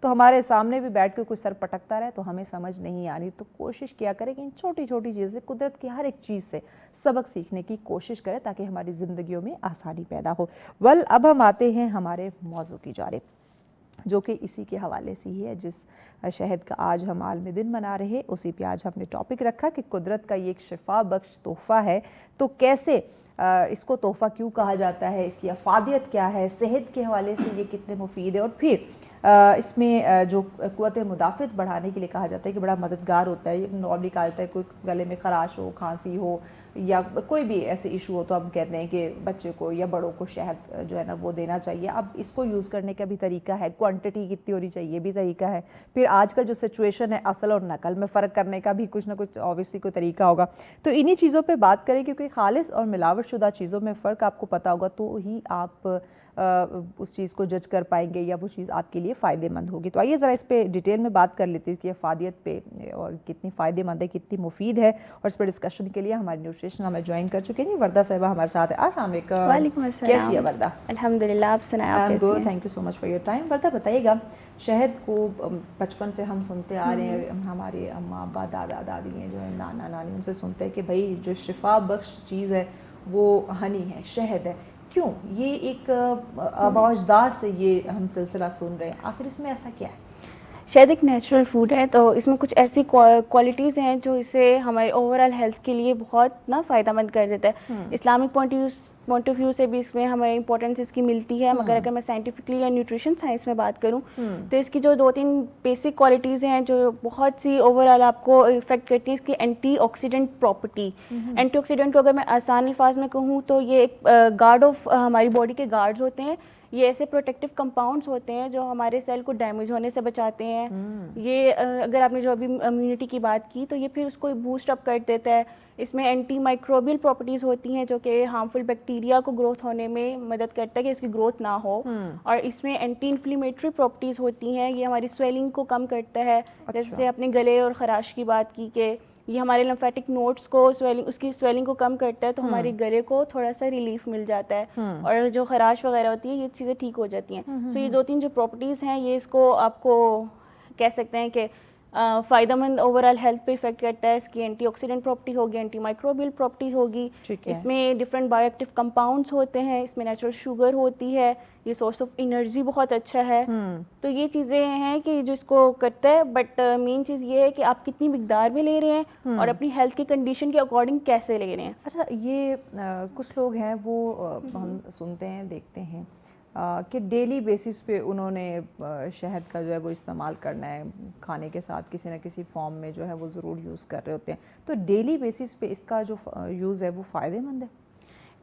تو ہمارے سامنے بھی بیٹھ کے کوئی سر پٹکتا رہے تو ہمیں سمجھ نہیں آ رہی. تو کوشش کیا کریں کہ ان چھوٹی چھوٹی چیزیں, قدرت کی ہر ایک چیز سے سبق سیکھنے کی کوشش کریں تاکہ ہماری زندگیوں میں آسانی پیدا ہو. اب ہم آتے ہیں ہمارے موضوع کی جانب, جو کہ اسی کے حوالے سے ہی ہے. جس شہد کا آج ہم عالمی دن منا رہے, اسی پہ آج ہم نے ٹاپک رکھا کہ قدرت کا یہ ایک شفا بخش تحفہ ہے, تو کیسے اس کو تحفہ کیوں کہا جاتا ہے, اس کی افادیت کیا ہے, صحت کے حوالے سے یہ کتنے مفید ہے, اور پھر اس میں جو قوت مدافعت بڑھانے کے لیے کہا جاتا ہے کہ بڑا مددگار ہوتا ہے. نارملی کہا جاتا ہے کوئی گلے میں خراش ہو, کھانسی ہو یا کوئی بھی ایسے ایشو ہو تو ہم کہتے ہیں کہ بچے کو یا بڑوں کو شہد جو ہے نا وہ دینا چاہیے. اب اس کو یوز کرنے کا بھی طریقہ ہے, کوانٹٹی کتنی ہونی چاہیے بھی طریقہ ہے. پھر آج کا جو سچویشن ہے اصل اور نقل میں فرق کرنے کا بھی کچھ نہ کچھ اوبیسلی کوئی طریقہ ہوگا. تو انہی چیزوں پہ بات کریں, کیونکہ خالص اور ملاوٹ شدہ چیزوں میں فرق آپ کو پتہ ہوگا تو ہی آپ اس چیز کو جج کر پائیں گے یا وہ چیز آپ کے لیے فائدہ مند ہوگی. تو آئیے ذرا اس پہ ڈیٹیل میں بات کر لیتے ہیں کہ افادیت پہ اور کتنی فائدہ مند ہے, کتنی مفید ہے. اور اس پہ ڈسکشن کے لیے ہماری نیوٹریشن ہمیں جوائن کر چکے ہیں وردہ صاحبہ ہمارے ساتھ ہے. السلام علیکم. وعلیکم السلام. کیسی ہے وردہ؟ الحمدللہ, آپ سنائیں آپ کیسی ہیں؟ Thank you so much for your time. Warda بتائیے گا, شہد کو بچپن سے ہم سنتے آ رہے ہیں, ہمارے اماں ابا دادا دادی ہیں جو ہے نانا نانی, ان سے سنتے ہیں کہ بھائی جو شفا بخش چیز ہے وہ ہنی ہے, شہد ہے. کیوں یہ ایک آباء و اجداد سے یہ ہم سلسلہ سن رہے ہیں, آخر اس میں ایسا کیا ہے؟ شہد ایک نیچرل فوڈ ہے, تو اس میں کچھ ایسی کوالٹیز ہیں جو اسے ہمارے اوور آل ہیلتھ کے لیے بہت نا فائدہ مند کر دیتا ہے. اسلامک پوائنٹ آف ویو سے بھی اس میں ہمیں امپورٹنس اس کی ملتی ہے, مگر اگر میں سائنٹیفکلی یا نیوٹریشن سائنس میں بات کروں تو اس کی جو 2-3 بیسک کوالٹیز ہیں جو بہت سی اوور آل آپ کو افیکٹ کرتی ہیں, اس کی antioxidant property. Antioxidant کو اگر میں آسان الفاظ میں کہوں تو یہ ایک گارڈ آف ہماری باڈی کے گارڈز ہوتے ہیں. یہ ایسے پروٹیکٹیو کمپاؤنڈز ہوتے ہیں جو ہمارے سیل کو ڈیمیج ہونے سے بچاتے ہیں. یہ اگر آپ نے جو ابھی امیونٹی کی بات کی تو یہ پھر اس کو بوسٹ اپ کر دیتا ہے. اس میں اینٹی مائکروبیل پراپرٹیز ہوتی ہیں جو کہ ہارمفل بیکٹیریا کو گروتھ ہونے میں مدد کرتا ہے کہ اس کی گروتھ نہ ہو. اور اس میں اینٹی انفلیمیٹری پراپرٹیز ہوتی ہیں, یہ ہماری سویلنگ کو کم کرتا ہے. جیسے اپنے گلے اور خراش کی بات کی کہ یہ ہمارے لمفیٹک نوڈس کو اس کی سویلنگ کو کم کرتا ہے, تو ہمارے گلے کو تھوڑا سا ریلیف مل جاتا ہے, اور جو خراش وغیرہ ہوتی ہے یہ چیزیں ٹھیک ہو جاتی ہیں. سو یہ 2-3 جو پراپرٹیز ہیں یہ اس کو آپ کو کہہ سکتے ہیں کہ فائدہ مند اوور آل ہیلتھ پہ افیکٹ کرتا ہے. اس کی اینٹی آکسیڈنٹ پراپرٹی ہوگی, اینٹی مائکروبیل پراپرٹی ہوگی, اس میں ڈفرینٹ بایو ایکٹیو کمپاؤنڈس ہوتے ہیں, اس میں نیچرل شوگر ہوتی ہے, یہ سورس آف انرجی بہت اچھا ہے. تو یہ چیزیں ہیں کہ جو اس کو کرتا ہے. بٹ مین چیز یہ ہے کہ آپ کتنی مقدار میں لے رہے ہیں اور اپنی ہیلتھ کی کنڈیشن کے اکارڈنگ کیسے لے رہے ہیں. اچھا, یہ کچھ لوگ ہیں وہ ہم سنتے ہیں دیکھتے ہیں کہ ڈیلی بیسس پہ انہوں نے شہد کا جو ہے وہ استعمال کرنا ہے, کھانے کے ساتھ کسی نہ کسی فارم میں جو ہے وہ ضرور یوز کر رہے ہوتے ہیں. تو ڈیلی بیسس پہ اس کا جو یوز ہے وہ فائدہ مند ہے؟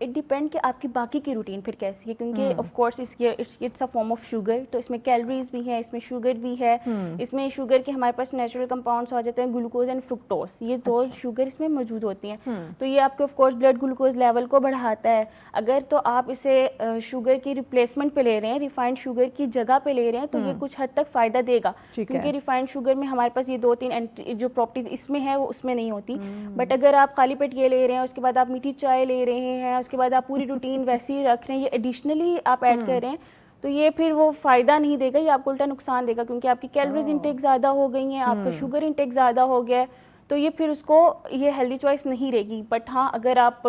اٹ ڈیپینڈ کہ آپ کی باقی کی روٹین پھر کیسی ہے, کیونکہ of course it's a form of sugar, تو اس میں کیلوریز بھی ہیں, اس میں شوگر بھی ہے. اس میں شوگر کے ہمارے پاس نیچرل کمپاؤنڈس آ جاتے ہیں, گلوکوز اینڈ فرکٹوز, یہ 2 شوگر اس میں موجود ہوتی ہیں. تو یہ آپ کے of course blood glucose level کو بڑھاتا ہے. اگر تو آپ اسے شوگر کی ریپلیسمنٹ پہ لے رہے ہیں, ریفائنڈ شوگر کی جگہ پہ لے رہے ہیں, تو یہ کچھ حد تک فائدہ دے گا, کیونکہ ریفائنڈ شوگر میں ہمارے پاس یہ 2-3 جو پراپرٹیز اس میں ہے وہ اس میں نہیں ہوتی. بٹ اگر آپ خالی پیٹ یہ لے رہے ہیں, اس کے بعد آپ میٹھی چائے لے رہے ہیں, اس کے بعد آپ پوری روٹین ویسے ہی رکھ رہے ہیں, یہ ایڈیشنلی آپ ایڈ کر رہے ہیں, تو یہ پھر وہ فائدہ نہیں دے گا, یہ آپ کو الٹا نقصان دے گا, کیونکہ آپ کی کیلوریز انٹیک زیادہ ہو گئی ہیں, آپ کا شوگر انٹیک زیادہ ہو گیا ہے, تو یہ پھر اس کو یہ ہیلدی چوائس نہیں رہے گی. بٹ ہاں, اگر آپ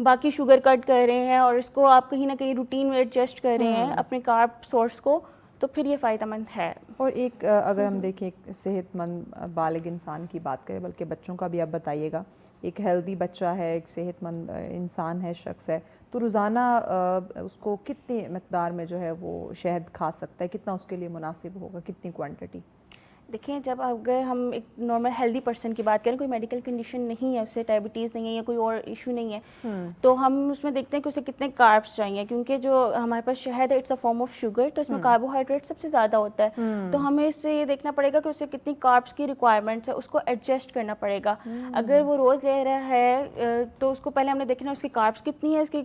باقی شوگر کٹ کر رہے ہیں اور اس کو آپ کہیں نہ کہیں روٹین میں ایڈجسٹ کر رہے ہیں اپنے کارب سورس کو, تو پھر یہ فائدہ مند ہے. اور ایک اگر ہم دیکھیں ایک صحت مند بالغ انسان کی بات کریں, بلکہ بچوں کا بھی آپ بتائیے گا, ایک ہیلدی بچہ ہے, ایک صحت مند انسان ہے, شخص ہے, تو روزانہ اس کو کتنی مقدار میں جو ہے وہ شہد کھا سکتا ہے, کتنا اس کے لیے مناسب ہوگا, کتنی کوانٹٹی؟ دیکھیں, جب اگر ہم ایک نارمل ہیلدی پرسن کی بات کریں, کوئی میڈیکل کنڈیشن نہیں ہے, اسے ڈائبٹیز نہیں ہے یا کوئی اور ایشو نہیں ہے, تو ہم اس میں دیکھتے ہیں کہ اسے کتنے کاربس چاہیے, کیونکہ جو ہمارے پاس شہد ہے it's a form of sugar, تو اس میں کاربوہائیڈریٹ سب سے زیادہ ہوتا ہے. تو ہمیں اس سے یہ دیکھنا پڑے گا کہ اسے کتنی کاربس کی ریکوائرمنٹس ہے, اس کو ایڈجسٹ کرنا پڑے گا. اگر وہ روز لے رہا ہے تو اس کو پہلے ہم نے دیکھنا ہے اس کی کاربس کتنی ہے, اس کی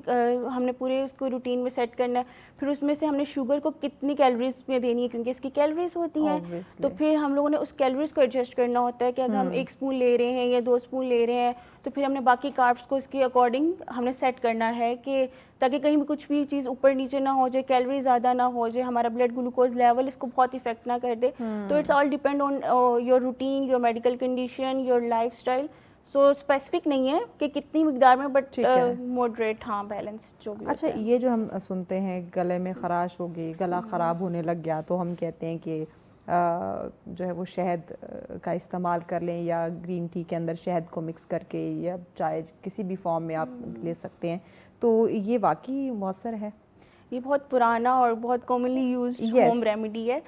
ہم نے پورے اس کو روٹین میں سیٹ کرنا ہے. پھر اس میں سے ہم نے شوگر کو کتنی کیلوریز میں دینی ہے, کیونکہ اس کی کیلوریز ہوتی ہیں, تو پھر ہم ہم لوگوں نے اس کیلوریز کو ایڈجسٹ کرنا ہوتا ہے کہ اگر ہم 1 اسپون لے رہے ہیں یا 2 اسپون لے رہے ہیں تو پھر ہم نے باقی کاربس کو اس کے اکارڈنگ ہم نے سیٹ کرنا ہے کہ تاکہ کہیں بھی کچھ بھی چیز اوپر نیچے نہ ہو جائے, کیلوری زیادہ نہ ہو جائے, ہمارا بلڈ گلوکوز لیول اس کو بہت افیکٹ نہ کر دے. تو it's all depend on your routine, your medical condition, your lifestyle. So specific نہیں ہے کہ کتنی مقدار میں, بٹ ماڈریٹ, ہاں بیلنس جو بھی. اچھا, یہ جو ہم سنتے ہیں گلے میں خراش ہو گئی, گلا خراب ہونے لگ گیا, تو ہم کہتے ہیں کہ جو ہے وہ شہد کا استعمال کر لیں, یا گرین ٹی کے اندر شہد کو مکس کر کے, یا چائے کسی بھی فارم میں آپ لے سکتے ہیں. تو یہ واقعی مؤثر ہے؟ یہ بہت پرانا اور بہت کامنلی یوزڈ ہوم ریمیڈی ہے.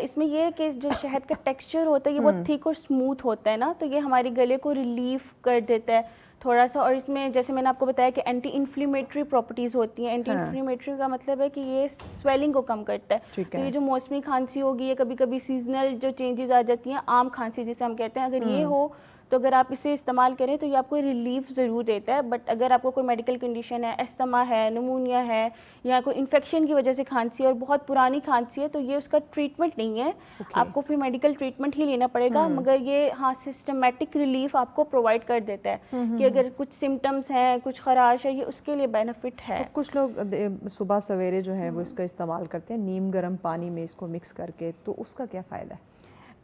اس میں یہ ہے کہ جو شہد کا ٹیکسچر ہوتا ہے یہ بہت تھک اور اسموتھ ہوتا ہے نا, تو یہ ہمارے گلے کو ریلیف کر دیتا ہے تھوڑا سا. اور اس میں جیسے میں نے آپ کو بتایا کہ اینٹی انفلیمیٹری پراپرٹیز ہوتی ہیں. اینٹی انفلیمیٹری کا مطلب ہے کہ یہ سویلنگ کو کم کرتا ہے. تو یہ جو موسمی کھانسی ہوگی یا کبھی کبھی سیزنل جو چینجز آ جاتی ہیں, عام کھانسی جسے ہم کہتے ہیں, اگر یہ ہو تو اگر آپ اسے استعمال کریں تو یہ آپ کو ریلیف ضرور دیتا ہے. بٹ اگر آپ کو کوئی میڈیکل کنڈیشن ہے, استھما ہے, نمونیا ہے, یا کوئی انفیکشن کی وجہ سے کھانسی ہے اور بہت پرانی کھانسی ہے, تو یہ اس کا ٹریٹمنٹ نہیں ہے. آپ کو پھر میڈیکل ٹریٹمنٹ ہی لینا پڑے گا. مگر یہ ہاں سسٹمیٹک ریلیف آپ کو پرووائڈ کر دیتا ہے کہ اگر کچھ سمٹمس ہیں, کچھ خراش ہے, یہ اس کے لیے بینیفٹ ہے. کچھ لوگ صبح سویرے جو ہے وہ اس کا استعمال کرتے ہیں نیم گرم پانی میں اس کو مکس کر کے, تو اس کا کیا فائدہ ہے؟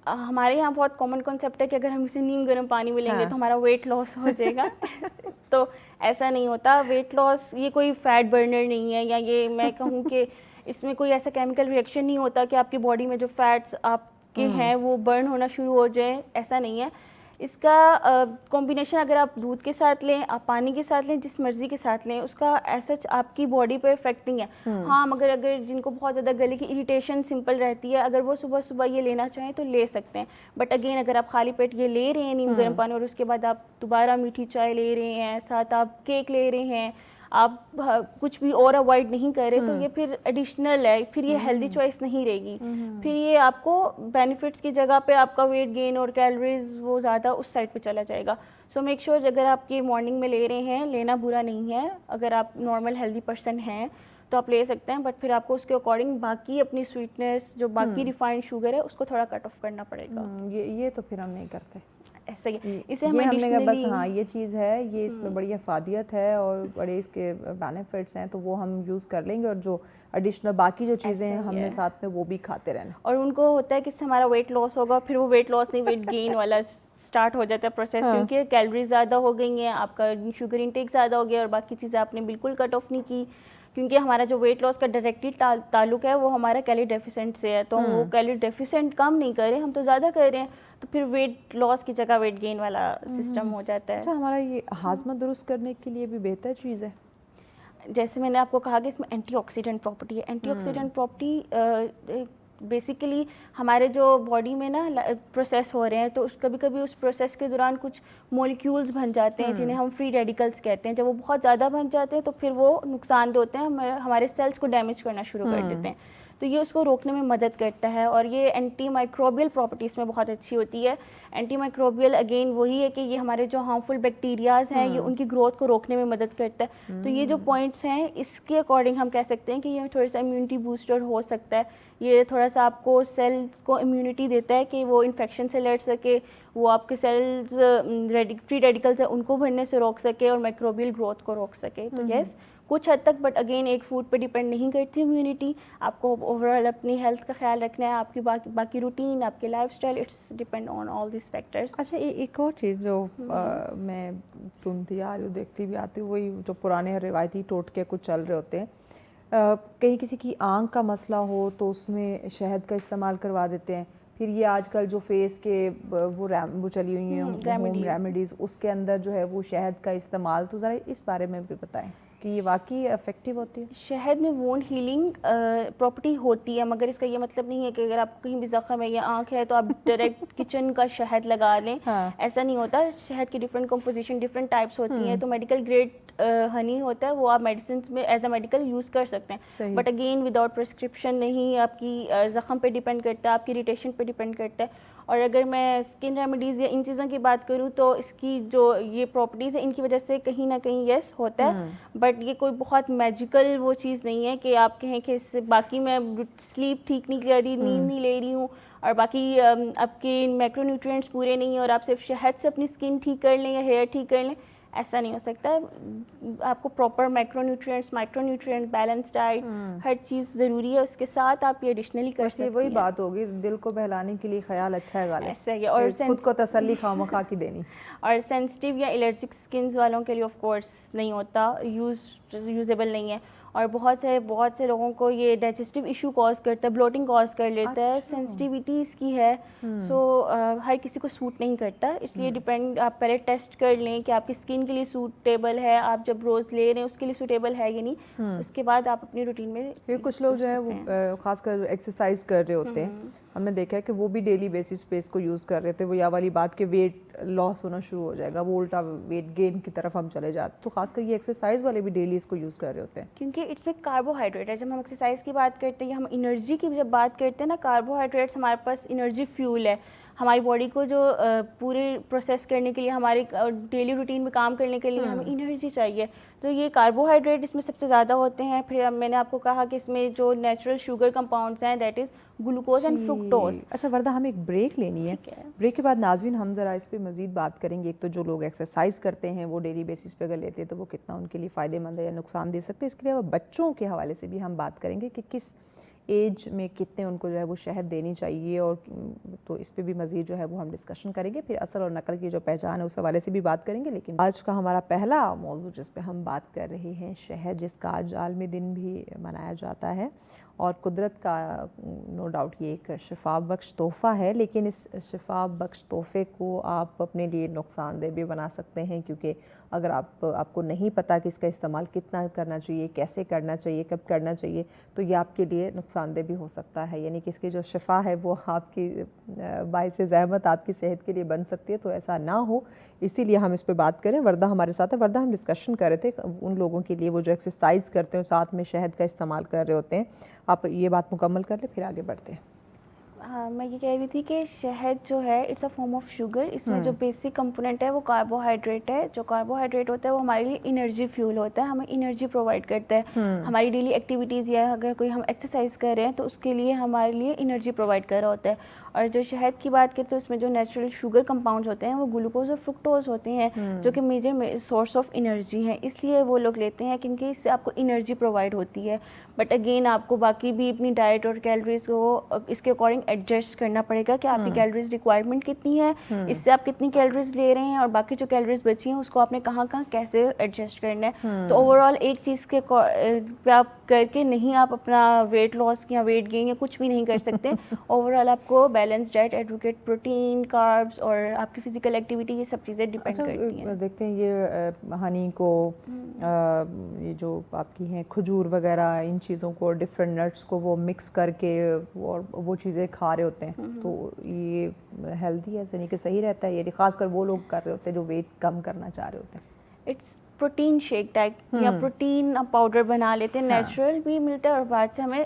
ہمارے یہاں بہت کامن کنسیپٹ ہے کہ اگر ہم اسے نیم گرم پانی میں لیں گے تو ہمارا ویٹ لاس ہو جائے گا. تو ایسا نہیں ہوتا. ویٹ لاس یہ کوئی فیٹ برنر نہیں ہے, یا یہ میں کہوں کہ اس میں کوئی ایسا کیمیکل ریئیکشن نہیں ہوتا کہ آپ کی باڈی میں جو فیٹس آپ کے ہیں وہ برن ہونا شروع ہو جائیں. ایسا نہیں ہے. اس کا کمبینیشن اگر آپ دودھ کے ساتھ لیں, آپ پانی کے ساتھ لیں, جس مرضی کے ساتھ لیں, اس کا ایسا آپ کی باڈی پہ افیکٹ نہیں ہے. ہاں مگر اگر جن کو بہت زیادہ گلے کی اریٹیشن سمپل رہتی ہے, اگر وہ صبح صبح یہ لینا چاہیں تو لے سکتے ہیں. بٹ اگین اگر آپ خالی پیٹ یہ لے رہے ہیں نیم گرم پانی, اور اس کے بعد آپ دوبارہ میٹھی چائے لے رہے ہیں, ساتھ آپ کیک لے رہے ہیں, آپ کچھ بھی اور اوائڈ نہیں کر رہے, تو یہ پھر ایڈیشنل ہے, پھر یہ ہیلدی چوائس نہیں رہے گی. پھر یہ آپ کو بینیفٹس کی جگہ پہ آپ کا ویٹ گین اور کیلوریز وہ زیادہ اس سائڈ پہ چلا جائے گا. سو میک شیور اگر آپ یہ مارننگ میں لے رہے ہیں, لینا برا نہیں ہے. اگر آپ نارمل ہیلدی پرسن ہیں تو آپ لے سکتے ہیں, بٹ پھر آپ کو اس کے اکارڈنگ باقی اپنی سویٹنیس جو باقی ریفائنڈ شوگر ہے اس کو تھوڑا کٹ آف کرنا پڑے گا. یہ تو پھر ہم نہیں کرتے ایسا ہی. اسے ہم نے کہا بس ہاں یہ چیز ہے, یہ اس میں بڑی افادیت ہے اور بڑے اس کے بینیفٹس ہیں, تو وہ ہم یوز کر لیں گے, اور جو ایڈیشنل باقی جو چیزیں ہیں ہم نے ساتھ میں وہ بھی کھاتے رہنا. اور ان کو ہوتا ہے کہ اس سے ہمارا ویٹ لاس ہوگا, پھر وہ ویٹ لاس نہیں ویٹ گین والا اسٹارٹ ہو جاتا ہے پروسیس, کیونکہ کیلوریز زیادہ ہو گئی ہیں, آپ کا شوگر انٹیک زیادہ ہو گیا, اور باقی چیزیں آپ نے بالکل کٹ آف نہیں کی. کیونکہ ہمارا جو ویٹ لاس کا ڈائریکٹلی تعلق ہے وہ ہمارا کیلری ڈیفیسنٹ سے ہے, تو ہم وہ کیلری ڈیفیسنٹ کم نہیں کر رہے, ہم تو زیادہ کر رہے ہیں, تو پھر ویٹ لاس کی جگہ ویٹ گین والا سسٹم ہو جاتا ہے. اچھا, ہمارا یہ ہاضمہ درست کرنے کے لیے بھی بہتر چیز ہے. جیسے میں نے آپ کو کہا کہ اس میں اینٹی آکسیڈنٹ پراپرٹی ہے. اینٹی آکسیڈنٹ پراپرٹی بیسیکلی ہمارے جو باڈی میں نا پروسیس ہو رہے ہیں, تو کبھی کبھی اس پروسیس کے دوران کچھ مالیکیولز بن جاتے ہیں جنہیں ہم فری ریڈیکلز کہتے ہیں. جب وہ بہت زیادہ بن جاتے ہیں تو پھر وہ نقصان دہ ہوتے ہیں, ہمارے سیلز کو ڈیمیج کرنا شروع کر دیتے ہیں. تو یہ اس کو روکنے میں مدد کرتا ہے, اور یہ اینٹی مائکروبیل پراپرٹیز میں بہت اچھی ہوتی ہے. اینٹی مائکروبیل اگین وہی ہے کہ یہ ہمارے جو ہارمفل بیکٹیریاز ہیں یہ ان کی گروتھ کو روکنے میں مدد کرتا ہے. تو یہ جو پوائنٹس ہیں اس کے اکارڈنگ ہم کہہ سکتے ہیں کہ یہ تھوڑا سا امیونٹی بوسٹر ہو سکتا ہے. یہ تھوڑا سا آپ کو سیلز کو امیونٹی دیتا ہے کہ وہ انفیکشن سے لڑ سکے, وہ آپ کے سیلز فری ریڈیکلز ہیں ان کو بڑھنے سے روک سکے, اور مائکروبیل گروتھ کو روک سکے. تو یس کچھ حد تک, بٹ اگین ایک فوڈ پہ ڈیپینڈ نہیں کرتی امیونٹی. آپ کو اوور آل اپنی ہیلتھ کا خیال رکھنا ہے, آپ کی باقی روٹین, آپ کے lifestyle, it's depend on all these factors. اچھا, ایک اور چیز جو میں سنتی آ رہی ہوں, دیکھتی بھی آتی ہوں, وہی جو پرانے روایتی ٹوٹکے کچھ چل رہے ہوتے ہیں. کہیں کسی کی آنکھ کا مسئلہ ہو تو اس میں شہد کا استعمال کروا دیتے ہیں. پھر یہ آج کل جو فیس کے وہ چلی ہوئی ہیں ہوم ریمیڈیز, اس کے اندر جو ہے وہ شہد کا استعمال, تو ذرا اس بارے میں بھی بتائیں کہ یہ واقعی افیکٹو ہوتی ہے. شہد میں وونڈ ہیلنگ پراپرٹی ہوتی ہے, مگر اس کا یہ مطلب نہیں ہے کہ اگر آپ کہیں بھی زخم ہے یا آنکھ ہے تو آپ ڈائریکٹ کچن کا شہد لگا لیں. ایسا نہیں ہوتا. شہد کی ڈفرینٹ کمپوزیشن, ڈفرینٹ ٹائپس ہوتی ہیں. تو میڈیکل گریڈ ہنی ہوتا ہے, وہ آپ میڈیسنس میں ایز اے میڈیکل یوز کر سکتے ہیں, بٹ اگین وداؤٹ پرسکرپشن نہیں. آپ کی زخم پہ ڈیپینڈ کرتا ہے, آپ کی اریٹیشن پہ ڈیپینڈ کرتا ہے. اور اگر میں اسکن ریمیڈیز یا ان چیزوں کی بات کروں تو اس کی جو یہ پراپرٹیز ہیں ان کی وجہ سے کہیں نہ کہیں یس ہوتا ہے, بٹ یہ کوئی بہت میجیکل وہ چیز نہیں ہے کہ آپ کہیں کہ اس سے باقی میں سلیپ ٹھیک نہیں کر رہی, نیند نہیں لے رہی ہوں, اور باقی آپ کے میکرو نیوٹرینٹس پورے نہیں ہیں اور آپ صرف شہد سے اپنی اسکن ٹھیک کر لیں یا ہیئر ٹھیک کر لیں, ایسا نہیں ہو سکتا. آپ کو proper macronutrients, micronutrient, balance diet, ہر چیز ضروری ہے. اس کے ساتھ آپ یہ ایڈیشنلی کر سکتے ہیں. وہی بات ہوگی, دل کو بہلانے کے لیے خیال اچھا ہے غالب, ایسا ہی. اور خود کو تسلی خواہ کی دینی. اور سینسٹیو یا الرجک اسکنز والوں کے لیے آف کورس نہیں ہوتا, یوزیبل نہیں ہے. اور بہت سے لوگوں کو یہ ڈائجسٹیو ایشو کاز کرتا ہے, بلوٹنگ کاز کر لیتا ہے. سینسٹیوٹی اس کی ہے, سو ہر کسی کو سوٹ نہیں کرتا. اس لیے ڈپینڈ, آپ پہلے ٹیسٹ کر لیں کہ آپ کی اسکن کے لیے سوٹیبل ہے, آپ جب روز لے رہے ہیں اس کے لیے سوٹیبل ہے یا نہیں. اس کے بعد آپ اپنی روٹین میں. کچھ لوگ جو ہے وہ خاص کر ایکسرسائز کر رہے ہوتے ہیں, ہم نے دیکھا ہے کہ وہ بھی ڈیلی بیسس پہ اس کو یوز کر رہے تھے. وہ یا والی بات کہ ویٹ لاس ہونا شروع ہو جائے گا, وہ الٹا ویٹ گین کی طرف ہم چلے جاتے. تو خاص کر یہ ایکسرسائز والے بھی ڈیلی اس کو یوز کر رہے ہوتے ہیں, کیونکہ اس میں کاربوہائیڈریٹ ہے. جب ہم ایکسرسائز کی بات کرتے ہیں یا ہم انرجی کی جب بات کرتے ہیں نا, کاربوہائیڈریٹس ہمارے پاس انرجی فیول ہے. ہماری باڈی کو جو پورے پروسیس کرنے کے لیے, ہمارے ڈیلی روٹین میں کام کرنے کے لیے ہمیں انرجی چاہیے. تو یہ کاربوہائیڈریٹ اس میں سب سے زیادہ ہوتے ہیں. پھر میں نے آپ کو کہا کہ اس میں جو نیچرل شوگر کمپاؤنڈس ہیں, that is glucose and fructose. اچھا وردہ, ہمیں ایک بریک لینی ہے. بریک کے بعد ناظرین ہم ذرا اس پہ مزید بات کریں گے. ایک تو جو لوگ ایکسرسائز کرتے ہیں وہ ڈیلی بیسس پہ اگر لیتے ہیں تو وہ کتنا ان کے لیے فائدہ مند ہے یا نقصان دے سکتے ہیں. اس کے علاوہ بچوں کے حوالے سے بھی ہم بات کریں گے کہ کس ایج میں کتنے ان کو جو ہے وہ شہد دینی چاہیے, اور تو اس پہ بھی مزید جو ہے وہ ہم ڈسکشن کریں گے. پھر اثر اور نقل کی جو پہچان ہے اس حوالے سے بھی بات کریں گے. لیکن آج کا ہمارا پہلا موضوع جس پہ ہم بات کر رہے ہیں شہد, جس کا آج عالمی دن بھی منایا جاتا ہے, اور قدرت کا نو ڈاؤٹ یہ ایک شفا بخش تحفہ ہے. لیکن اس شفا بخش تحفے کو آپ اپنے لیے نقصان دہ بھی بنا سکتے ہیں, کیونکہ اگر آپ کو نہیں پتہ کہ اس کا استعمال کتنا کرنا چاہیے, کیسے کرنا چاہیے, کب کرنا چاہیے, تو یہ آپ کے لیے نقصان دہ بھی ہو سکتا ہے. یعنی کہ اس کی جو شفا ہے وہ آپ کی باعث زحمت آپ کی صحت کے لیے بن سکتی ہے. تو ایسا نہ ہو, اسی لیے ہم اس پہ بات کریں. وردہ ہمارے ساتھ ہے. وردہ, ہم ڈسکشن کر رہے تھے ان لوگوں کے لیے وہ جو ایکسرسائز کرتے ہیں ساتھ میں شہد کا استعمال کر رہے ہوتے ہیں. آپ یہ بات مکمل کر لیں, پھر آگے بڑھتے ہیں. ہاں, میں یہ کہہ رہی تھی کہ شہد جو ہے it's a form of sugar. اس میں جو بیسک کمپوننٹ ہے وہ کاربوہائیڈریٹ ہے. جو کاربوہائیڈریٹ ہوتا ہے وہ ہمارے لیے انرجی فیول ہوتا ہے, ہمیں انرجی پرووائڈ کرتا ہے. ہماری ڈیلی ایکٹیویٹیز یا اگر کوئی ہم ایکسرسائز کر رہے ہیں تو اس کے لیے ہمارے لیے انرجی پرووائڈ کر رہا ہوتا ہے. اور جو شہد کی بات کرتے ہیں اس میں جو نیچرل شوگر کمپاؤنڈز ہوتے ہیں وہ گلوکوز اور فرکٹوز ہوتے ہیں, جو کہ میجر سورس آف انرجی ہیں. اس لیے وہ لوگ لیتے ہیں کیونکہ اس سے آپ کو انرجی پرووائڈ ہوتی ہے. بٹ اگین آپ کو باقی بھی اپنی ڈائٹ اور کیلوریز کو اس کے اکارڈنگ ایڈجسٹ کرنا پڑے گا کہ آپ کی کیلوریز ریکوائرمنٹ کتنی ہے, اس سے آپ کتنی کیلوریز لے رہے ہیں, اور باقی جو کیلوریز بچی ہیں اس کو آپ نے کہاں کیسے ایڈجسٹ کرنا ہے. تو اوور آل ایک چیز کے پہ آپ کر کے نہیں آپ اپنا ویٹ لاس یا ویٹ گین یا کچھ بھی نہیں کر سکتے. اوور آل آپ کو balance diet, advocate, protein, carbs اور آپ کی فزیکل ایکٹیویٹی, یہ سب چیزیں ڈپینڈ کرتی ہیں. دیکھتے ہیں یہ ہنی کو, یہ جو آپ کی ہیں کھجور وغیرہ, ان چیزوں کو, ڈفرینٹ نٹس کو وہ مکس کر کے اور وہ چیزیں کھا رہے ہوتے ہیں. تو یہ ہیلدی ہے, یعنی کہ صحیح رہتا ہے, یعنی خاص کر وہ لوگ کر رہے ہوتے ہیں جو ویٹ کم کرنا چاہ رہے ہوتے ہیں. اٹس پروٹین شیک ٹائپ یا پروٹین پاؤڈر بنا لیتے ہیں. نیچرل بھی ملتا ہے اور بعد سے ہمیں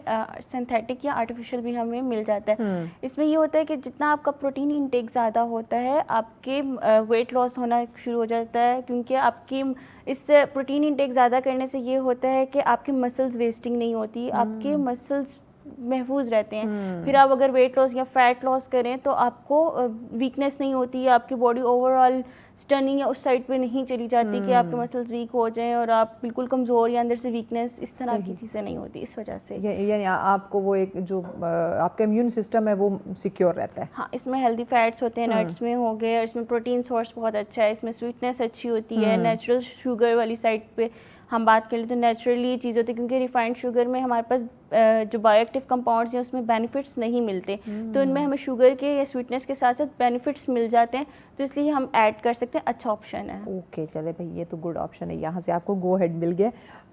سنتھیٹک یا آرٹیفیشیل بھی ہمیں مل جاتا ہے. اس میں یہ ہوتا ہے کہ جتنا آپ کا پروٹین انٹیک زیادہ ہوتا ہے آپ کے ویٹ لاس ہونا شروع ہو جاتا ہے, کیونکہ آپ کی اس سے پروٹین انٹیک زیادہ کرنے سے یہ ہوتا ہے کہ آپ کی مسلز ویسٹنگ نہیں ہوتی, آپ کے مسلز محفوظ رہتے ہیں. پھر آپ اگر ویٹ لاس یا فیٹ لاس کریں تو آپ کو ویکنیس نہیں ہوتی, آپ کی باڈی اوور آل اسٹرننگ یا اس سائڈ پہ نہیں چلی جاتی کہ آپ کے مسلز ویک ہو جائیں اور آپ بالکل کمزور یا اندر سے ویکنیس, اس طرح کی چیزیں نہیں ہوتی اس وجہ سے. یعنی آپ کو وہ ایک جو آپ کا امیون سسٹم ہے وہ سیکیور رہتا ہے. ہاں, اس میں ہیلدی فیٹس ہوتے ہیں, نٹس میں ہو گئے, اور اس میں پروٹین سورس بہت اچھا ہے, اس میں سویٹنیس اچھی ہوتی ہے. نیچرل شوگر والی سائڈ پہ ہم بات کر لیں تو نیچرلی یہ چیز ہوتی ہے, کیونکہ ریفائنڈ شوگر میں ہمارے پاس جو بایو ایکٹیو کمپاؤنڈس ہیں اس میں بینیفٹس نہیں ملتے. تو ان میں ہمیں شوگر کے یا سویٹنس کے ساتھ ساتھ بینیفٹس مل جاتے ہیں, تو اس لیے ہم ایڈ کر سکتے ہیں. اچھا آپشن ہے. اوکے, چلے بھائی, یہ تو گڈ آپشن ہے, یہاں سے آپ کو گو ہیڈ مل گیا.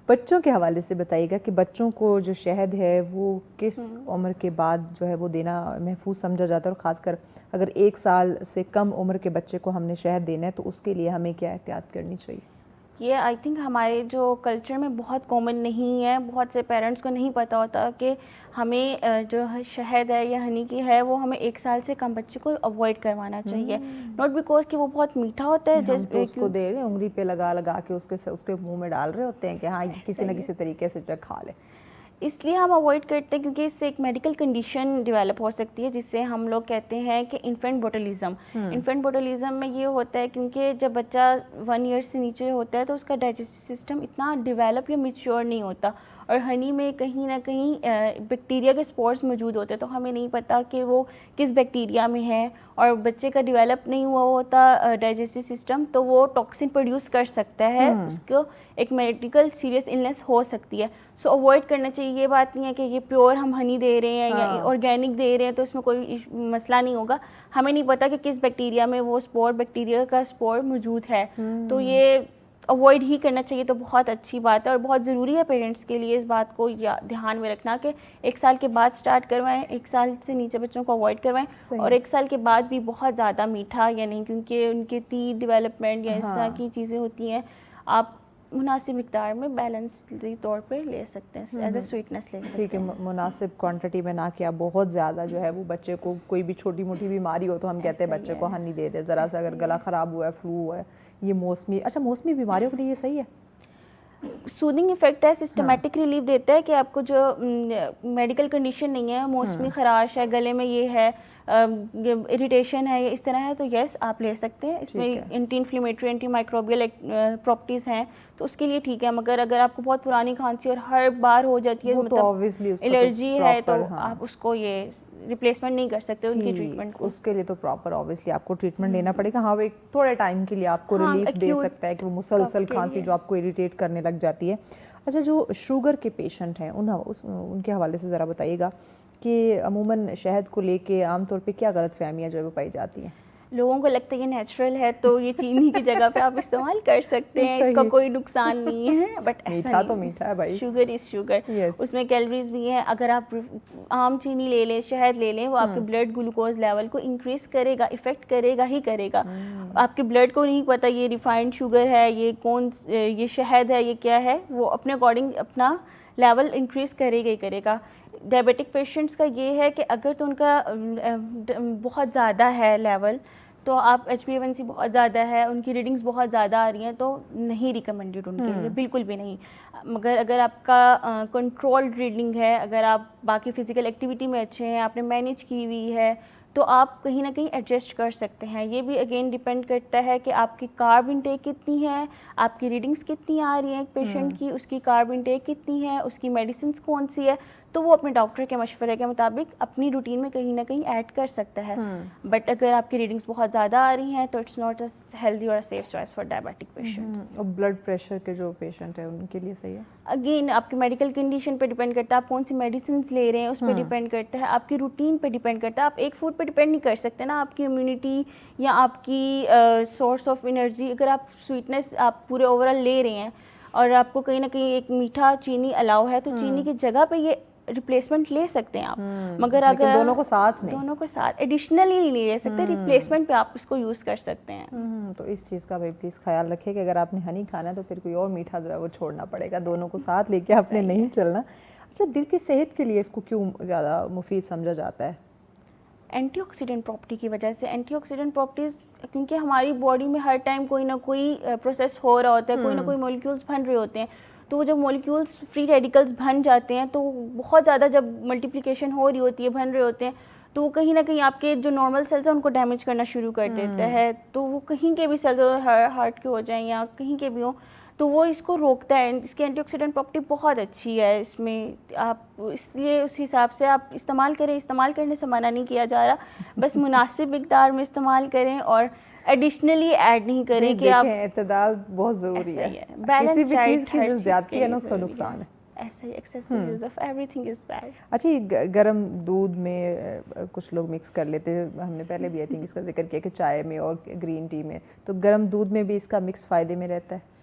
بچوں کے حوالے سے بتائیے گا کہ بچوں کو جو شہد ہے وہ کس عمر کے بعد جو ہے وہ دینا محفوظ سمجھا جاتا ہے, اور خاص کر اگر 1 سال سے کم عمر کے بچے کو ہم نے شہد دینا ہے تو اس کے لیے ہمیں کیا احتیاط کرنی چاہیے؟ یہ آئی تھنک ہمارے جو کلچر میں بہت کامن نہیں ہے. بہت سے پیرنٹس کو نہیں پتہ ہوتا کہ ہمیں جو شہد ہے یا ہنی کی ہے وہ ہمیں 1 سال سے کم بچے کو اوائڈ کروانا چاہیے. ناٹ بیکاز کہ وہ بہت میٹھا ہوتا ہے, جیسے اس کو دے رہے انگلی پہ لگا کے اس کے منہ میں ڈال رہے ہوتے ہیں کہ ہاں کسی نہ کسی طریقے سے کھا لے. اس لیے ہم اوائڈ کرتے ہیں کیونکہ اس سے ایک میڈیکل کنڈیشن ڈیولپ ہو سکتی ہے جس سے ہم لوگ کہتے ہیں کہ انفینٹ بوٹولزم. انفینٹ بوٹولزم میں یہ ہوتا ہے کیونکہ جب بچہ 1 ایئر سے نیچے ہوتا ہے تو اس کا ڈائجسٹو سسٹم اتنا ڈیولپ یا میچور نہیں ہوتا, اور ہنی میں کہیں نہ کہیں بیکٹیریا کے اسپورس موجود ہوتے ہیں, تو ہمیں نہیں پتہ کہ وہ کس بیکٹیریا میں ہے, اور بچے کا ڈیولپ نہیں ہوا ہوتا ڈائجسٹو سسٹم, تو وہ ٹاکسن پروڈیوس کر سکتا ہے, اس کو ایک میڈیکل سیریس النس ہو سکتی ہے. سو اوائڈ کرنا چاہیے. یہ بات نہیں ہے کہ یہ پیور ہم ہنی دے رہے ہیں یا آرگینک دے رہے ہیں تو اس میں کوئی مسئلہ نہیں ہوگا. ہمیں نہیں پتہ کہ کس بیکٹیریا میں وہ اسپور بیکٹیریا کا اسپور موجود ہے, تو یہ اوائڈ ہی کرنا چاہیے. تو بہت اچھی بات ہے اور بہت ضروری ہے پیرنٹس کے لیے اس بات کو دھیان میں رکھنا کہ 1 سال کے بعد سٹارٹ کروائیں, 1 سال سے نیچے بچوں کو اوائڈ کروائیں, اور 1 سال کے بعد بھی بہت زیادہ میٹھا یا نہیں, کیونکہ ان کے تیتھ ڈیولپمنٹ یا اس طرح کی چیزیں ہوتی ہیں, آپ مناسب مقدار میں بیلنسڈ طور پہ لے سکتے ہیں, ایز اے سویٹنس لے سکتے ہیں. ٹھیک ہے, مناسب کوانٹٹی میں نہ کیا بہت زیادہ جو ہے وہ بچے کو کوئی بھی چھوٹی موٹی بیماری ہو تو ہم کہتے ہیں بچے کو ہنی دے دے, ذرا سا اگر گلا خراب ہوا ہے, فلو ہوا ہے, یہ موسمی, اچھا موسمی بیماریوں کے لیے یہ صحیح ہے, سودنگ افیکٹ ہے, سسٹمیٹک ریلیف دیتا ہے کہ آپ کو جو میڈیکل کنڈیشن نہیں ہے, موسمی خراش ہے, گلے میں یہ ہے, اریٹیشن ہے, اس طرح ہے, تو یس آپ لے سکتے ہیں. اس میں anti inflammatory anti microbial properties ہیں تو اس کے لیے ٹھیک ہے. مگر اگر آپ کو بہت پرانی کھانسی اور ہر بار ہو جاتی ہے, مطلب الرجی ہے, تو آپ اس کو یہ ریپلیسمنٹ نہیں کر سکتے ان کی ٹریٹمنٹ کو. اس کے لیے تو پراپر اوبویسلی آپ کو ٹریٹمنٹ لینا پڑے گا. ہاں, وہ ایک تھوڑے ٹائم کے لیے آپ کو ریلیف دے سکتا ہے کہ وہ مسلسل کھانسی جو آپ کو اریٹیٹ کرنے لگ جاتی ہے. اچھا, جو شوگر کے پیشنٹ ہیں ان کے حوالے سے ذرا بتائیے گا کہ عموماً شہد کو لے کے عام طور پہ کیا غلط فہمیاں جو ہے وہ پائی جاتی ہیں. لوگوں کو لگتا ہے یہ نیچرل ہے تو یہ چینی کی جگہ پہ آپ استعمال کر سکتے ہیں, اس کا کوئی نقصان نہیں ہے, بٹ میٹھا تو میٹھا ہے بھائی, شوگر از شوگر, اس میں کیلوریز بھی ہیں. اگر آپ عام چینی لے لیں, شہد لے لیں, وہ آپ کے بلڈ گلوکوز لیول کو انکریز کرے گا, افیکٹ کرے گا ہی کرے گا. آپ کے بلڈ کو نہیں پتہ یہ ریفائنڈ شوگر ہے, یہ شہد ہے, یہ کیا ہے, وہ اپنے اکارڈنگ اپنا لیول انکریز کرے گا ہی کرے گا. ڈائبیٹک پیشنٹس کا یہ ہے کہ اگر تو ان کا بہت زیادہ ہے لیول, تو آپ HbA1c بہت زیادہ ہے, ان کی ریڈنگز بہت زیادہ آ رہی ہیں, تو نہیں ریکمینڈیڈ ان کے لیے, بالکل بھی نہیں. مگر اگر آپ کا کنٹرول ریڈنگ ہے, اگر آپ باقی فزیکل ایکٹیویٹی میں اچھے ہیں, آپ نے مینیج کی ہوئی ہے, تو آپ کہیں نہ کہیں ایڈجسٹ کر سکتے ہیں. یہ بھی اگین ڈپینڈ کرتا ہے کہ آپ کی کارب انٹیک کتنی ہے, آپ کی ریڈنگز کتنی آ رہی ہیں ایک پیشنٹ کی, اس کی کارب انٹیک کتنی ہے, اس کی میڈیسنس کون سی ہے, تو وہ اپنے ڈاکٹر کے مشورے کے مطابق اپنی روٹین میں کہیں نہ کہیں ایڈ کر سکتا ہے. بٹ اگر آپ کی ریڈنگز بہت زیادہ آ رہی ہیں تو اٹس ناٹ اے ہیلدی اور safe choice for diabetic patients. اور بلڈ پریشر کے جو پیشنٹ ہیں ان کے لیے صحیح ہے. اگین آپ کی میڈیکل کنڈیشن پہ ڈیپینڈ کرتا ہے, آپ کون سی میڈیسنس لے رہے ہیں اس پہ ڈیپینڈ کرتا ہے, آپ کی روٹین پہ ڈیپینڈ کرتا ہے. آپ ایک فوڈ پہ ڈیپینڈ نہیں کر سکتے نا, آپ کی امیونٹی یا آپ کی سورس آف انرجی, اگر آپ سویٹنس آپ پورے اوور آل لے رہے ہیں اور آپ کو کہیں نہ کہیں ایک میٹھا چینی الاؤ ہے, تو چینی کی جگہ پہ یہ ریپلیسمنٹ لے سکتے ہیں آپ. مگر اگر دونوں کو ساتھ ایڈیشنلی نہیں لے سکتے, ریپلیسمنٹ پہ آپ اس کو یوز کر سکتے ہیں. تو اس چیز کا بھائی پلیز خیال رکھے کہ اگر آپ نے ہنی کھانا ہے تو پھر کوئی اور میٹھا جو ہے وہ چھوڑنا پڑے گا, دونوں کو ساتھ لے کے آپ نے نہیں چلنا. اچھا, دل کی صحت کے لیے اس کو کیوں زیادہ مفید سمجھا جاتا ہے؟ اینٹی آکسیڈنٹ پراپرٹی کی وجہ سے. اینٹی آکسیڈنٹ پراپرٹیز کیونکہ ہماری باڈی میں ہر ٹائم کوئی نہ کوئی پروسیس ہو رہا ہوتا ہے, کوئی نہ کوئی مولیکیولز بن رہے ہوتے ہیں, تو جب مولیکیولز فری ریڈیکلز بن جاتے ہیں تو بہت زیادہ جب ملٹیپلیکیشن ہو رہی ہوتی ہے, بن رہے ہوتے ہیں, تو وہ کہیں نہ کہیں آپ کے جو نارمل سیلز ہیں ان کو ڈیمیج کرنا شروع کر دیتا ہے. تو وہ کہیں کے بھی سیلز ہارٹ کے ہو جائیں یا کہیں کے بھی ہوں, تو وہ اس کو روکتا ہے. اس کی اینٹی آکسیڈنٹ پراپرٹی بہت اچھی ہے اس میں. آپ اس لیے اس حساب سے آپ استعمال کریں. استعمال کرنے سے منع نہیں کیا جا رہا, بس مناسب مقدار میں استعمال کریں اور ایڈیشنلی ایڈ نہیں کریں کہ آپ. اعتدال بہت ضروری ہے. بیلنس کسی بھی چیز کی جو زیادتی ہے نا اس کا نقصان ہے. ایسا ہی excessive use of everything is bad. اچھا, گرم دودھ میں کچھ لوگ مکس کر لیتے ہیں, ہم نے پہلے بھی آئی تھنک اس کا ذکر کیا کہ چائے میں اور گرین ٹی میں, تو گرم دودھ میں بھی اس کا مکس فائدے میں رہتا ہے.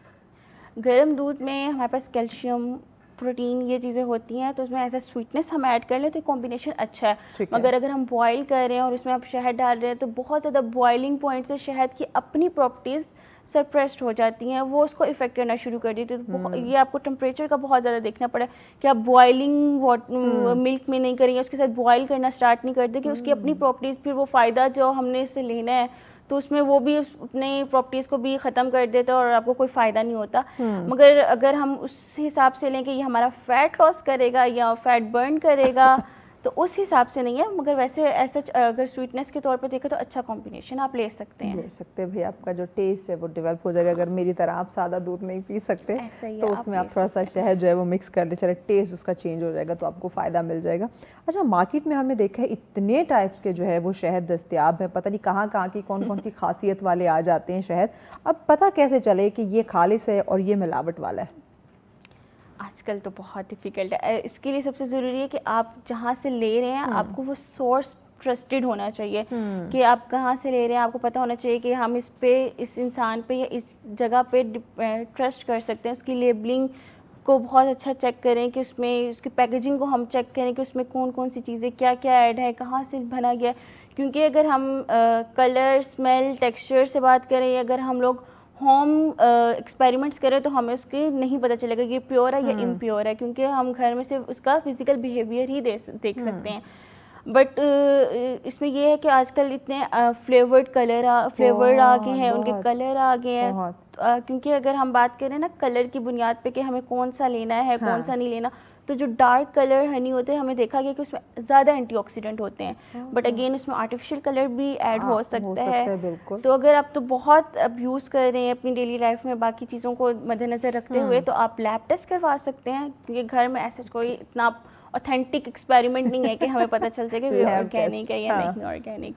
گرم دودھ میں ہمارے پاس کیلشیم, پروٹین, یہ چیزیں ہوتی ہیں, تو اس میں ایز اے سویٹنس ہم ایڈ کر لیں تو کمبینیشن اچھا ہے. مگر اگر ہم بوائل کر رہے ہیں اور اس میں آپ شہد ڈال رہے ہیں تو بہت زیادہ بوائلنگ پوائنٹ سے شہد کی اپنی پراپرٹیز سپریسڈ ہو جاتی ہیں, وہ اس کو افیکٹ کرنا شروع کر دیتی ہے. یہ آپ کو ٹمپریچر کا بہت زیادہ دیکھنا پڑا کہ آپ بوائلنگ ملک میں نہیں کریں, اس کے ساتھ بوائل کرنا اسٹارٹ نہیں کرتے کہ اس کی اپنی پراپرٹیز, پھر وہ فائدہ جو ہم نے اس سے لینا ہے تو اس میں وہ بھی اپنے پراپرٹیز کو بھی ختم کر دیتا ہے اور آپ کو کوئی فائدہ نہیں ہوتا. مگر اگر ہم اس حساب سے لیں کہ یہ ہمارا فیٹ لاس کرے گا یا فیٹ برن کرے گا تو اس حساب سے نہیں ہے. مگر ویسے ایسا اگر سویٹنس کے طور پہ دیکھیں تو اچھا کمبینیشن آپ لے سکتے ہیں. لے سکتے ہیں. آپ کا جو ٹیسٹ ہے وہ ڈیولپ ہو جائے گا. اگر میری طرح آپ سادہ دودھ نہیں پی سکتے تو اس میں آپ تھوڑا سا شہد جو ہے وہ مکس کر لیں, چلے ٹیسٹ اس کا چینج ہو جائے گا تو آپ کو فائدہ مل جائے گا. اچھا, مارکیٹ میں ہم نے دیکھا ہے اتنے ٹائپس کے جو ہے وہ شہد دستیاب ہیں, پتہ نہیں کہاں کہاں کی کون کون سی خاصیت والے آ جاتے ہیں شہد. اب پتہ کیسے چلے کہ یہ خالص ہے اور یہ ملاوٹ والا ہے؟ آج کل تو بہت ڈیفیکلٹ ہے. اس کے لیے سب سے ضروری ہے کہ آپ جہاں سے لے رہے ہیں آپ کو وہ سورس ٹرسٹڈ ہونا چاہیے کہ آپ کہاں سے لے رہے ہیں. آپ کو پتہ ہونا چاہیے کہ ہم اس پہ, اس انسان پہ یا اس جگہ پہ ٹرسٹ کر سکتے ہیں. اس کی لیبلنگ کو بہت اچھا چیک کریں کہ اس میں, اس کی پیکیجنگ کو ہم چیک کریں کہ اس میں کون کون سی چیزیں کیا کیا ایڈ ہے, کہاں سے بنا گیا. کیونکہ اگر ہم کلر, اسمیل, ٹیکسچر سے بات کریں, اگر ہم لوگ ہوم ایکسپیریمنٹس کریں تو ہمیں اس کے نہیں پتہ چلے گا کہ یہ پیور ہے یا امپیور ہے, کیونکہ ہم گھر میں صرف اس کا فزیکل بیہیویئر ہی دیکھ سکتے ہیں. بٹ اس میں یہ ہے کہ آج کل اتنے فلیورڈ آ گئے ہیں, ان کے کلر آ گئے ہیں. کیونکہ اگر ہم بات کریں نا کلر کی بنیاد پہ کہ ہمیں کون سا لینا ہے کون سا نہیں لینا, تو جو ڈارک کلر ہنی ہوتے ہیں ہمیں دیکھا گیا کہ اس میں زیادہ اینٹی آکسیڈنٹ ہوتے ہیں. بٹ اگین اس میں آرٹیفیشیل کلر بھی ایڈ ہو سکتا ہے. تو اگر آپ تو بہت اب یوز کر رہے ہیں اپنی ڈیلی لائف میں باقی چیزوں کو مد نظر رکھتے ہوئے, تو آپ لیب ٹیسٹ کروا سکتے ہیں. کیونکہ گھر میں ایسا کوئی اتنا اوتھینٹک ایکسپیریمنٹ نہیں ہے کہ ہمیں پتہ چل سکے کہ یہ آرگینک ہے یا نہیں آرگینک.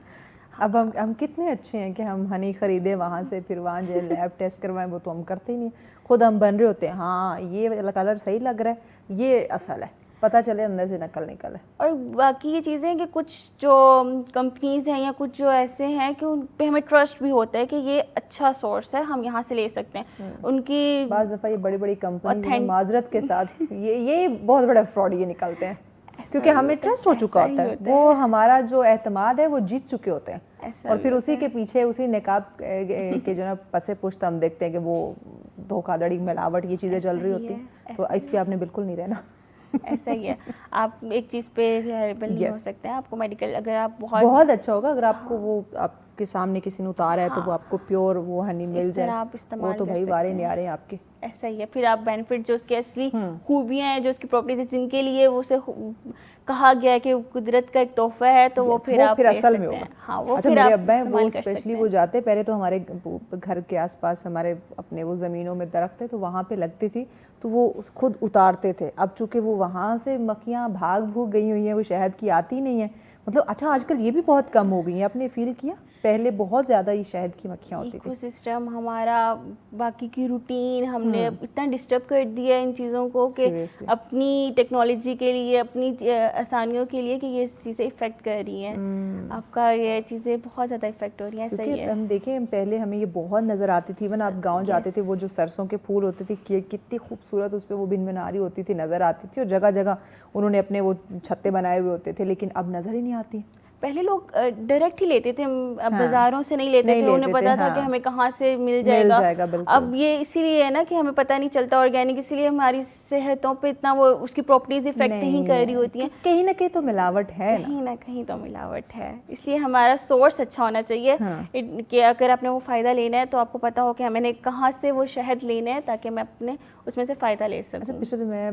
اب ہم کتنے اچھے ہیں کہ ہم ہنی خریدیں وہاں سے, پھر وہاں جو لیب ٹیسٹ کروائیں. وہ تو ہم کرتے ہی نہیں, خود ہم بن رہے ہوتے ہیں, ہاں یہ کلر صحیح لگ رہا ہے, یہ اصل ہے, پتہ چلے اندر سے نقل نکل ہے. اور باقی یہ چیزیں ہیں کہ کچھ جو کمپنیز ہیں یا کچھ جو ایسے ہیں کہ ان پہ ہمیں ٹرسٹ بھی ہوتا ہے کہ یہ اچھا سورس ہے, ہم یہاں سے لے سکتے ہیں. ان کی بعض دفعہ یہ بڑی بڑی کمپنی معذرت کے ساتھ یہ بہت بڑا فراڈ یہ نکلتے ہیں, کیونکہ ہمیں ٹرسٹ ہو چکا ہوتا ہے, وہ ہمارا جو اعتماد ہے وہ جیت چکے ہوتے ہیں, اور پھر اسی کے پیچھے اسی نقاب کے جو نا پس پشت ہم دیکھتے ہیں کہ وہ دھوکہ دھڑی, ملاوٹ, یہ چیزیں چل رہی ہوتی ہیں. تو اس پہ آپ نے بالکل نہیں رہنا. ایسا ہی ہے, آپ ایک چیز پہ ریلائبل نہیں ہو سکتے ہیں. آپ کو میڈیکل اگر آپ بہت اچھا ہوگا اگر آپ کو وہ آپ کے سامنے کسی نے اتارا ہے تو وہ آپ کو پیور وہ ہنی مل جائے, وہ تو بھائی وارے نہیں آ رہے ہیں آپ کے. ایسا ہی ہے. پھر آپ بینیفٹ جو اس کی اصلی خوبیاں ہیں, جو اس کی پراپرٹیز جن کے لیے وہ اسے کہا گیا ہے کہ قدرت کا ایک تحفہ ہے, تو وہ پھر آپ اصل میں ہوگا. ہاں وہ اچھا, پھر میرے آپ ابا ہیں وہ اسپیشلی وہ جاتے پہلے تو ہمارے گھر کے آس پاس ہمارے اپنے وہ زمینوں میں درخت تھے تو وہاں پہ لگتی تھی, تو وہ خود اتارتے تھے. اب چونکہ وہ وہاں سے مکھیاں بھاگ گئی ہوئی ہیں, وہ شہد کی آتی نہیں ہیں, مطلب اچھا آج کل یہ بھی بہت کم ہو گئی ہیں. آپ نے فیل کیا پہلے بہت زیادہ ہی شہد کی مکھیاں ہوتی تھیں. ایکو سسٹم ہمارا, باقی کی روٹین ہم نے اتنا ڈسٹرب کر دیا ہے ان چیزوں کو کہ اپنی ٹیکنالوجی کے لیے, اپنی آسانیوں کے لیے, کہ یہ چیزیں افیکٹ کر رہی ہیں. آپ کا یہ چیزیں بہت زیادہ افیکٹ ہو رہی ہیں. صحیح ہے. ہم دیکھیں پہلے ہمیں یہ بہت نظر آتی تھی, ایون آپ گاؤں جاتے تھے وہ جو سرسوں کے پھول ہوتے تھے کتنی خوبصورت اس پہ وہ بن بناری ہوتی تھی, نظر آتی تھی, اور جگہ جگہ انہوں نے اپنے وہ چھتے بنائے ہوئے ہوتے تھے, لیکن اب نظر ہی نہیں آتی. پہلے لوگ ڈائریکٹ ہی لیتے تھے, بازاروں سے نہیں لیتے تھے, انہیں پتا تھا کہ ہمیں کہاں سے مل جائے گا. اب یہ اسی لیے ہے نا کہ ہمیں پتہ نہیں چلتا آرگینک, اسی لیے ہماری صحتوں پہ اتنا وہ اس کی پراپرٹیز افیکٹ نہیں کر رہی ہوتی ہیں. کہیں نہ کہیں تو ملاوٹ ہے, کہیں نہ کہیں تو ملاوٹ ہے. اس لیے ہمارا سورس اچھا ہونا چاہیے کہ اگر آپ نے وہ فائدہ لینا ہے تو آپ کو پتہ ہو کہ ہمیں نے کہاں سے وہ شہد لینا ہے تاکہ میں اپنے اس میں سے فائدہ لے سکوں. اچھا, پچھلے میں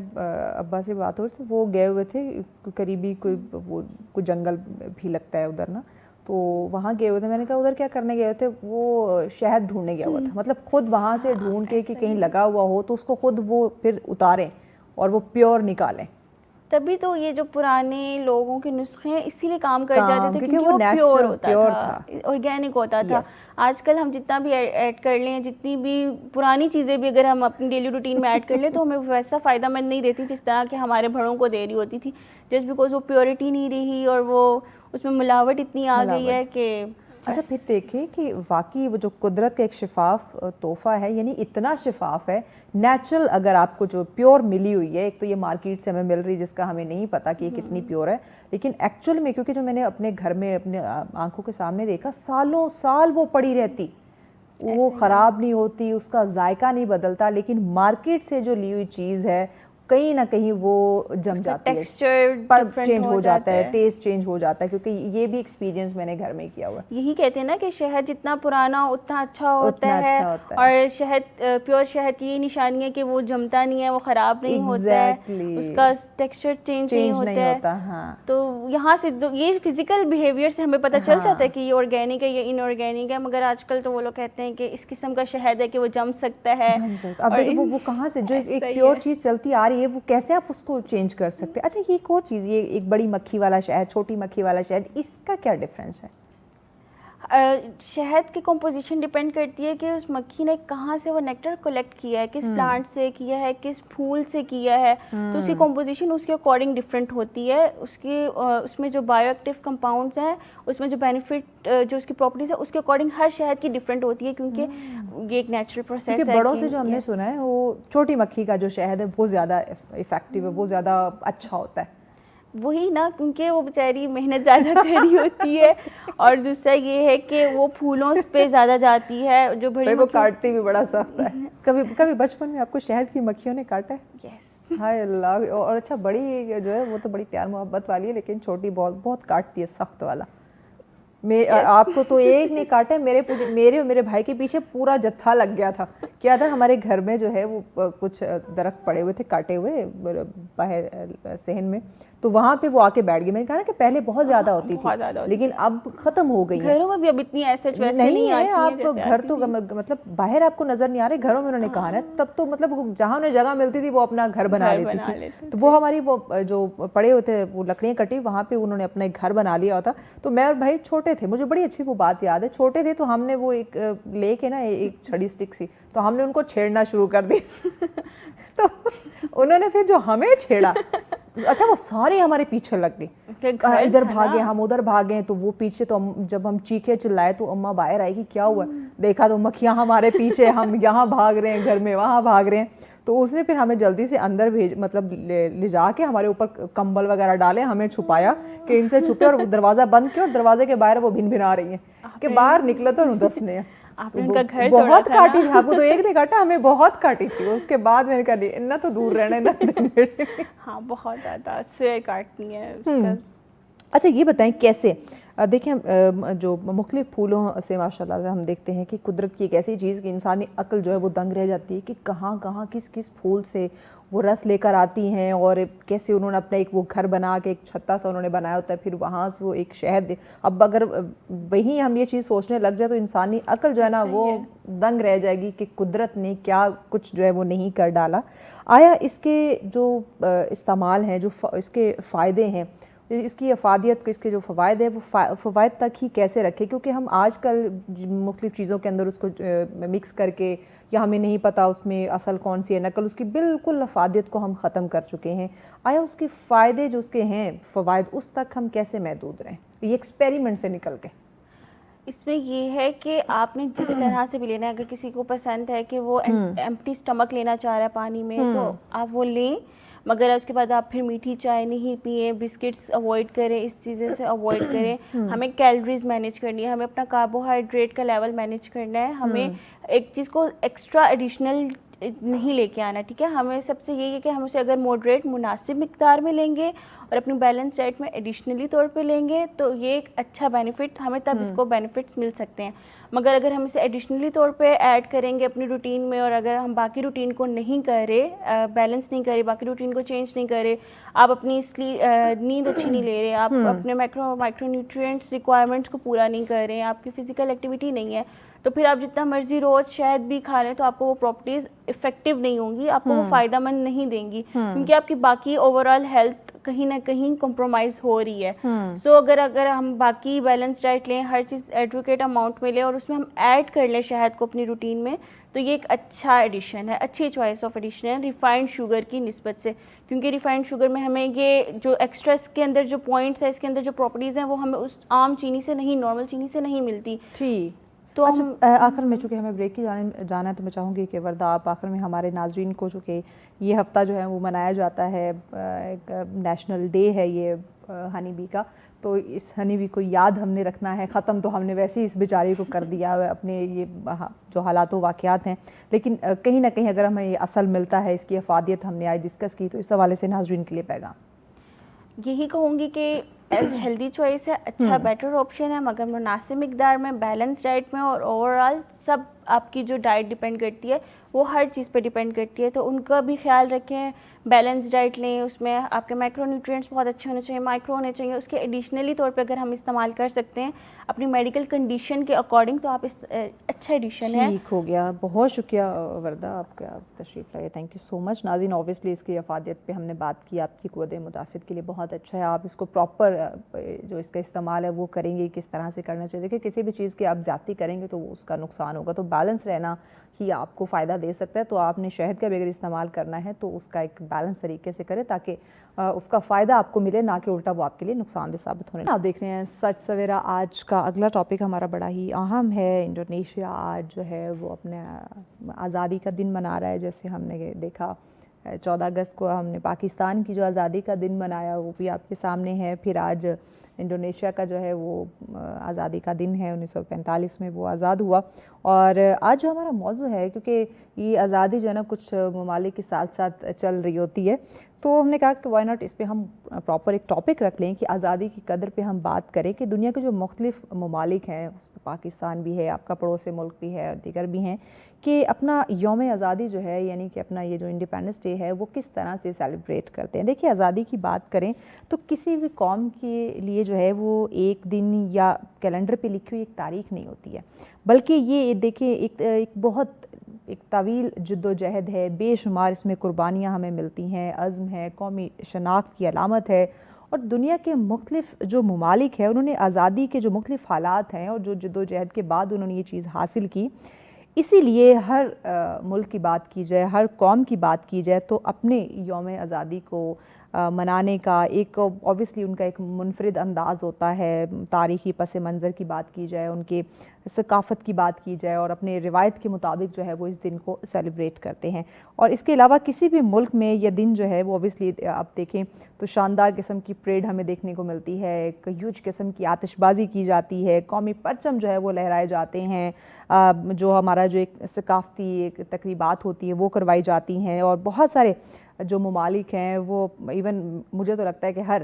ابا سے بات ہو رہی تھی, وہ گئے ہوئے تھے قریبی کوئی جنگل بھی لگتا ہے ادھر نا, تو وہاں گئے ہوئے تھے. میں نے کہا ادھر کیا کرنے گئے ہوئے تھے؟ وہ شہد ڈھونڈنے گیا ہوا تھا, مطلب خود وہاں سے ڈھونڈ کے کہ کہیں لگا ہوا ہو تو اس کو خود وہ پھر اتاریں اور وہ پیور نکالیں. تبھی تو یہ جو پرانے لوگوں کے نسخے ہیں اسی لیے کام کر جاتے تھے, کیونکہ وہ پیور ہوتا تھا, آرگینک ہوتا تھا. آج کل ہم جتنا بھی ایڈ کر لیں, جتنی بھی پرانی چیزیں بھی اگر ہم اپنی ڈیلی روٹین میں ایڈ کر لیں تو ہمیں ویسا فائدہ مند نہیں دیتی جس طرح کہ ہمارے بڑوں کو دے رہی ہوتی تھی, جسٹ بیکاز وہ پیورٹی نہیں رہی اور وہ اس میں ملاوٹ اتنی آ گئی ہے کہ. اچھا, پھر دیکھیں کہ واقعی وہ جو قدرت کا ایک شفاف تحفہ ہے, یعنی اتنا شفاف ہے, نیچرل اگر آپ کو جو پیور ملی ہوئی ہے, ایک تو یہ مارکیٹ سے ہمیں مل رہی جس کا ہمیں نہیں پتا کہ یہ کتنی پیور ہے, لیکن ایکچوئل میں کیونکہ جو میں نے اپنے گھر میں اپنے آنکھوں کے سامنے دیکھا, سالوں سال وہ پڑی رہتی, وہ خراب نہیں ہوتی, اس کا ذائقہ نہیں بدلتا. لیکن مارکیٹ سے جو لی ہوئی چیز ہے کہیں نہ کہیں وہ جم جاتی ہے, ٹیکسچر چینج ہو جاتا ہے, ٹیسٹ چینج ہو جاتا ہے, کیونکہ یہ بھی ایکسپیرینس میں نے گھر میں کیا ہوا ہے. یہی کہتے ہیں نا کہ شہد جتنا پرانا اتنا اچھا ہوتا ہے, اور شہد پیور شہد کی یہ نشانی ہے کہ وہ جمتا نہیں ہے, وہ خراب نہیں ہوتا ہے, اس کا ٹیکسچر چینج نہیں ہوتا ہے. تو یہاں سے یہ فزیکل بیہیویئر سے ہمیں پتہ چل جاتا ہے کہ یہ آرگینک ہے یا ان آرگینک ہے. مگر آج کل تو وہ لوگ کہتے ہیں کہ اس قسم کا شہد ہے کہ وہ جم سکتا ہے. اب وہ کہاں سے جو ایک پیور چیز چلتی آ رہی ہے وہ کیسے آپ اس کو چینج کر سکتے ہیں. اچھا یہ ایک اور چیز, یہ ایک بڑی مکھی والا شہد, چھوٹی مکھی والا شہد, اس کا کیا ڈفرینس ہے؟ شہد کی کمپوزیشن ڈپینڈ کرتی ہے کہ اس مکھی نے کہاں سے وہ نیکٹر کلیکٹ کیا ہے, کس پلانٹ سے کیا ہے, کس پھول سے کیا ہے. تو اس کی کمپوزیشن اس کے اکارڈنگ ڈفرینٹ ہوتی ہے. اس میں جو بایو ایکٹیو کمپاؤنڈس ہیں, اس میں جو بینیفٹ جو اس کی پراپرٹیز ہے, اس کے اکارڈنگ ہر شہد کی ڈفرینٹ ہوتی ہے, کیونکہ یہ ایک نیچرل پروسیس ہے. بڑوں سے جو ہم نے سنا ہے وہ چھوٹی مکھی کا جو شہد ہے وہ زیادہ افیکٹو ہے, وہ زیادہ اچھا ہوتا ہے. وہی نا, کیونکہ وہ بیچاری محنت زیادہ کر رہی ہوتی ہے, اور دوسرا یہ ہے کہ وہ پھولوں پہ زیادہ جاتی ہے. جو بڑی وہ کاٹتی بھی بڑا سخت ہے. کبھی بچپن میں آپ کو شہد کی مکھیوں نے کاٹا ہے؟ یس. ہائے اللہ. اور اچھا بڑی جو ہے وہ تو بڑی پیار محبت والی ہے, لیکن چھوٹی بہت کاٹتی ہے, سخت والا. آپ کو تو ایک نے کاٹا ہے, میرے اور میرے بھائی کے پیچھے پورا جتھا لگ گیا تھا. کیا تھا, ہمارے گھر میں جو ہے وہ کچھ درخت پڑے ہوئے تھے کاٹے ہوئے باہر صحن میں, تو وہاں پہ وہ آ کے بیٹھ گئی. میں نے کہا نا کہ پہلے بہت زیادہ ہوتی تھی, لیکن اب ختم ہو گئی. گھروں میں بھی اب اتنی ایسے نہیں ہے. آپ گھر تو مطلب باہر آپ کو نظر نہیں آ رہے, گھروں میں انہوں نے کہا نا, تب تو مطلب جہاں انہیں جگہ ملتی تھی وہ اپنا گھر بنا لیتی تھی. تو وہ ہماری وہ جو پڑے ہوئے تھے وہ لکڑیاں کٹی, وہاں پہ انہوں نے اپنا ایک گھر بنا لیا ہوتا. تو میں اور بھائی چھوٹے تھے, مجھے بڑی اچھی وہ بات یاد ہے, چھوٹے تھے تو ہم نے وہ ایک لے کے نا ایک چھڑی اسٹک سی, تو ہم نے ان کو چھیڑنا شروع کر دی. تو انہوں نے پھر جو ہمیں چھیڑا, اچھا وہ سارے ہمارے پیچھے لگ گئے, ادھر بھاگے ہم ادھر بھاگے. تو وہ پیچھے, تو جب ہم چیخے چلائے تو اماں باہر آئے گی کیا ہوا, دیکھا تو مکھیاں ہمارے پیچھے, ہم یہاں بھاگ رہے ہیں گھر میں, وہاں بھاگ رہے ہیں. تو اس نے پھر ہمیں جلدی سے اندر مطلب لے جا کے ہمارے اوپر کمبل وغیرہ ڈالے, ہمیں چھپایا کہ ان سے چھپے, اور دروازہ بند کیا, اور دروازے کے باہر وہ بھن بھنا رہی ہیں کہ باہر نکلو تو دسنے ہیں. بہت کاٹی تھی آپ کو, تو ایک نے کاٹا, ہمیں بہت کاٹی تھی. اس کے بعد میں نے کہا نہیں, اتنا تو دور رہنا ہے. ہاں بہت زیادہ سویر کاٹتی ہیں. اچھا یہ بتائیں کیسے, دیکھیں جو مختلف پھولوں سے ماشاء اللہ سے ہم دیکھتے ہیں کہ قدرت کی ایک ایسی چیز کہ انسانی عقل جو ہے وہ دنگ رہ جاتی ہے کہ کہاں کہاں کس پھول سے وہ رس لے کر آتی ہیں, اور کیسے انہوں نے اپنا ایک وہ گھر بنا کے ایک چھتا سا انہوں نے بنایا ہوتا ہے, پھر وہاں سے وہ ایک شہد. اب اگر وہیں ہم یہ چیز سوچنے لگ جائے تو انسانی عقل جو ہے نا وہ دنگ رہ جائے گی کہ قدرت نے کیا کچھ جو ہے وہ نہیں کر ڈالا. آیا اس کے جو استعمال ہیں, جو اس کے فائدے ہیں, اس کی افادیت, اس کے جو فوائد ہیں وہ فوائد تک ہی کیسے رکھے, کیونکہ ہم آج کل مختلف چیزوں کے اندر اس کو مکس کر کے, یا ہمیں نہیں پتہ اس میں اصل کون سی ہے نقل, اس کی بالکل افادیت کو ہم ختم کر چکے ہیں. آیا اس کے فائدے جو اس کے ہیں فوائد, اس تک ہم کیسے محدود رہیں یہ ایکسپیریمنٹ سے نکل کے؟ اس میں یہ ہے کہ آپ نے جس طرح سے بھی لینا ہے, اگر کسی کو پسند ہے کہ وہ ایمپٹی سٹمک لینا چاہ رہا ہے پانی میں, تو آپ وہ لیں, مگر اس کے بعد آپ پھر میٹھی چائے نہیں پئیں, بسکٹس اوائڈ کریں, اس چیزیں سے اوائڈ کریں. ہمیں کیلوریز مینیج کرنی ہے, ہمیں اپنا کاربوہائیڈریٹ کا لیول مینیج کرنا ہے, ہمیں ایک چیز کو ایکسٹرا ایڈیشنل نہیں لے کے آنا. ٹھیک ہے, ہمیں سب سے یہی ہے کہ ہم اسے اگر ماڈریٹ مناسب مقدار میں لیں گے اور اپنی بیلنس ڈائٹ میں ایڈیشنلی طور پہ لیں گے تو یہ ایک اچھا بینیفٹ, ہمیں تب اس کو بینیفٹس مل سکتے ہیں. مگر اگر ہم اسے ایڈیشنلی طور پہ ایڈ کریں گے اپنی روٹین میں, اور اگر ہم باقی روٹین کو نہیں کر رہے, بیلنس نہیں کر رہے, باقی روٹین کو چینج نہیں کر رہے, آپ اپنی نیند اچھی نہیں لے رہے, آپ اپنے مائکرو نیوٹرینٹس ریکوائرمنٹس کو پورا نہیں کر رہے ہیں, آپ کی فزیکل ایکٹیویٹی نہیں ہے, تو پھر آپ جتنا مرضی روز شہد بھی کھا رہے ہیں تو آپ کو وہ پراپرٹیز افیکٹو نہیں ہوں گی, آپ کو وہ فائدہ مند نہیں دیں گی, کیونکہ آپ کی باقی اوور آل ہیلتھ کہیں نہ کہیں کمپرومائز ہو رہی ہے. سو اگر ہم باقی بیلنس ڈائٹ لیں, ہر چیز ایڈوکیٹ اماؤنٹ میں لیں, اور اس میں ہم ایڈ کر لیں شہد کو اپنی روٹین میں, تو یہ ایک اچھا ایڈیشن ہے, اچھی چوائس آف ایڈیشن ہے ریفائنڈ شوگر کی نسبت سے. کیونکہ ریفائنڈ شوگر میں ہمیں یہ جو ایکسٹرا اس کے اندر جو پوائنٹس ہیں, اس کے اندر جو پراپرٹیز ہیں, وہ ہمیں اس عام چینی سے نہیں, نارمل چینی سے نہیں ملتی. ٹھیک. تو آخر میں چونکہ ہمیں بریک کی جانا ہے, تو میں چاہوں گی کہ وردہ آپ آخر میں ہمارے ناظرین کو, چونکہ یہ ہفتہ جو ہے وہ منایا جاتا ہے, ایک نیشنل ڈے ہے یہ ہنی بی کا, تو اس ہنی بی کو یاد ہم نے رکھنا ہے. ختم تو ہم نے ویسے ہی اس بیچاری کو کر دیا ہے اپنے یہ جو حالات و واقعات ہیں, لیکن کہیں نہ کہیں اگر ہمیں یہ اصل ملتا ہے, اس کی افادیت ہم نے آج ڈسکس کی, تو اس حوالے سے ناظرین کے لیے پیغام یہی کہوں گی کہ ہیلدی چوائس ہے, اچھا بیٹر آپشن ہے, مگر مناسب مقدار میں, بیلنس ڈائٹ میں, اور اوور آل سب آپ کی جو ڈائٹ ڈپینڈ کرتی ہے وہ ہر چیز پہ ڈپینڈ کرتی ہے, تو ان کا بھی خیال رکھیں. بیلنس ڈائٹ لیں, اس میں آپ کے مائکرو نیوٹرینٹس بہت اچھے ہونے چاہیے, مائکرو ہونے چاہیے. اس کے ایڈیشنلی طور پہ اگر ہم استعمال کر سکتے ہیں اپنی میڈیکل کنڈیشن کے اکارڈنگ, تو آپ اچھا ایڈیشن ہے. ٹھیک ہو گیا. بہت شکریہ وردہ آپ کا تشریف لائے, تھینک یو سو مچ. ناظرین اوبیسلی اس کی افادیت پہ ہم نے بات کی, آپ کی قوت مدافعت کے لیے بہت اچھا ہے. آپ اس کو پراپر جو اس کا استعمال ہے وہ کریں گے, کس طرح سے کرنا چاہیے. دیکھیں کسی بھی چیز کی آپ زیادتی کریں گے تو اس کا نقصان ہوگا, تو بیلنس رہنا ہی آپ کو فائدہ دے سکتا ہے. تو آپ نے شہد کا بھی اگر استعمال کرنا ہے تو اس کا ایک بیلنس طریقے سے کریں تاکہ اس کا فائدہ آپ کو ملے, نہ کہ الٹا وہ آپ کے لیے نقصان دہ ثابت ہونے. آپ دیکھ رہے ہیں سچ سویرا. آج کا اگلا ٹاپک ہمارا بڑا ہی اہم ہے. انڈونیشیا آج جو ہے وہ اپنے آزادی کا دن منا رہا ہے. جیسے ہم نے دیکھا 14 اگست کو ہم نے پاکستان کی جو آزادی کا دن منایا, وہ بھی آپ کے سامنے ہے. پھر آج انڈونیشیا کا جو ہے وہ آزادی کا دن ہے, 1945 میں وہ آزاد ہوا. اور آج جو ہمارا موضوع ہے, کیونکہ یہ آزادی جو ہے نا کچھ ممالک کے ساتھ ساتھ چل رہی ہوتی ہے, تو ہم نے کہا کہ وائی ناٹ اس پہ ہم پراپر ایک ٹاپک رکھ لیں کہ آزادی کی قدر پہ ہم بات کریں کہ دنیا کے جو مختلف ممالک ہیں, اس میں پاکستان بھی ہے, آپ کا پڑوسی ملک بھی ہے, اور دیگر بھی ہیں, کہ اپنا یوم آزادی جو ہے, یعنی کہ اپنا یہ جو انڈیپینڈنس ڈے ہے, وہ کس طرح سے سیلیبریٹ کرتے ہیں. دیکھیے آزادی کی بات کریں تو کسی بھی قوم کے لیے جو ہے وہ ایک دن یا کیلنڈر پہ لکھی ہوئی ایک تاریخ نہیں ہوتی ہے, بلکہ یہ دیکھیں ایک بہت ایک طویل جد و جہد ہے. بے شمار اس میں قربانیاں ہمیں ملتی ہیں, عزم ہے, قومی شناخت کی علامت ہے. اور دنیا کے مختلف جو ممالک ہیں انہوں نے آزادی کے جو مختلف حالات ہیں اور جو جد و جہد کے بعد انہوں نے یہ چیز حاصل کی, اسی لیے ہر ملک کی بات کی جائے, ہر قوم کی بات کی جائے, تو اپنے یوم آزادی کو منانے کا ایک اوبیسلی ان کا ایک منفرد انداز ہوتا ہے. تاریخی پس منظر کی بات کی جائے, ان کے ثقافت کی بات کی جائے, اور اپنے روایت کے مطابق جو ہے وہ اس دن کو سیلیبریٹ کرتے ہیں. اور اس کے علاوہ کسی بھی ملک میں یہ دن جو ہے وہ اوبیسلی آپ دیکھیں تو شاندار قسم کی پریڈ ہمیں دیکھنے کو ملتی ہے, ایک ہیوج قسم کی آتش بازی کی جاتی ہے, قومی پرچم جو ہے وہ لہرائے جاتے ہیں, جو ہمارا جو ایک ثقافتی ایک تقریبات ہوتی ہے وہ کروائی جاتی ہیں. اور بہت سارے جو ممالک ہیں وہ ایون مجھے تو لگتا ہے کہ ہر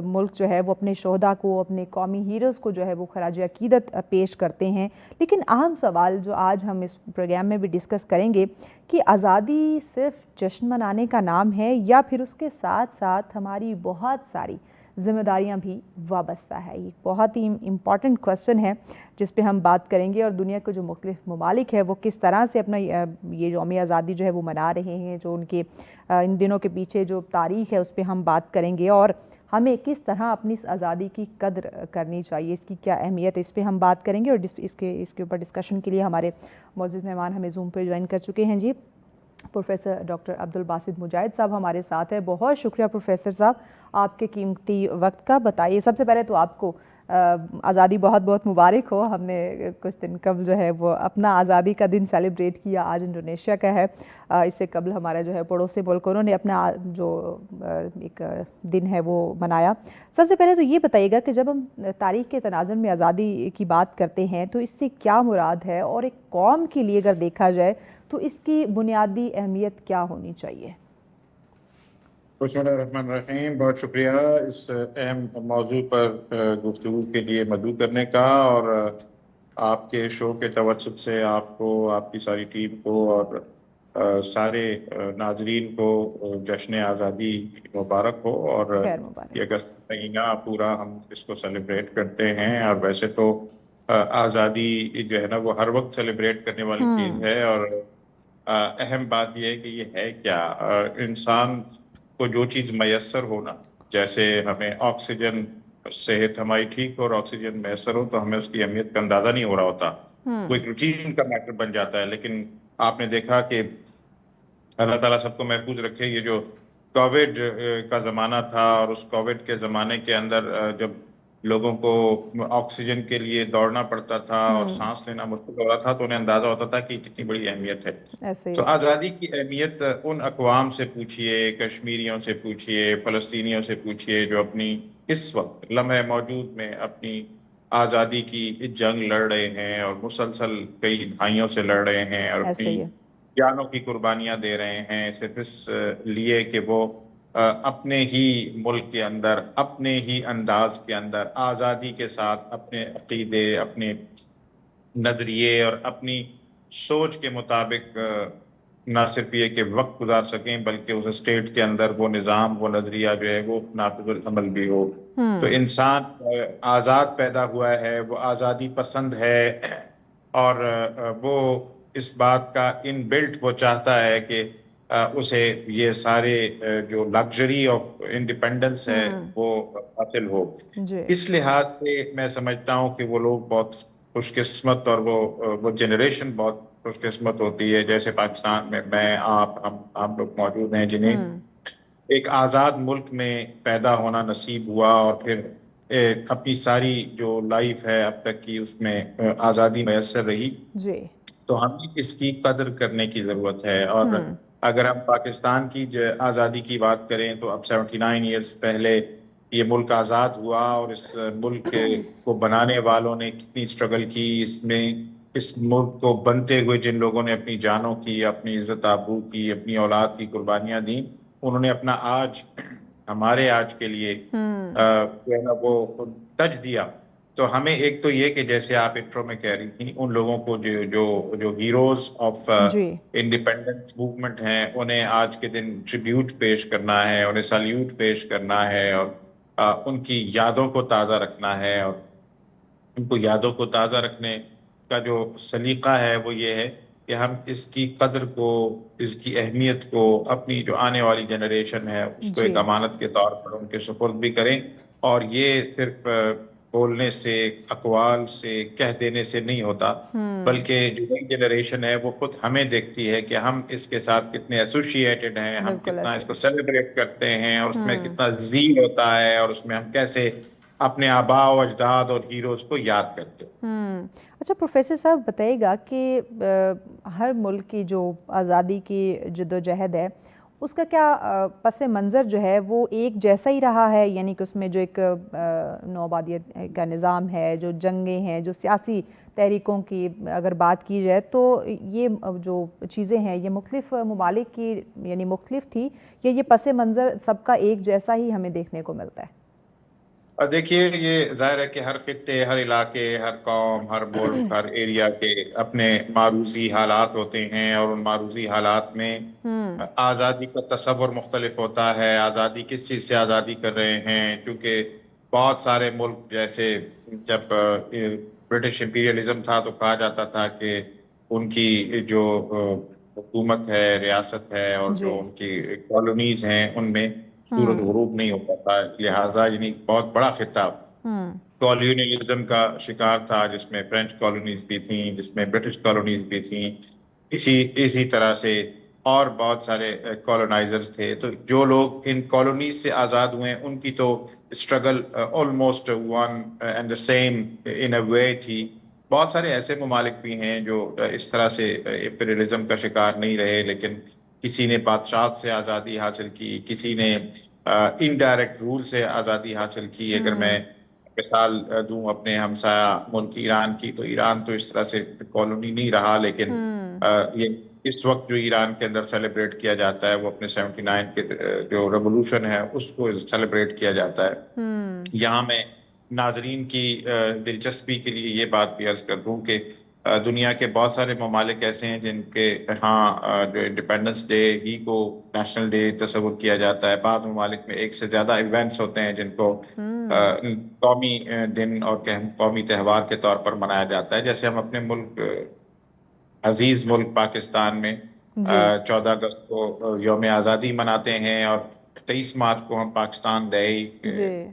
ملک جو ہے وہ اپنے شہداء کو, اپنے قومی ہیروز کو جو ہے وہ خراج عقیدت پیش کرتے ہیں. لیکن اہم سوال جو آج ہم اس پروگرام میں بھی ڈسکس کریں گے کہ آزادی صرف جشن منانے کا نام ہے یا پھر اس کے ساتھ ساتھ ہماری بہت ساری ذمہ داریاں بھی وابستہ ہے. یہ بہت ہی امپورٹنٹ کوسچن ہے جس پہ ہم بات کریں گے, اور دنیا کے جو مختلف ممالک ہیں وہ کس طرح سے اپنا یہ یوم آزادی جو ہے وہ منا رہے ہیں, جو ان کے ان دنوں کے پیچھے جو تاریخ ہے اس پہ ہم بات کریں گے, اور ہمیں کس طرح اپنی اس آزادی کی قدر کرنی چاہیے, اس کی کیا اہمیت ہے, اس پہ ہم بات کریں گے. اور اس کے اوپر ڈسکشن کے لیے ہمارے معزز مہمان ہمیں زوم پہ جوائن کر چکے ہیں. جی پروفیسر ڈاکٹر عبدالباسط مجاہد صاحب ہمارے ساتھ ہیں. بہت شکریہ پروفیسر صاحب آپ کے قیمتی وقت کا. بتائیے سب سے پہلے تو آپ کو آزادی بہت بہت مبارک ہو. ہم نے کچھ دن قبل جو ہے وہ اپنا آزادی کا دن سیلیبریٹ کیا, آج انڈونیشیا کا ہے. اس سے قبل ہمارا جو ہے پڑوسی ملک انہوں نے اپنا جو ایک دن ہے وہ منایا. سب سے پہلے تو یہ بتائیے گا کہ جب ہم تاریخ کے تناظر میں آزادی کی بات کرتے ہیں تو اس سے کیا مراد ہے, اور ایک قوم کے لیے اگر دیکھا جائے تو اس کی بنیادی اہمیت کیا ہونی چاہیے؟ بسم اللہ الرحمن الرحیم. بہت شکریہ اس اہم موضوع پر گفتگو کے لیے مدعو کرنے کا, اور آپ کے شو کے توسط سے آپ کو, آپ کی ساری ٹیم کو اور سارے ناظرین کو جشن آزادی مبارک ہو. اور خیر مبارک. یہ اگست مہینہ پورا ہم اس کو سیلیبریٹ کرتے ہیں, اور ویسے تو آزادی جو ہے نا وہ ہر وقت سیلیبریٹ کرنے والی چیز ہے. اور اہم بات یہ ہے کہ یہ ہے کیا, انسان کو جو چیز میسر ہونا, جیسے ہمیں آکسیجن, صحت ہماری ٹھیک ہو اور آکسیجن میسر ہو تو ہمیں اس کی اہمیت کا اندازہ نہیں ہو رہا ہوتا, وہ ایک روٹین کا میٹر بن جاتا ہے. لیکن آپ نے دیکھا کہ اللہ تعالیٰ سب کو محفوظ رکھے, یہ جو کووڈ کا زمانہ تھا, اور اس کووڈ کے زمانے کے اندر جب لوگوں کو آکسیجن کے لیے دوڑنا پڑتا تھا اور سانس لینا مشکل ہو رہا تھا, تو انہیں اندازہ ہوتا تھا کہ کتنی بڑی اہمیت ہے. تو آزادی کی اہمیت ان اقوام سے پوچھئے, کشمیریوں سے پوچھئے, فلسطینیوں سے پوچھئے جو اپنی اس وقت لمحے موجود میں اپنی آزادی کی جنگ لڑ رہے ہیں اور مسلسل کئی دہائیوں سے لڑ رہے ہیں اور ایسے ہی اپنی ہے. جانوں کی قربانیاں دے رہے ہیں، صرف اس لیے کہ وہ اپنے ہی ملک کے اندر، اپنے ہی انداز کے اندر آزادی کے ساتھ اپنے عقیدے، اپنے نظریے اور اپنی سوچ کے مطابق نہ صرف یہ کہ وقت گزار سکیں بلکہ اس اسٹیٹ کے اندر وہ نظام، وہ نظریہ جو ہے وہ نافذ العمل بھی ہو. تو انسان آزاد پیدا ہوا ہے، وہ آزادی پسند ہے، اور وہ اس بات کا ان بلٹ وہ چاہتا ہے کہ اسے یہ سارے جو لگژری آف انڈیپینڈنس ہے وہ حاصل ہو. جی اس لحاظ سے میں سمجھتا ہوں کہ وہ لوگ بہت خوش قسمت، اور وہ جنریشن بہت خوش قسمت ہوتی ہے، جیسے پاکستان میں ہم لوگ موجود ہیں جنہیں ایک آزاد ملک میں پیدا ہونا نصیب ہوا، اور پھر اپنی ساری جو لائف ہے اب تک کی اس میں آزادی میسر رہی. جی تو ہمیں اس کی قدر کرنے کی ضرورت ہے. اور اگر ہم پاکستان کی آزادی کی بات کریں تو اب 79 ایئرز پہلے یہ ملک آزاد ہوا، اور اس ملک کو بنانے والوں نے کتنی اسٹرگل کی، اس ملک کو بنتے ہوئے جن لوگوں نے اپنی جانوں کی، اپنی عزت آبرو کی، اپنی اولاد کی قربانیاں دیں، انہوں نے اپنا آج ہمارے آج کے لیے جو ہے نا وہ تج دیا. تو ہمیں ایک تو یہ کہ جیسے آپ انٹرو میں کہہ رہی تھیں، ان لوگوں کو جو heroes of the independence movement ہیں، انہیں آج کے دن ٹریبیوٹ پیش کرنا ہے، انہیں سیلیوٹ پیش کرنا ہے، اور ان کی یادوں کو تازہ رکھنا ہے. اور ان کو یادوں کو تازہ رکھنے کا جو سلیقہ ہے وہ یہ ہے کہ ہم اس کی قدر کو، اس کی اہمیت کو اپنی جو آنے والی جنریشن ہے اس کو ایک جی امانت کے طور پر ان کے سپرد بھی کریں. اور یہ صرف بولنے سے، اقوال سے، کہہ دینے سے نہیں ہوتا، بلکہ جو نئی جنریشن ہے وہ خود ہمیں دیکھتی ہے کہ ہم اس کے ساتھ کتنے ایسوسیٹڈ ہیں، ہم بالکل کتنا ایسے اس کو سیلیبریٹ کرتے ہیں، اور اس میں کتنا زیل ہوتا ہے، اور اس میں ہم کیسے اپنے آباء و اجداد اور ہیروز کو یاد کرتے ہیں. اچھا پروفیسر صاحب بتائیے گا کہ ہر ملک کی جو آزادی کی جد و جہد ہے اس کا کیا پس منظر جو ہے وہ ایک جیسا ہی رہا ہے؟ یعنی کہ اس میں جو ایک نوآبادیت کا نظام ہے، جو جنگیں ہیں، جو سیاسی تحریکوں کی اگر بات کی جائے تو یہ جو چیزیں ہیں یہ مختلف ممالک کی یعنی مختلف تھی، یا یہ پس منظر سب کا ایک جیسا ہی ہمیں دیکھنے کو ملتا ہے؟ دیکھیے، یہ ظاہر ہے کہ ہر خطے، ہر علاقے، ہر قوم، ہر ملک، ہر ایریا کے اپنے معروضی حالات ہوتے ہیں، اور ان معروضی حالات میں آزادی کا تصور مختلف ہوتا ہے. آزادی کس چیز سے آزادی کر رہے ہیں؟ کیونکہ بہت سارے ملک، جیسے جب برٹش امپیریلزم تھا تو کہا جاتا تھا کہ ان کی جو حکومت ہے، ریاست ہے، اور جی جو ان کی کالونیز ہیں ان میں سورج غروب نہیں ہوتا تھا. لہٰذا یعنی بہت بڑا خطہ کالونیلزم کا شکار تھا، جس میں فرینچ کالونیز بھی تھیں، جس میں برٹش کالونیز بھی تھیں. اسی طرح سے اور بہت سارے کالونائزرز تھے. تو جو لوگ ان کالونیز سے آزاد ہوئے ان کی تو struggle almost one and the same in a way تھی. بہت سارے ایسے ممالک بھی ہیں جو اس طرح سے امپیریلزم کا شکار نہیں رہے، لیکن کسی نے بادشاہت سے آزادی حاصل کی، کسی نے انڈائریکٹ رول سے آزادی حاصل کی. اگر میں مثال دوں اپنے ہمسایہ ملک ایران کی، تو ایران تو اس طرح سے کالونی نہیں رہا، لیکن یہ اس وقت جو ایران کے اندر سیلیبریٹ کیا جاتا ہے وہ اپنے 79 کے جو ریولوشن ہے اس کو سیلیبریٹ کیا جاتا ہے. یہاں میں ناظرین کی دلچسپی کے لیے یہ بات بھی عرض کر دوں کہ دنیا کے بہت سارے ممالک ایسے ہیں جن کے ہاں جو انڈیپینڈنس ڈے ہی کو نیشنل ڈے تصور کیا جاتا ہے. بعض ممالک میں ایک سے زیادہ ایونٹس ہوتے ہیں جن کو قومی دن اور قومی تہوار کے طور پر منایا جاتا ہے. جیسے ہم اپنے ملک، عزیز ملک پاکستان میں 14 اگست کو یوم آزادی مناتے ہیں، اور 23 مارچ کو ہم پاکستان ڈے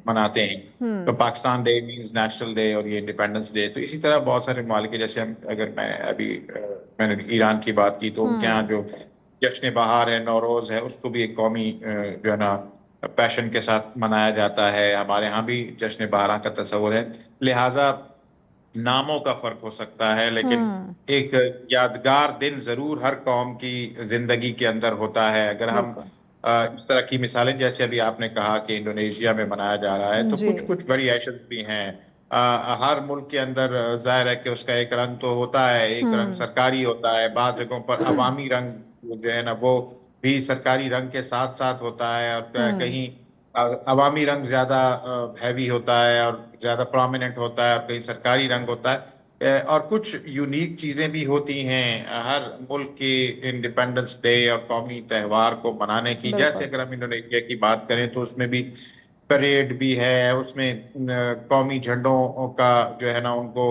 مناتے ہیں. تو Pakistan day means national day, اور یہ انڈیپینڈنس ڈے. تو اسی طرح بہت سارے ممالک، جیسے اگر میں نے ایران کی بات کی تو ان کے یہاں جو جشن بہار ہے، نوروز ہے، اس کو بھی ایک قومی جو ہے نا پیشن کے ساتھ منایا جاتا ہے. ہمارے ہاں بھی جشن بہار کا تصور ہے. لہٰذا ناموں کا فرق ہو سکتا ہے، لیکن ایک یادگار دن ضرور ہر قوم کی زندگی کے اندر ہوتا ہے. اگر ہم اس طرح کی مثالیں جیسے ابھی آپ نے کہا کہ انڈونیشیا میں منایا جا رہا ہے، تو جی کچھ ویریشنز بھی ہیں۔ ہر ملک کے اندر ظاہر ہے کہ اس کا ایک رنگ تو ہوتا ہے، ایک رنگ سرکاری ہوتا ہے، بعض جگہوں پر عوامی رنگ جو ہے نا وہ بھی سرکاری رنگ کے ساتھ ساتھ ہوتا ہے، اور کہیں عوامی رنگ زیادہ ہیوی ہوتا ہے اور زیادہ پرومیننٹ ہوتا ہے، اور کہیں سرکاری رنگ ہوتا ہے۔ اور کچھ یونیک چیزیں بھی ہوتی ہیں ہر ملک کی انڈیپینڈنس ڈے اور قومی تہوار کو منانے کی، بالکل جیسے اگر ہم انڈونیشیا کی بات کریں تو اس میں بھی پریڈ بھی ہے، اس میں قومی جھنڈوں کا جو ہے نا ان کو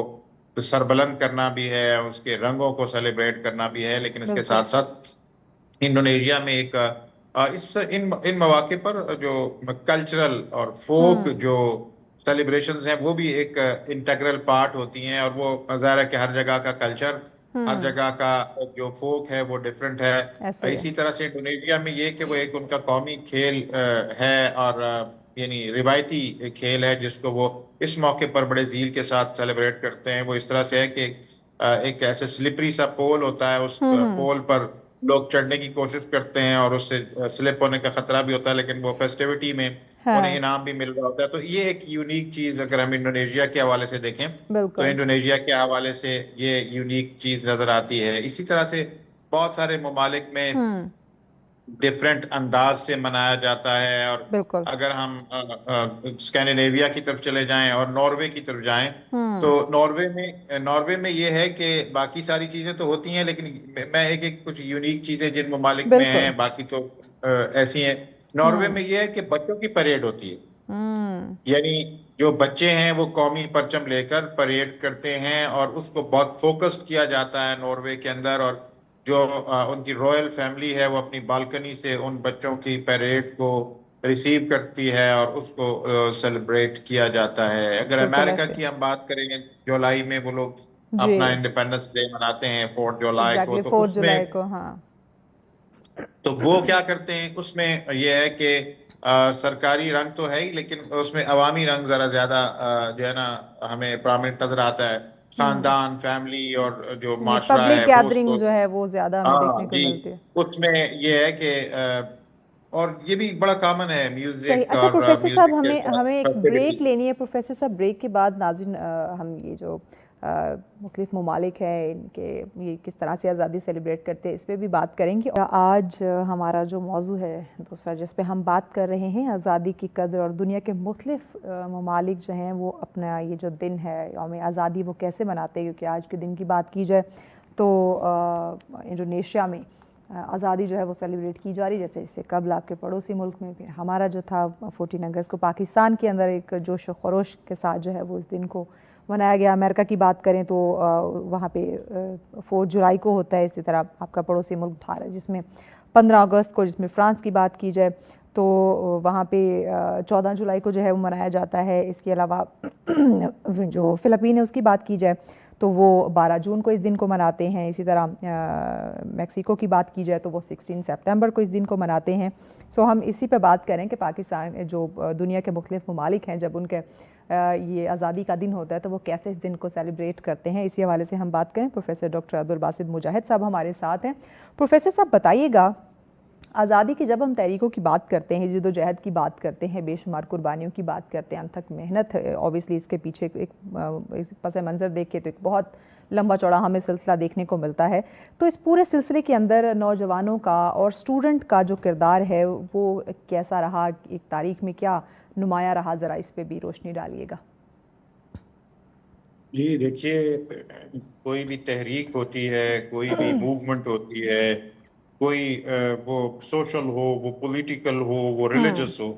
سربلند کرنا بھی ہے، اس کے رنگوں کو سیلیبریٹ کرنا بھی ہے، لیکن اس کے بالکل ساتھ ساتھ انڈونیشیا میں ایک ان مواقع پر جو کلچرل اور فوک جو سیلیبریشنز ہیں وہ بھی ایک انٹیگرل پارٹ ہوتی ہیں، اور وہ ظاہر ہے کہ ہر جگہ کا کلچر، ہر جگہ کا جو فوک ہے وہ ڈیفرنٹ ہے۔ ایسے اسی طرح سے انڈونیشیا میں یہ کہ وہ ایک ان کا قومی کھیل ہے، اور یعنی روایتی کھیل ہے جس کو وہ اس موقع پر بڑے ذیل کے ساتھ سیلیبریٹ کرتے ہیں۔ وہ اس طرح سے ہے کہ ایک ایسے سلپری سا پول ہوتا ہے، اس پول پر لوگ چڑھنے کی کوشش کرتے ہیں اور اس سے سلپ ہونے کا خطرہ بھی ہوتا ہے، لیکن وہ فیسٹیوٹی میں انہیں انعام بھی مل رہا ہوتا ہے۔ تو یہ ایک یونیک چیز اگر ہم انڈونیشیا کے حوالے سے دیکھیں تو بالکل انڈونیشیا کے حوالے سے یہ یونیک چیز نظر آتی ہے۔ اسی طرح سے بہت سارے ممالک میں ڈفرینٹ انداز سے منایا جاتا ہے، اور بالکل اگر ہم اسکینڈینیویا کی طرف چلے جائیں اور ناروے کی طرف جائیں تو ناروے میں یہ ہے کہ باقی ساری چیزیں تو ہوتی ہیں، لیکن میں ایک کچھ یونیک چیزیں جن ممالک میں بالکل ہیں، باقی تو ایسی ہیں۔ ناروے میں یہ ہے کہ بچوں کی پریڈ ہوتی ہے، یعنی جو بچے ہیں وہ قومی پرچم لے کر پریڈ کرتے ہیں، اور اس کو بہت فوکسڈ کیا جاتا ہے ناروے کے اندر، اور جو ان کی رائل فیملی ہے وہ اپنی بالکنی سے ان بچوں کی پیریڈ کو ریسیو کرتی ہے اور اس کو سیلیبریٹ کیا جاتا ہے۔ اگر بالکل امریکہ ایسے کی ہم بات کریں گے، جولائی میں وہ لوگ جی اپنا انڈیپینڈنس ڈے مناتے ہیں 4 جولائی کو، ایگزیکٹلی تو 4 اس میں جولائی کو ہاں تو وہ کیا کرتے ہیں، اس میں یہ ہے کہ سرکاری رنگ تو ہے ہی، لیکن اس میں عوامی رنگ ذرا زیادہ جو ہے نا ہمیں پرامنٹ نظر آتا ہے۔ خاندان، فیملی اور جو جی معاشرہ پبلک ہے وہ اس گیدرنگ کو، جو ہے وہ زیادہ ہمیں ہاں دیکھنے کو جی، ملتی ہے۔ اس میں یہ ہے کہ اور یہ بھی بڑا کامن ہے صحیح۔ میوزک، اچھا اور پروفیسر صاحب میوزک کے ہمیں ساتھ ایک بریک فیسٹیوٹی۔ لینی ہے پروفیسر صاحب، بریک کے بعد ناظرین ہم یہ جو مختلف ممالک ہیں ان کے یہ کس طرح سے آزادی سیلیبریٹ کرتے ہیں اس پہ بھی بات کریں گے۔ اور آج ہمارا جو موضوع ہے دوسرا جس پہ ہم بات کر رہے ہیں آزادی کی قدر، اور دنیا کے مختلف ممالک جو ہیں وہ اپنا یہ جو دن ہے یوم آزادی وہ کیسے مناتے ہیں، کیونکہ آج کے دن کی بات کی جائے تو انڈونیشیا میں آزادی جو ہے وہ سیلیبریٹ کی جا رہی، جیسے اس سے قبل آپ کے پڑوسی ملک میں پھر ہمارا جو تھا 14 اگست کو پاکستان کے اندر ایک جوش و خروش کے ساتھ جو ہے وہ اس دن کو منایا گیا۔ امریکہ کی بات کریں تو وہاں پہ 4 جولائی کو ہوتا ہے، اسی طرح آپ کا پڑوسی ملک بھارت جس میں 15 اگست کو، جس میں فرانس کی بات کی جائے تو وہاں پہ 14 جولائی کو جو ہے وہ منایا جاتا ہے۔ اس کے علاوہ جو فلپین ہے اس کی بات کی جائے تو وہ 12 جون کو اس دن کو مناتے ہیں۔ اسی طرح میکسیکو کی بات کی جائے تو وہ 16 سپتمبر کو اس دن کو مناتے ہیں۔ سو ہم اسی پہ بات کریں کہ پاکستان جو دنیا کے مختلف ممالک ہیں جب ان کے یہ آزادی کا دن ہوتا ہے تو وہ کیسے اس دن کو سیلیبریٹ کرتے ہیں، اسی حوالے سے ہم بات کریں۔ پروفیسر ڈاکٹر عبدالباسط مجاہد صاحب ہمارے ساتھ ہیں۔ پروفیسر صاحب بتائیے گا، آزادی کی جب ہم تحریکوں کی بات کرتے ہیں، جد و جہد کی بات کرتے ہیں، بے شمار قربانیوں کی بات کرتے ہیں، انتھک محنت ہے اوبیسلی اس کے پیچھے ایک پس منظر دیکھ کے تو ایک بہت لمبا چوڑا ہمیں سلسلہ دیکھنے کو ملتا ہے، تو اس پورے سلسلے کے اندر نوجوانوں کا اور سٹوڈنٹ کا جو کردار ہے وہ کیسا رہا، ایک تاریخ میں کیا نمایاں رہا، ذرا اس پہ بھی روشنی ڈالیے گا۔ جی دیکھیے، کوئی بھی تحریک ہوتی ہے، کوئی بھی موومنٹ ہوتی ہے، کوئی وہ سوشل ہو، وہ پولیٹیکل ہو، وہ ریلیجس ہو،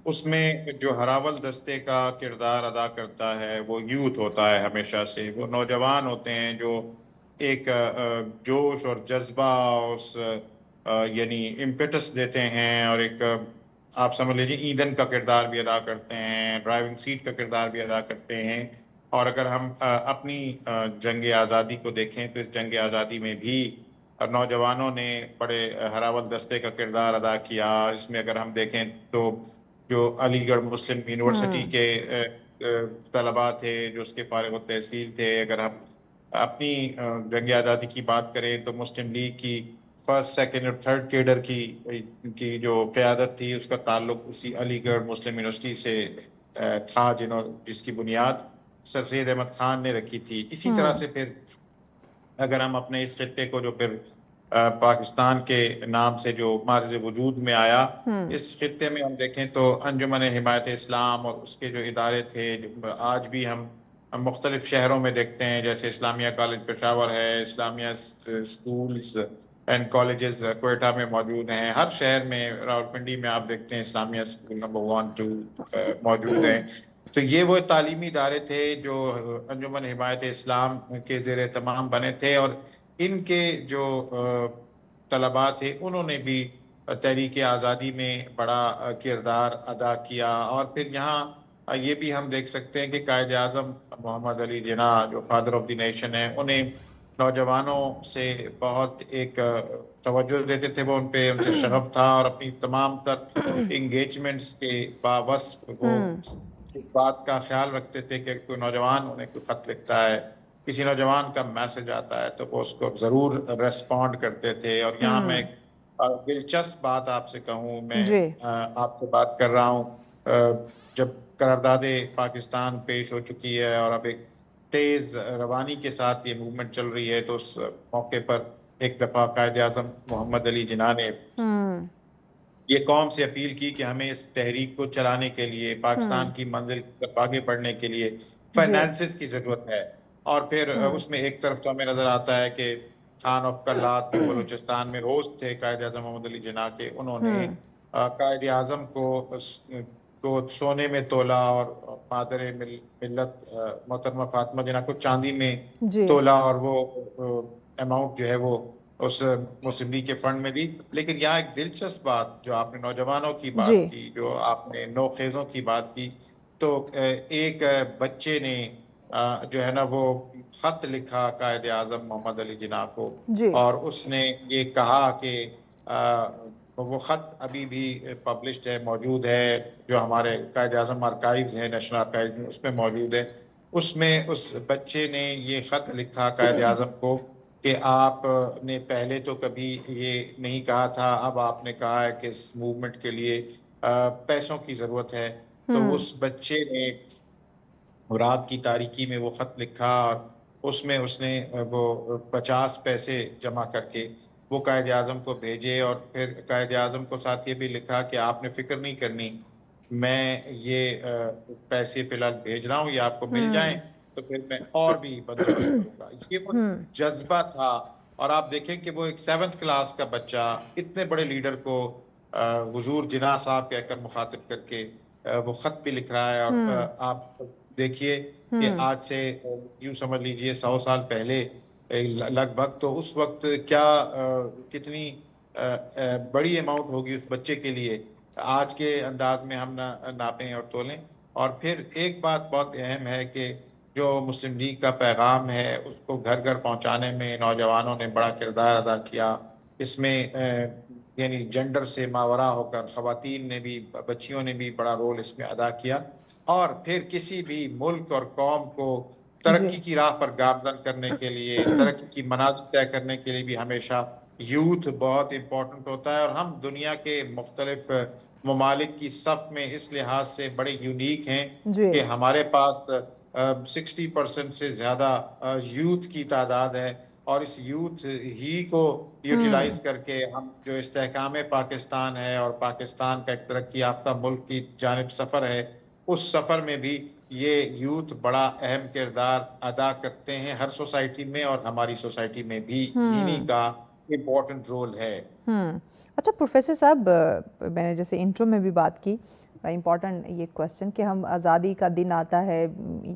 اس میں جو ہراول دستے کا کردار ادا کرتا ہے وہ یوتھ ہوتا ہے ہمیشہ سے۔ وہ نوجوان ہوتے ہیں جو ایک جوش اور جذبہ، اس یعنی امپیٹس دیتے ہیں، اور ایک آپ سمجھ لیجیے ایندھن کا کردار بھی ادا کرتے ہیں، ڈرائیونگ سیٹ کا کردار بھی ادا کرتے ہیں۔ اور اگر ہم اپنی جنگ آزادی کو دیکھیں تو اس جنگ آزادی میں بھی نوجوانوں نے بڑے ہراول دستے کا کردار ادا کیا۔ اس میں اگر ہم دیکھیں تو جو علی گڑھ مسلم یونیورسٹی کے طلباء تھے، جو اس کے فارغ التحصیل تھے، اگر ہم اپنی جنگ آزادی کی بات کریں تو مسلم لیگ کی فرسٹ سیکنڈ اور تھرڈ کیڈر کی جو قیادت تھی اس کا تعلق اسی علی گڑھ مسلم یونیورسٹی سے تھا جس کی بنیاد سر سید احمد خان نے رکھی تھی. اسی طرح سے پھر اگر ہم اپنے اس خطے کو جو پھر پاکستان کے نام سے جو مارز وجود میں آیا، اس خطے میں ہم دیکھیں تو انجمن حمایت اسلام اور اس کے جو ادارے تھے آج بھی ہم مختلف شہروں میں دیکھتے ہیں، جیسے اسلامیہ کالج پشاور ہے، اسلامیہ اسکولز اینڈ کالجز کوئٹہ میں موجود ہیں. ہر شہر میں، راولپنڈی میں آپ دیکھتے ہیں اسلامیہ اسکول نمبر 1 2 موجود ہیں. تو یہ وہ تعلیمی ادارے تھے جو انجمن حمایت اسلام کے زیر اہتمام بنے تھے، اور ان کے جو طلباء تھے انہوں نے بھی تحریک آزادی میں بڑا کردار ادا کیا. اور پھر یہاں یہ بھی ہم دیکھ سکتے ہیں کہ قائد اعظم محمد علی جناح جو فادر آف دی نیشن ہیں، انہیں نوجوانوں سے بہت ایک توجہ دیتے تھے، وہ ان سے شغف تھا، اور اپنی تمام تر انگیجمنٹس کے باوصف وہ اس بات کا خیال رکھتے تھے کہ کوئی نوجوان انہیں کوئی خط لکھتا ہے، کسی نوجوان کا میسج آتا ہے تو وہ اس کو ضرور ریسپونڈ کرتے تھے. اور یہاں میں ایک دلچسپ بات آپ سے کہوں، میں آپ سے بات کر رہا ہوں جب قرارداد پاکستان پیش ہو چکی ہے اور اب ایک تیز روانی کے ساتھ یہ موومنٹ چل رہی ہے، تو اس موقع پر ایک دفعہ قائد اعظم محمد علی جناح نے یہ قوم سے اپیل کی کہ ہمیں اس تحریک کو چلانے کے لیے، پاکستان کی منزل پر آگے بڑھنے کے لیے فائنانسز کی ضرورت ہے. اور پھر اس میں ایک طرف تو ہمیں نظر آتا ہے کہ خان آف کلات جو بلوچستان میں ہوسٹ تھے قائد اعظم محمد علی جناح کے، انہوں نے قائد اعظم کو سونے میں تولا اور مادر ملت محترمہ فاطمہ جناح کو چاندی میں تولا، اور وہ اماؤنٹ جو ہے وہ اس مسلم لیگ کے فنڈ میں دی. لیکن یہاں ایک دلچسپ بات جو آپ نے نوجوانوں کی بات کی، جو آپ نے نوخیزوں کی بات کی، تو ایک بچے نے جو ہے نا وہ خط لکھا قائد اعظم محمد علی جناح کو، اور اس نے یہ کہا کہ وہ خط ابھی بھی پبلشڈ ہے، موجود ہے، جو ہمارے قائد اعظم آرکائیوز ہیں نیشنل آرکائیوز میں، اس میں موجود ہے. اس میں اس بچے نے یہ خط لکھا قائد اعظم کو کہ آپ نے پہلے تو کبھی یہ نہیں کہا تھا، اب آپ نے کہا ہے کہ اس موومنٹ کے لیے پیسوں کی ضرورت ہے. تو اس بچے نے رات کی تاریکی میں وہ خط لکھا، اور اس میں اس نے وہ 50 پیسے جمع کر کے وہ قائد اعظم کو بھیجے. اور پھر قائد اعظم کو ساتھ یہ بھی لکھا کہ آپ نے فکر نہیں کرنی، میں یہ پیسے فی الحال بھیج رہا ہوں، یہ آپ کو مل جائیں تو پھر میں اور بھی بندوبست کروں گا. یہ وہ جذبہ تھا. اور آپ دیکھیں کہ وہ ایک 7th کلاس کا بچہ اتنے بڑے لیڈر کو حضور جناح صاحب کہہ کر مخاطب کر کے وہ خط بھی لکھ رہا ہے. اور آپ دیکھیے کہ آج سے یوں سمجھ لیجئے 100 سال پہلے لگ بھگ، تو اس وقت کیا کتنی بڑی اماؤنٹ ہوگی اس بچے کے لیے، آج کے انداز میں ہم ناپیں اور تولیں. اور پھر ایک بات بہت اہم ہے کہ جو مسلم لیگ کا پیغام ہے اس کو گھر گھر پہنچانے میں نوجوانوں نے بڑا کردار ادا کیا. اس میں یعنی جنڈر سے ماورا ہو کر خواتین نے بھی، بچیوں نے بھی بڑا رول اس میں ادا کیا. اور پھر کسی بھی ملک اور قوم کو ترقی کی راہ پر گامزن کرنے کے لیے، ترقی کی منازل طے کرنے کے لیے بھی ہمیشہ یوتھ بہت امپورٹنٹ ہوتا ہے. اور ہم دنیا کے مختلف ممالک کی صف میں اس لحاظ سے بڑے یونیک ہیں کہ ہمارے پاس 60% سے زیادہ یوتھ کی تعداد ہے، اور اس یوتھ ہی کو یوٹیلائز کر کے ہم جو استحکام پاکستان ہے اور پاکستان کا ایک ترقی یافتہ ملک کی جانب سفر ہے، اس سفر میں بھی یہ یوتھ بڑا اہم کردار ادا کرتے ہیں ہر سوسائٹی میں، اور ہماری سوسائٹی میں بھی انہی کا امپورٹنٹ رول ہے. اچھا پروفیسر صاحب، میں نے جیسے انٹرو میں بھی بات کی، امپورٹنٹ یہ کویسچن کہ ہم آزادی کا دن آتا ہے،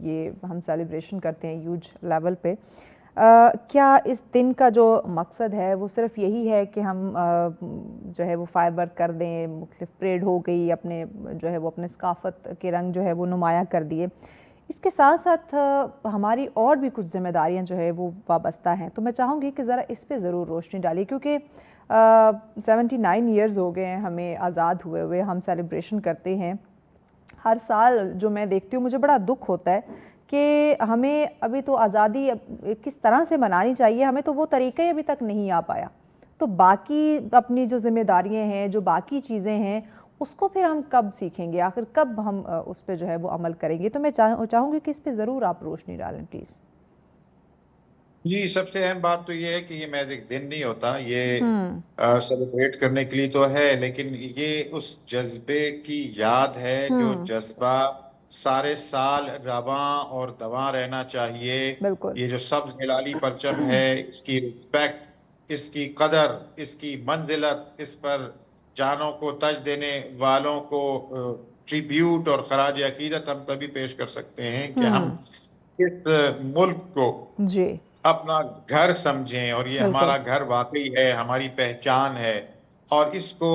یہ ہم سیلیبریشن کرتے ہیں ہیوج لیول پہ، کیا اس دن کا جو مقصد ہے وہ صرف یہی ہے کہ ہم جو ہے وہ فائر ورک کر دیں، مختلف پریڈ ہو گئی، اپنے جو ہے وہ اپنے ثقافت کے رنگ جو ہے وہ نمایاں کر دیے، اس کے ساتھ ساتھ ہماری اور بھی کچھ ذمہ داریاں جو ہے وہ وابستہ ہیں؟ تو میں چاہوں گی کہ ذرا اس پہ ضرور روشنی ڈالیے، کیونکہ 79 ایئرز ہو گئے ہیں ہمیں آزاد ہوئے، ہم سیلیبریشن کرتے ہیں ہر سال. جو میں دیکھتی ہوں مجھے بڑا دکھ ہوتا ہے کہ ہمیں ابھی تو آزادی کس طرح سے منانی چاہیے، ہمیں تو وہ طریقہ ابھی تک نہیں آ پایا. تو باقی اپنی جو ذمہ داریاں ہیں، جو باقی چیزیں ہیں، اس کو پھر ہم کب سیکھیں گے؟ آخر کب ہم اس پہ جو ہے وہ عمل کریں گے؟ تو میں چاہوں گی کہ اس پہ ضرور آپ روشنی ڈالیں پلیز۔ جی، سب سے اہم بات تو یہ ہے کہ یہ محض ایک دن نہیں ہوتا، یہ سیلیبریٹ کرنے کے لیے تو ہے، لیکن یہ اس جذبے کی یاد ہے جو جذبہ سارے سال رواں اور دواں رہنا چاہیے۔ بالکل یہ جو سبز ہلالی پرچم ہے، اس کی رسپیکٹ، اس کی قدر، اس کی منزلت، اس پر جانوں کو تج دینے والوں کو ٹریبیوٹ اور خراج عقیدت ہم تبھی پیش کر سکتے ہیں کہ ہم اس ملک کو جی اپنا گھر سمجھیں، اور یہ بالکل ہمارا گھر واقعی ہے، ہماری پہچان ہے، اور اس کو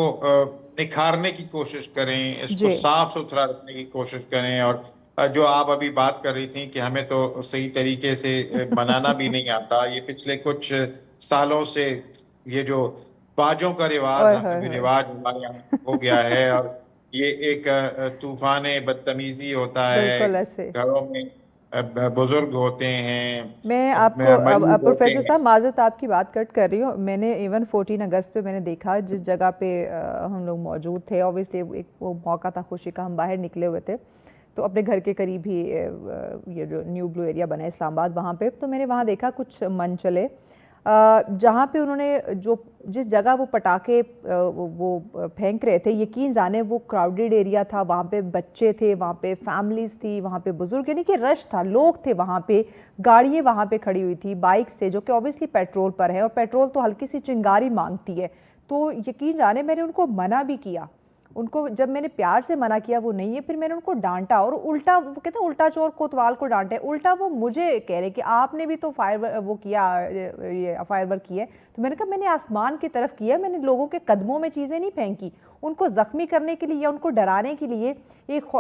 نکھارنے کی کوشش کریں، اس کو جی صاف ستھرا رکھنے کی کوشش کریں۔ اور جو آپ ابھی بات کر رہی تھیں کہ ہمیں تو صحیح طریقے سے منانا بھی نہیں آتا، یہ پچھلے کچھ سالوں سے یہ جو باجوں کا اوئے ہوئے ہوئے رواج ہمارے یہاں ہو گیا ہے، اور یہ ایک طوفان بدتمیزی ہوتا ہے، بالکل ایسے۔ گھروں میں بزرگ ہوتے ہیں، میں آپ کو مریض ہوتے پروفیسر ہیں۔ صاحب معذرت آپ کی بات کٹ کر رہی ہوں، میں نے ایون 14 اگست پہ میں نے دیکھا جس جگہ پہ ہم لوگ موجود تھے، اوبیسلی وہ موقع تھا خوشی کا، ہم باہر نکلے ہوئے تھے تو اپنے گھر کے قریب ہی یہ جو نیو بلو ایریا بنا ہے اسلام آباد، وہاں پہ تو میں نے وہاں دیکھا کچھ منچلے جہاں پہ انہوں نے جس جگہ وہ پٹاخے وہ پھینک رہے تھے، یقین جانے وہ کراؤڈیڈ ایریا تھا، وہاں پہ بچے تھے، وہاں پہ فیملیز تھی، وہاں پہ بزرگ، یعنی کہ رش تھا، لوگ تھے وہاں پہ، گاڑیاں وہاں پہ کھڑی ہوئی تھی، بائکس تھے جو کہ اوبیسلی پیٹرول پر ہے، اور پیٹرول تو ہلکی سی چنگاری مانگتی ہے، تو یقین جانے میں نے ان کو منع بھی کیا، ان کو جب میں نے پیار سے منع کیا وہ نہیں ہے، پھر میں نے ان کو ڈانٹا، اور الٹا وہ کہتے ہیں الٹا چور کوتوال کو ڈانٹے، الٹا وہ مجھے کہہ رہے کہ آپ نے بھی تو وہ کیا، یہ فائر ورک کیا ہے، تو میں نے کہا میں نے آسمان کی طرف کیا، میں نے لوگوں کے قدموں میں چیزیں نہیں پھینکی، ان کو زخمی کرنے کے لیے یا ان کو ڈرانے کے لیے ایک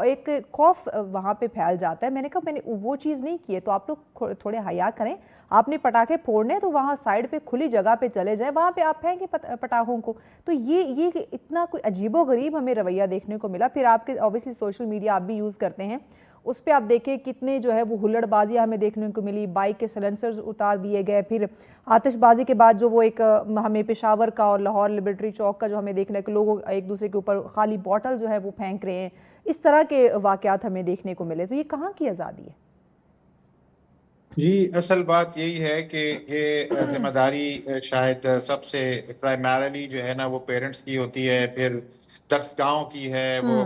خوف وہاں پہ پھیل جاتا ہے، میں نے کہا میں نے وہ چیز نہیں کی ہے، تو آپ لوگ تھوڑے حیا کریں، آپ نے پٹاخے پھوڑنے تو وہاں سائڈ پہ کھلی جگہ پہ چلے جائیں، وہاں پہ آپ پھینکیں پٹاخوں کو، تو یہ اتنا کوئی عجیب و غریب ہمیں رویہ دیکھنے کو ملا۔ پھر آپ کے اوبیسلی سوشل میڈیا آپ بھی یوز کرتے ہیں، اس پہ آپ دیکھیں کتنے جو ہے وہ ہلڑ بازیاں ہمیں دیکھنے کو ملی، بائک کے سلنسرز اتار دیے گئے، پھر آتش بازی کے بعد جو وہ ایک ہمیں پشاور کا اور لاہور لبرٹری چوک کا جو ہمیں دیکھنا ہے کہ لوگ ایک دوسرے کے اوپر خالی بوٹل جو ہے وہ پھینک رہے ہیں، اس طرح کے واقعات ہمیں دیکھنے کو ملے، تو یہ کہاں کی آزادی ہے؟ جی، اصل بات یہی ہے کہ یہ ذمہ داری شاید سب سے پرائمرلی جو ہے نا وہ پیرنٹس کی ہوتی ہے، پھر درسگاہوں کی ہے، وہ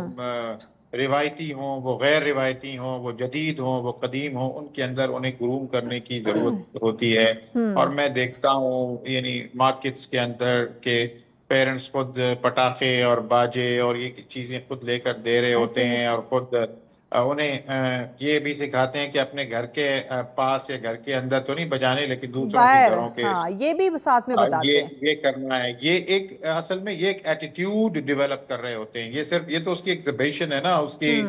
روایتی ہوں، وہ غیر روایتی ہوں، وہ جدید ہوں، وہ قدیم ہوں، ان کے اندر انہیں گروم کرنے کی ضرورت ہوتی ہے۔ اور میں دیکھتا ہوں یعنی مارکیٹس کے اندر کہ پیرنٹس خود پٹاخے اور باجے اور یہ چیزیں خود لے کر دے رہے ایسے ہوتے ہی ہیں، اور خود انہیں یہ بھی سکھاتے ہیں کہ اپنے گھر کے پاس یا گھر کے اندر تو نہیں بجانے، لیکن دوسروں کے باہر، گھروں کے ہاں یہ بھی ساتھ میں بتاتے ہیں۔ یہ کرنا ہے۔ یہ ایک اصل میں یہ ایک ایٹیٹیوڈ ڈیولپ کر رہے ہوتے ہیں، یہ تو اس کی ایگزیبیشن ہے نا، اس کی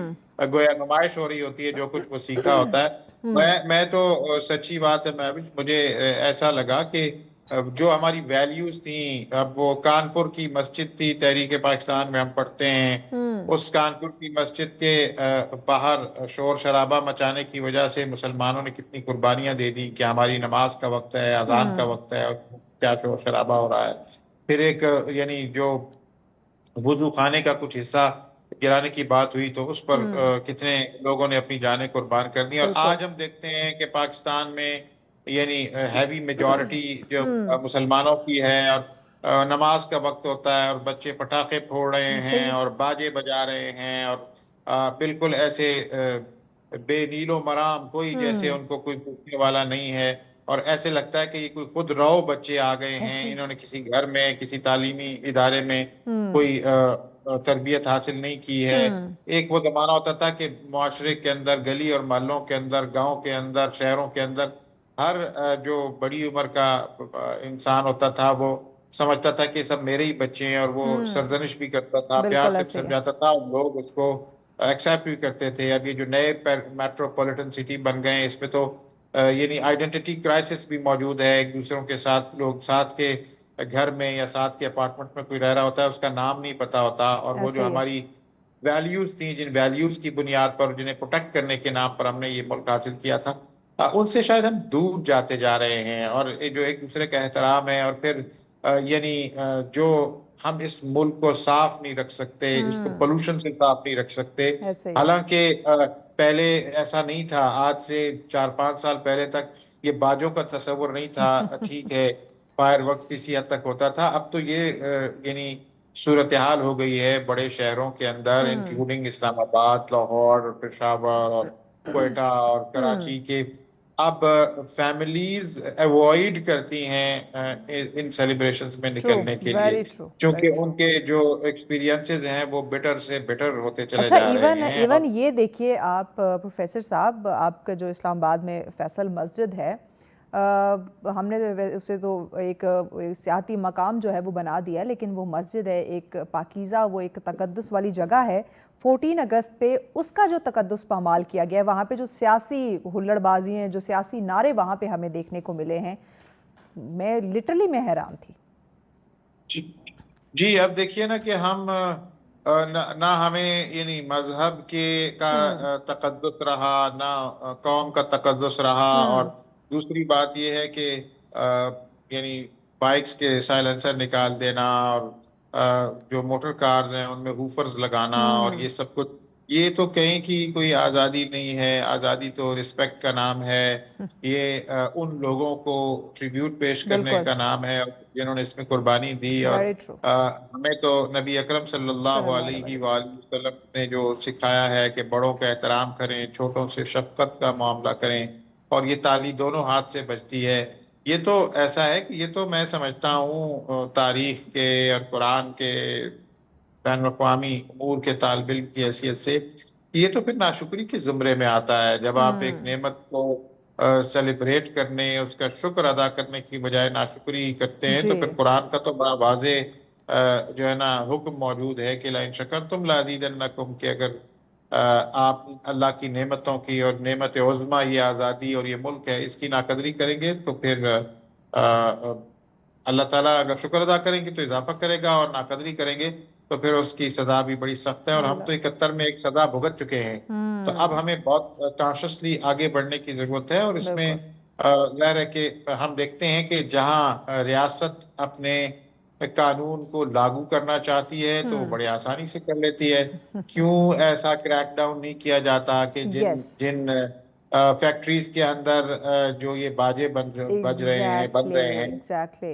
گویا نمائش ہو رہی ہوتی ہے جو کچھ وہ سیکھا ہوتا ہے۔ میں تو سچی بات ہے، مجھے ایسا لگا کہ جو ہماری ویلیوز تھیں، اب وہ کانپور کی مسجد تھی تحریک پاکستان میں ہم پڑھتے ہیں، اس کانپور کی مسجد کے باہر شور شرابہ مچانے کی وجہ سے مسلمانوں نے کتنی قربانیاں دے دی کہ ہماری نماز کا وقت ہے، اذان کا وقت ہے، اور کیا شور شرابہ ہو رہا ہے۔ پھر ایک یعنی جو وضو خانے کا کچھ حصہ گرانے کی بات ہوئی تو اس پر کتنے لوگوں نے اپنی جانیں قربان کر دی، اور بالکل آج ہم دیکھتے ہیں کہ پاکستان میں یعنی ہیوی میجورٹی جو مسلمانوں کی ہے، اور نماز کا وقت ہوتا ہے اور بچے پٹاخے پھوڑ رہے ہیں صحیح اور باجے بجا رہے ہیں، اور بالکل ایسے بے نیل و مرام، کوئی جیسے ان کو کوئی پوچھنے والا نہیں ہے، اور ایسے لگتا ہے کہ یہ کوئی خود رو بچے آ گئے ہیں، ایسے انہوں نے کسی گھر میں کسی تعلیمی ادارے میں کوئی تربیت حاصل نہیں کی ہے۔ ایک وہ زمانہ ہوتا تھا کہ معاشرے کے اندر، گلی اور محلوں کے اندر، گاؤں کے اندر، شہروں کے اندر ہر جو بڑی عمر کا انسان ہوتا تھا وہ سمجھتا تھا کہ سب میرے ہی بچے ہیں، اور وہ سرزنش بھی کرتا تھا، پیار بالکل سے ایسے ہی سمجھاتا تھا، اور لوگ اس کو ایکسیپٹ بھی کرتے تھے۔ اب یہ جو نئے میٹروپولیٹن سٹی بن گئے ہیں، اس میں تو یعنی آئیڈینٹی کرائسس بھی موجود ہے، ایک دوسروں کے ساتھ لوگ ساتھ کے گھر میں یا ساتھ کے اپارٹمنٹ میں کوئی رہ رہا ہوتا ہے، اس کا نام نہیں پتا ہوتا، اور وہ ایسے جو ہی ہے۔ ہماری ویلیوز تھیں، جن ویلیوز کی بنیاد پر جنہیں پروٹیکٹ کرنے کے نام پر ہم نے یہ ملک حاصل کیا تھا، ان سے شاید ہم دور جاتے جا رہے ہیں، اور جو ایک دوسرے کا احترام ہے، اور پھر یعنی جو ہم اس ملک کو صاف نہیں رکھ سکتے، اس کو پولوشن سے صاف نہیں رکھ سکتے. ایسے ہی حالانکہ پہلے ایسا نہیں تھا، آج سے 4-5 سال پہلے تک یہ باجوں کا تصور نہیں تھا. ٹھیک ہے فائر وقت کسی حد تک ہوتا تھا، اب تو یہ یعنی صورتحال ہو گئی ہے بڑے شہروں کے اندر انکلوڈنگ اسلام آباد، لاہور، پشاور اور کوئٹہ اور کراچی کے. اب فیملیز ایوائڈ کرتی ہیں ان سیلیبریشنز میں ٹرو، نکلنے کے لیے، ویری ٹرو. کیونکہ ان کے جو ایکسپیرینسز ہیں وہ بیٹر سے بیٹر ہوتے چلے اچھا جا رہے ہیں. ایون یہ دیکھیے آپ پروفیسر صاحب، آپ کا جو اسلام آباد میں فیصل مسجد ہے، ہم نے اسے تو ایک سیاحتی مقام جو ہے وہ بنا دیا ہے، لیکن وہ مسجد ہے ایک پاکیزہ، وہ ایک تقدس والی جگہ ہے. 14 اگست پہ اس کا جو تقدس پامال کیا گیا ہے، وہاں پہ جو سیاسی ہلڑ بازی ہیں، جو سیاسی نعرے وہاں پہ ہمیں دیکھنے کو ملے ہیں، میں لٹرلی میں حیران تھی. جی اب دیکھیے نا کہ ہم نہ ہمیں یعنی مذہب کا تقدس رہا، نہ قوم کا تقدس رہا. اور دوسری بات یہ ہے کہ یعنی بائکس کے سائلنسر نکال دینا اور جو موٹر کارز ہیں ان میں ہوفرز لگانا اور یہ سب کچھ، یہ تو کہیں کی کوئی آزادی نہیں ہے. آزادی تو رسپیکٹ کا نام ہے، یہ ان لوگوں کو ٹریبیوٹ پیش کرنے کا نام ہے جنہوں نے اس میں قربانی دی. اور ہمیں تو نبی اکرم صلی اللہ علیہ وآلہ وسلم نے جو سکھایا ہے کہ بڑوں کا احترام کریں، چھوٹوں سے شفقت کا معاملہ کریں، اور یہ تالی دونوں ہاتھ سے بجتی ہے. یہ تو ایسا ہے کہ یہ تو میں سمجھتا ہوں تاریخ کے اور قرآن کے بین الاقوامی امور کے طالب علم کی حیثیت سے یہ تو پھر ناشکری کے زمرے میں آتا ہے. جب آپ ایک نعمت کو سیلیبریٹ کرنے، اس کا شکر ادا کرنے کی بجائے ناشکری کرتے ہیں، تو پھر قرآن کا تو بڑا واضح جو ہے نا حکم موجود ہے کہ لَإِن شَكَرْتُمْ لَأَزِيدَنَّكُمْ، کہ اگر آپ اللہ کی نعمتوں کی اور نعمت عظمیٰ یہ آزادی اور یہ ملک ہے اس کی ناقدری کریں گے، تو پھر اللہ تعالیٰ اگر شکر ادا کریں گے تو اضافہ کرے گا، اور ناقدری کریں گے تو پھر اس کی سزا بھی بڑی سخت ہے. اور ہم تو 71 میں ایک سزا بھگت چکے ہیں، تو اب ہمیں بہت کانشسلی آگے بڑھنے کی ضرورت ہے. اور اس میں ظاہر ہے کہ ہم دیکھتے ہیں کہ جہاں ریاست اپنے قانون کو لاگو کرنا چاہتی ہے تو وہ بڑے آسانی سے کر لیتی ہے. کیوں ایسا کریک ڈاؤن نہیں کیا جاتا کہ جن فیکٹریز کے اندر جو یہ باجے بن رہے ہیں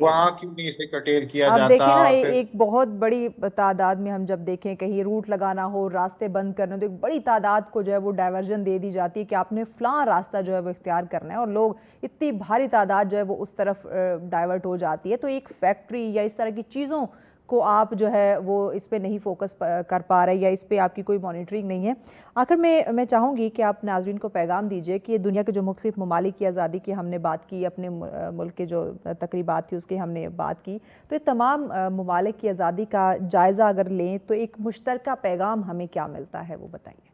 وہاں کیوں نہیں اسے کٹیل کیا جاتا؟ آپ دیکھیں نا ایک بہت بڑی تعداد میں ہم جب دیکھیں کہیں روٹ لگانا ہو، راستے بند کرنا، تو ایک بڑی تعداد کو جو ہے وہ ڈائیورژن دے دی جاتی ہے کہ آپ نے فلاں راستہ جو ہے وہ اختیار کرنا ہے، اور لوگ اتنی بھاری تعداد جو ہے وہ اس طرف ڈائیورٹ ہو جاتی ہے. تو ایک فیکٹری یا اس طرح کی چیزوں کو آپ جو ہے وہ اس پہ نہیں فوکس کر پا رہے، یا اس پہ آپ کی کوئی مانیٹرنگ نہیں ہے. آخر میں چاہوں گی کہ آپ ناظرین کو پیغام دیجئے کہ دنیا کے جو مختلف ممالک کی آزادی کی ہم نے بات کی، اپنے ملک کے جو تقریبات تھی اس کی ہم نے بات کی، تو یہ تمام ممالک کی آزادی کا جائزہ اگر لیں تو ایک مشترکہ پیغام ہمیں کیا ملتا ہے، وہ بتائیے.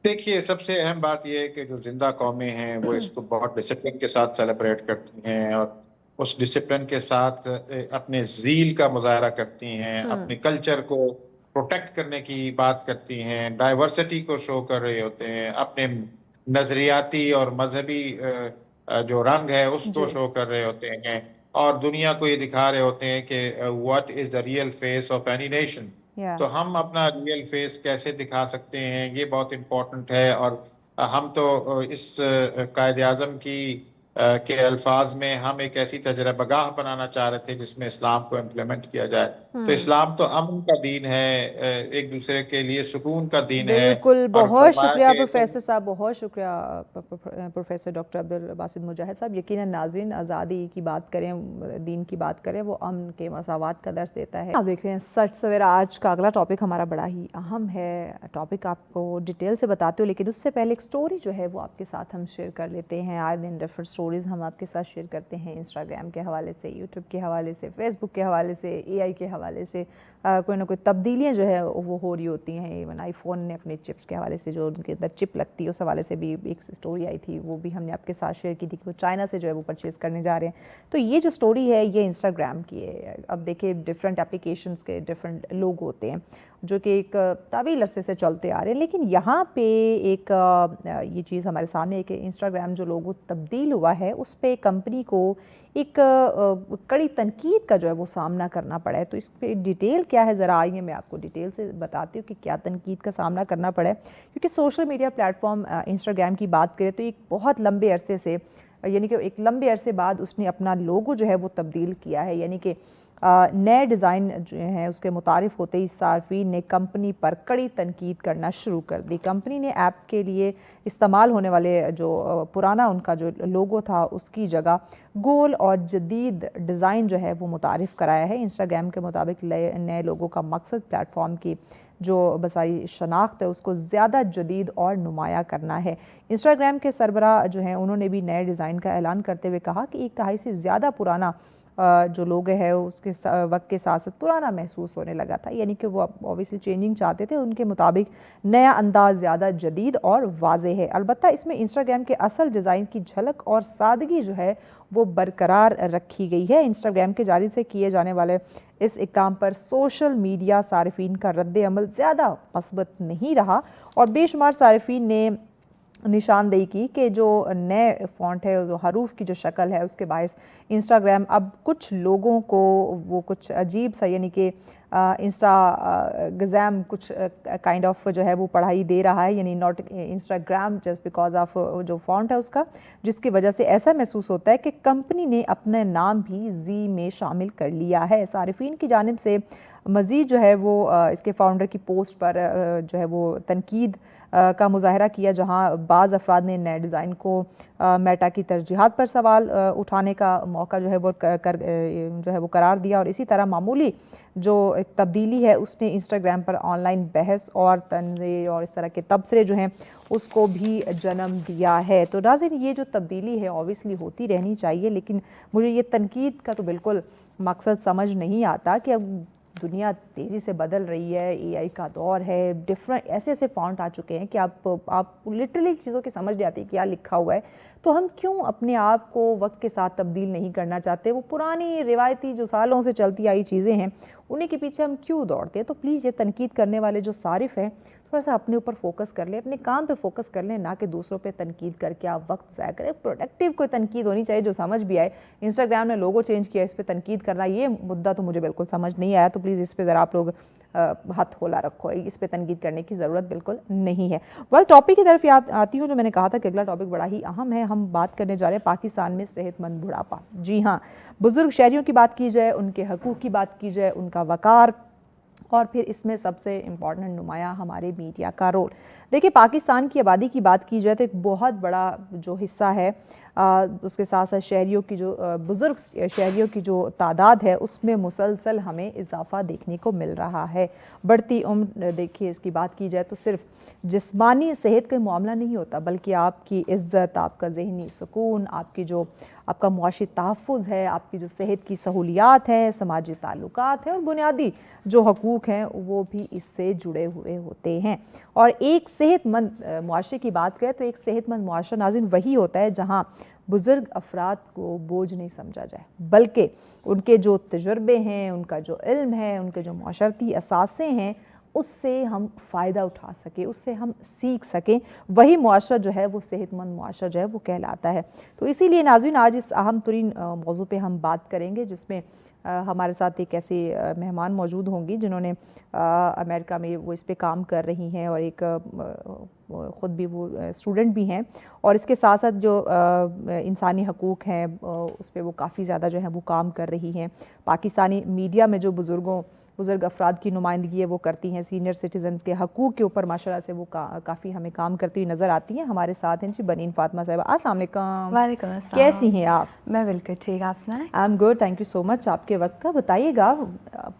دیکھیے سب سے اہم بات یہ ہے کہ جو زندہ قومیں ہیں وہ اس کو بہت ڈسپلن کے ساتھ سیلیبریٹ کرتی ہیں، اور اس ڈسپلن کے ساتھ اپنے ذیل کا مظاہرہ کرتی ہیں، اپنے کلچر کو پروٹیکٹ کرنے کی بات کرتی ہیں، ڈائیورسٹی کو شو کر رہے ہوتے ہیں، اپنے نظریاتی اور مذہبی جو رنگ ہے اس کو شو کر رہے ہوتے ہیں، اور دنیا کو یہ دکھا رہے ہوتے ہیں کہ what is the real face of any nation. تو ہم اپنا ریئل فیس کیسے دکھا سکتے ہیں یہ بہت امپورٹنٹ ہے. اور ہم تو اس قائد اعظم کے الفاظ میں ہم ایک ایسی تجربہ گاہ بنانا چاہ رہے تھے جس میں اسلام کو امپلیمنٹ کیا جائے. تو اسلام تو امن کا دین ہے، ایک دوسرے کے لیے سکون کا دین ہے. بالکل، بہت شکریہ پروفیسر صاحب، بہت شکریہ پروفیسر ڈاکٹر عبدالباسط مجاہد صاحب. یقیناً ناظرین آزادی کی بات کریں، دین کی بات کریں، وہ امن کے مساوات کا درس دیتا ہے. آپ دیکھ رہے ہیں سچ سویرا. آج کا اگلا ٹاپک ہمارا بڑا ہی اہم ہے، ٹاپک آپ کو ڈیٹیل سے بتاتے ہو، لیکن اس سے پہلے ایک سٹوری جو ہے وہ آپ کے ساتھ ہم شیئر کر لیتے ہیں. آئے دن ڈفرنٹ سٹوریز ہم آپ کے ساتھ شیئر کرتے ہیں، انسٹاگرام کے حوالے سے، یوٹیوب کے حوالے سے، فیس بک کے حوالے سے، اے آئی کے حوالے سے کوئی نہ کوئی تبدیلیاں جو ہے وہ ہو رہی ہوتی ہیں. ایون آئی فون نے اپنے چپس کے حوالے سے، جو ان کے اندر چپ لگتی ہے اس حوالے سے بھی ایک سٹوری آئی تھی، وہ بھی ہم نے آپ کے ساتھ شیئر کی تھی کہ وہ چائنا سے جو ہے وہ پرچیز کرنے جا رہے ہیں. تو یہ جو سٹوری ہے یہ انسٹاگرام کی ہے. اب دیکھیں ڈفرینٹ اپلیکیشنز کے ڈفرینٹ لوگ ہوتے ہیں، جو کہ ایک طویل عرصے سے چلتے آ رہے ہیں. لیکن یہاں پہ ایک یہ چیز ہمارے سامنے ہے کہ انسٹاگرام جو لوگو تبدیل ہوا ہے اس پہ کمپنی کو ایک کڑی تنقید کا جو ہے وہ سامنا کرنا پڑا ہے. تو اس پہ ڈیٹیل کیا ہے ذرا آئیے میں آپ کو ڈیٹیل سے بتاتی ہوں کہ کیا تنقید کا سامنا کرنا پڑا ہے. کیونکہ social media plate form Instagram کی بات کریں تو ایک بہت لمبے عرصے سے یعنی کہ ایک لمبے عرصے بعد اس نے اپنا لوگو جو ہے وہ تبدیل کیا ہے. یعنی کہ نئے ڈیزائن جو ہیں اس کے متعارف ہوتے ہی صارفین نے کمپنی پر کڑی تنقید کرنا شروع کر دی. کمپنی نے ایپ کے لیے استعمال ہونے والے جو پرانا ان کا جو لوگو تھا اس کی جگہ گول اور جدید ڈیزائن جو ہے وہ متعارف کرایا ہے. انسٹاگرام کے مطابق نئے لوگو کا مقصد پلیٹ فارم کی جو بصری شناخت ہے اس کو زیادہ جدید اور نمایاں کرنا ہے. انسٹاگرام کے سربراہ جو ہیں انہوں نے بھی نئے ڈیزائن کا اعلان کرتے ہوئے کہا کہ ایک دہائی سے زیادہ پرانا جو لوگو ہے اس کے وقت کے ساتھ ساتھ پرانا محسوس ہونے لگا تھا. یعنی کہ وہ اوبیسلی چینجنگ چاہتے تھے. ان کے مطابق نیا انداز زیادہ جدید اور واضح ہے. البتہ اس میں انسٹاگرام کے اصل ڈیزائن کی جھلک اور سادگی جو ہے وہ برقرار رکھی گئی ہے. انسٹاگرام کے جانب سے کیے جانے والے اس اقدام پر سوشل میڈیا صارفین کا رد عمل زیادہ مثبت نہیں رہا اور بے شمار صارفین نے نشاندہی کی کہ جو نئے فونٹ ہے جو حروف کی جو شکل ہے اس کے باعث انسٹاگرام اب کچھ لوگوں کو وہ کچھ عجیب سا یعنی کہ انسٹاگرام کچھ کائنڈ آف جو ہے وہ پڑھائی دے رہا ہے. یعنی not Instagram just because of جو فونٹ ہے اس کا, جس کی وجہ سے ایسا محسوس ہوتا ہے کہ کمپنی نے اپنا نام بھی زی میں شامل کر لیا ہے. صارفین کی جانب سے مزید جو ہے وہ اس کے فاؤنڈر کی پوسٹ پر جو ہے وہ تنقید کا مظاہرہ کیا, جہاں بعض افراد نے نئے ڈیزائن کو میٹا کی ترجیحات پر سوال اٹھانے کا موقع جو ہے وہ قرار دیا. اور اسی طرح معمولی جو تبدیلی ہے اس نے انسٹاگرام پر آن لائن بحث اور تنازع اور اس طرح کے تبصرے جو ہیں اس کو بھی جنم دیا ہے. تو ناظرین یہ جو تبدیلی ہے اوبیسلی ہوتی رہنی چاہیے, لیکن مجھے یہ تنقید کا تو بالکل مقصد سمجھ نہیں آتا کہ اب دنیا تیزی سے بدل رہی ہے, اے آئی کا دور ہے, ڈفرینٹ ایسے فونٹ آ چکے ہیں کہ آپ لٹرلی چیزوں کی سمجھ نہیں آتی کیا لکھا ہوا ہے. تو ہم کیوں اپنے آپ کو وقت کے ساتھ تبدیل نہیں کرنا چاہتے؟ وہ پرانی روایتی جو سالوں سے چلتی آئی چیزیں ہیں انہیں کے پیچھے ہم کیوں دوڑتے ہیں؟ تو پلیز یہ تنقید کرنے والے جو صارف ہیں تھوڑا سا اپنے اوپر فوکس کر لیں, اپنے کام پہ فوکس کر لیں, نہ کہ دوسروں پہ تنقید کر کے آپ وقت ضائع کریں. پروڈکٹیو کوئی تنقید ہونی چاہیے جو سمجھ بھی آئے. انسٹاگرام نے لوگو چینج کیا, اس پہ تنقید کرنا یہ مدعا تو مجھے بالکل سمجھ نہیں آیا. تو پلیز اس پہ ذرا آپ لوگ ہاتھ کھولا رکھو, اس پہ تنقید کرنے کی ضرورت بالکل نہیں ہے. ٹاپک کی طرف آتی ہوں. جو میں نے کہا تھا کہ اگلا ٹاپک بڑا ہی اہم ہے. ہم بات کرنے جا رہے ہیں پاکستان میں صحت مند بڑھاپا. جی ہاں, بزرگ شہریوں کی بات کی جائے, ان کے حقوق کی بات کی جائے, ان کا وقار, اور پھر اس میں سب سے امپورٹنٹ نمایاں ہمارے میڈیا کا رول. دیکھیں پاکستان کی آبادی کی بات کی جائے تو ایک بہت بڑا جو حصہ ہے اس کے ساتھ ساتھ شہریوں کی جو بزرگ شہریوں کی جو تعداد ہے اس میں مسلسل ہمیں اضافہ دیکھنے کو مل رہا ہے. بڑھتی عمر دیکھیے اس کی بات کی جائے تو صرف جسمانی صحت کا معاملہ نہیں ہوتا, بلکہ آپ کی عزت, آپ کا ذہنی سکون, آپ کا معاشی تحفظ ہے, آپ کی جو صحت کی سہولیات ہیں, سماجی تعلقات ہیں اور بنیادی جو حقوق ہیں وہ بھی اس سے جڑے ہوئے ہوتے ہیں. اور ایک صحت مند معاشرے کی بات کریں تو ایک صحت مند معاشرہ ناظرین وہی ہوتا ہے جہاں بزرگ افراد کو بوجھ نہیں سمجھا جائے, بلکہ ان کے جو تجربے ہیں, ان کا جو علم ہے, ان کے جو معاشرتی اثاثے ہیں اس سے ہم فائدہ اٹھا سکیں, اس سے ہم سیکھ سکیں. وہی معاشرہ جو ہے وہ صحت مند معاشرہ جو ہے وہ کہلاتا ہے. تو اسی لیے ناظرین آج اس اہم ترین موضوع پہ ہم بات کریں گے, جس میں ہمارے ساتھ ایک ایسی مہمان موجود ہوں گی جنہوں نے امریکہ میں وہ اس پہ کام کر رہی ہیں اور ایک خود بھی وہ اسٹوڈنٹ بھی ہیں, اور اس کے ساتھ ساتھ جو انسانی حقوق ہیں اس پہ وہ کافی زیادہ جو ہے وہ کام کر رہی ہیں. پاکستانی میڈیا میں جو بزرگ افراد کی نمائندگی ہے وہ کرتی ہیں, سینئر سٹیزنز کے حقوق کے اوپر ماشاءاللہ سے وہ کافی ہمیں کام کرتی ہوئی نظر آتی ہیں. ہمارے ساتھ ہیں جی بنین فاطمہ صاحبہ. السلام علیکم. وعلیکم السلام. کیسی ہیں آپ؟ میں بالکل ٹھیک, آپ سنائیں؟ I am good, thank you so much آپ کے وقت کا. بتائیے گا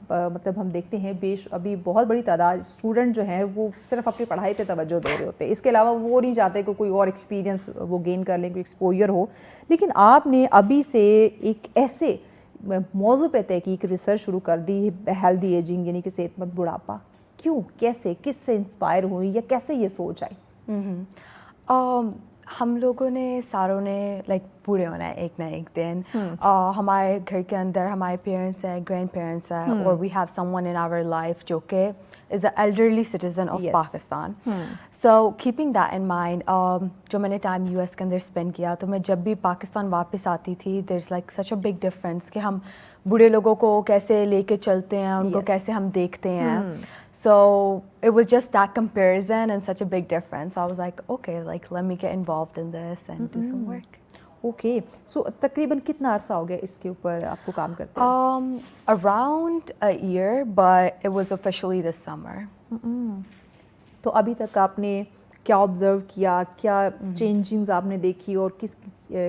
مطلب ہم دیکھتے ہیں ابھی بہت بڑی تعداد اسٹوڈنٹ جو ہیں وہ صرف اپنی پڑھائی پہ توجہ دے رہے ہوتے ہیں, اس کے علاوہ وہ نہیں چاہتے کہ کوئی اور ایکسپیرینس وہ گین کر لیں, کوئی ایکسپوجر ہو. لیکن آپ نے ابھی سے ایک ایسے موضوع پہ تحقیق ریسرچ شروع کر دی, ہیلدی ایجنگ یعنی کہ صحت مند بڑھاپا. کیوں, کیسے, کس سے انسپائر ہوئی یا کیسے یہ سوچ آئی؟ ہم لوگوں نے ساروں نے لائک بوڑھے ہونا ہے ایک نہ ایک دن. ہمارے گھر کے اندر ہمارے پیرنٹس ہیں, گرینڈ پیرنٹس ہیں, اور we have someone in our life جو کہ is a elderly citizen of Pakistan. So keeping that in mind, جو میں نے ٹائم یو ایس کے اندر اسپینڈ کیا, تو میں جب بھی پاکستان واپس آتی تھی, there is like such a big difference کہ ہم بوڑھے لوگوں کو کیسے لے کے چلتے ہیں, ان کو کیسے ہم دیکھتے ہیں. So it was just that comparison and such a big difference. I was like, okay, like let me get involved in this and do some work. Okay, so تقریباً کتنا عرصہ ہو گیا اس کے اوپر آپ کو کام کرتے ہیں؟ Around a year, but it was officially this summer. تو ابھی تک آپ نے کیا آبزرو کیا, کیا چینجنگز آپ نے دیکھی, اور کس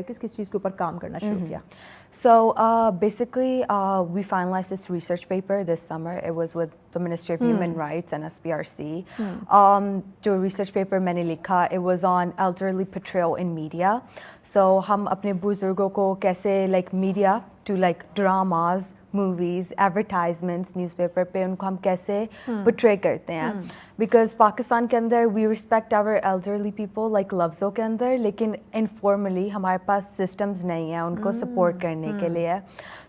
کس چیز کے اوپر کام کرنا شروع کیا؟ So basically, we finalized this research paper this summer. It was with the Ministry of Human Rights and SPRC. جو research paper میں نے لکھا, it was on elderly portrayal in media. So ہم اپنے بزرگوں کو کیسے like media to like dramas, movies, advertisements, newspaper پہ ان کو ہم کیسے portray کرتے ہیں. Because پاکستان کے اندر we respect our elderly people like لفظوں کے اندر, لیکن informally ہمارے پاس systems نہیں ہیں ان کو support کرنے کے لیے.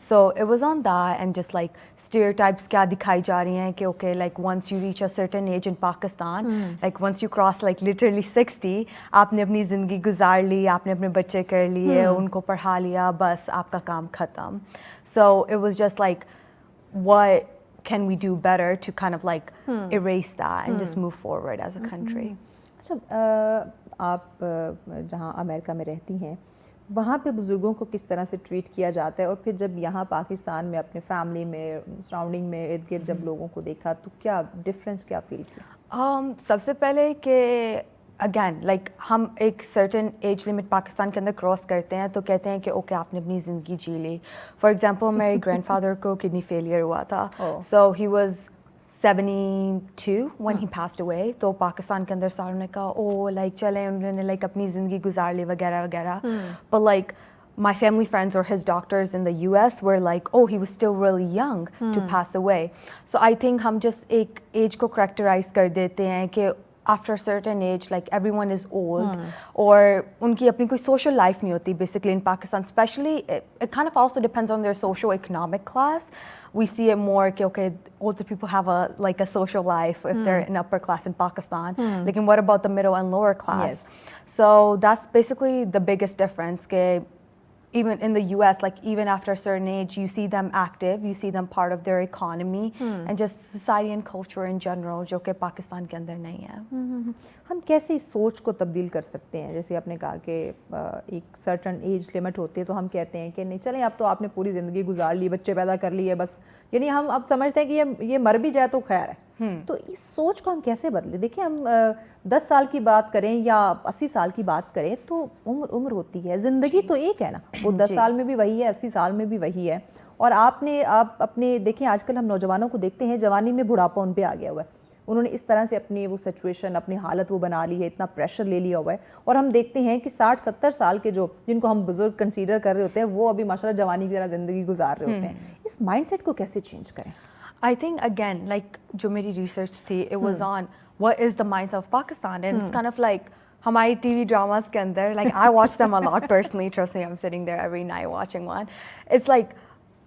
So it was on that and just like stereotypes کیا دکھائی جا رہی ہیں کہ okay, like once you reach a certain age in Pakistan, like once you cross like literally 60, آپ نے اپنی زندگی گزار لی, آپ نے اپنے بچے کر لیے, ان کو پڑھا لیا, بس آپ کا کام ختم. So it was just like what can we do better to kind of like erase that and just move forward as a country. اچھا, آپ جہاں امریکہ میں رہتی ہیں, وہاں پہ بزرگوں کو کس طرح سے ٹریٹ کیا جاتا ہے, اور پھر جب یہاں پاکستان میں اپنے فیملی میں سراؤنڈنگ میں ارد گرد جب لوگوں کو دیکھا تو کیا ڈفرینس کیا فیل کیا؟ سب سے پہلے کہ اگین لائک ہم ایک سرٹن ایج لمٹ پاکستان کے اندر کراس کرتے ہیں تو کہتے ہیں کہ اوکے آپ نے اپنی زندگی جی لی. فار ایگزامپل میرے گرینڈ فادر کو کڈنی فیلئر ہوا تھا, سو he was 72 when he passed away. تو پاکستان کے اندر ساروں نے کہا او لائک چلیں, انہوں نے لائک اپنی زندگی گزار لی وغیرہ وغیرہ. But like my family friends or his doctors in the US were like, oh, he was still really young to pass away. So I think ہم just ایک ایج کو کریکٹرائز کر دیتے ہیں کہ after a certain age like everyone is old اور ان کی اپنی کوئی social life نہیں ہوتی basically in Pakistan. Especially it kind of also depends on their socio-economic class. We see it more کہ okay, older people have a social life if they're in upper class in Pakistan. Like what about the middle and lower class? So that's basically the biggest difference کہ even in the US, like even after a certain age, you see them active, you see them part of their economy and just society and culture in general, جو کہ پاکستان کے اندر نہیں ہے. ہم کیسے اس سوچ کو تبدیل کر سکتے ہیں؟ جیسے آپ نے کہا کہ ایک سرٹن ایج لمٹ ہوتی ہے تو ہم کہتے ہیں کہ نہیں چلیں اب تو آپ نے پوری زندگی گزار لی, بچے پیدا کر لیے, بس یعنی ہم اب سمجھتے ہیں کہ یہ مر بھی جائے تو خیر ہے. تو اس سوچ کو ہم کیسے بدلیں؟ دیکھیں ہم 10 سال کی بات کریں یا 80 سال کی بات کریں تو عمر ہوتی ہے, زندگی تو ایک ہے نا, وہ 10 سال میں بھی وہی ہے, 80 سال میں بھی وہی ہے. اور آپ اپنے دیکھیں آج کل ہم نوجوانوں کو دیکھتے ہیں جوانی میں بڑھاپا ان پہ آ گیا ہوا ہے, انہوں نے اس طرح سے اپنی وہ سچویشن اپنی حالت وہ بنا لی ہے, اتنا پریشر لے لیا ہوا ہے. اور ہم دیکھتے ہیں کہ 60-70 سال کے جن کو ہم بزرگ کنسیڈر کر رہے ہوتے ہیں وہ ابھی ماشاءاللہ جوانی کی طرح زندگی گزار رہے ہوتے ہیں. اس مائنڈ سیٹ کو کیسے چینج کریں؟ I think again like جو میری ریسرچ تھی it was on what is the mindset of Pakistan and it's kind of like ہماری ٹی وی ڈراماز کے اندر like I watch them a lot personally, trust me, I'm sitting there every night watching one. It's like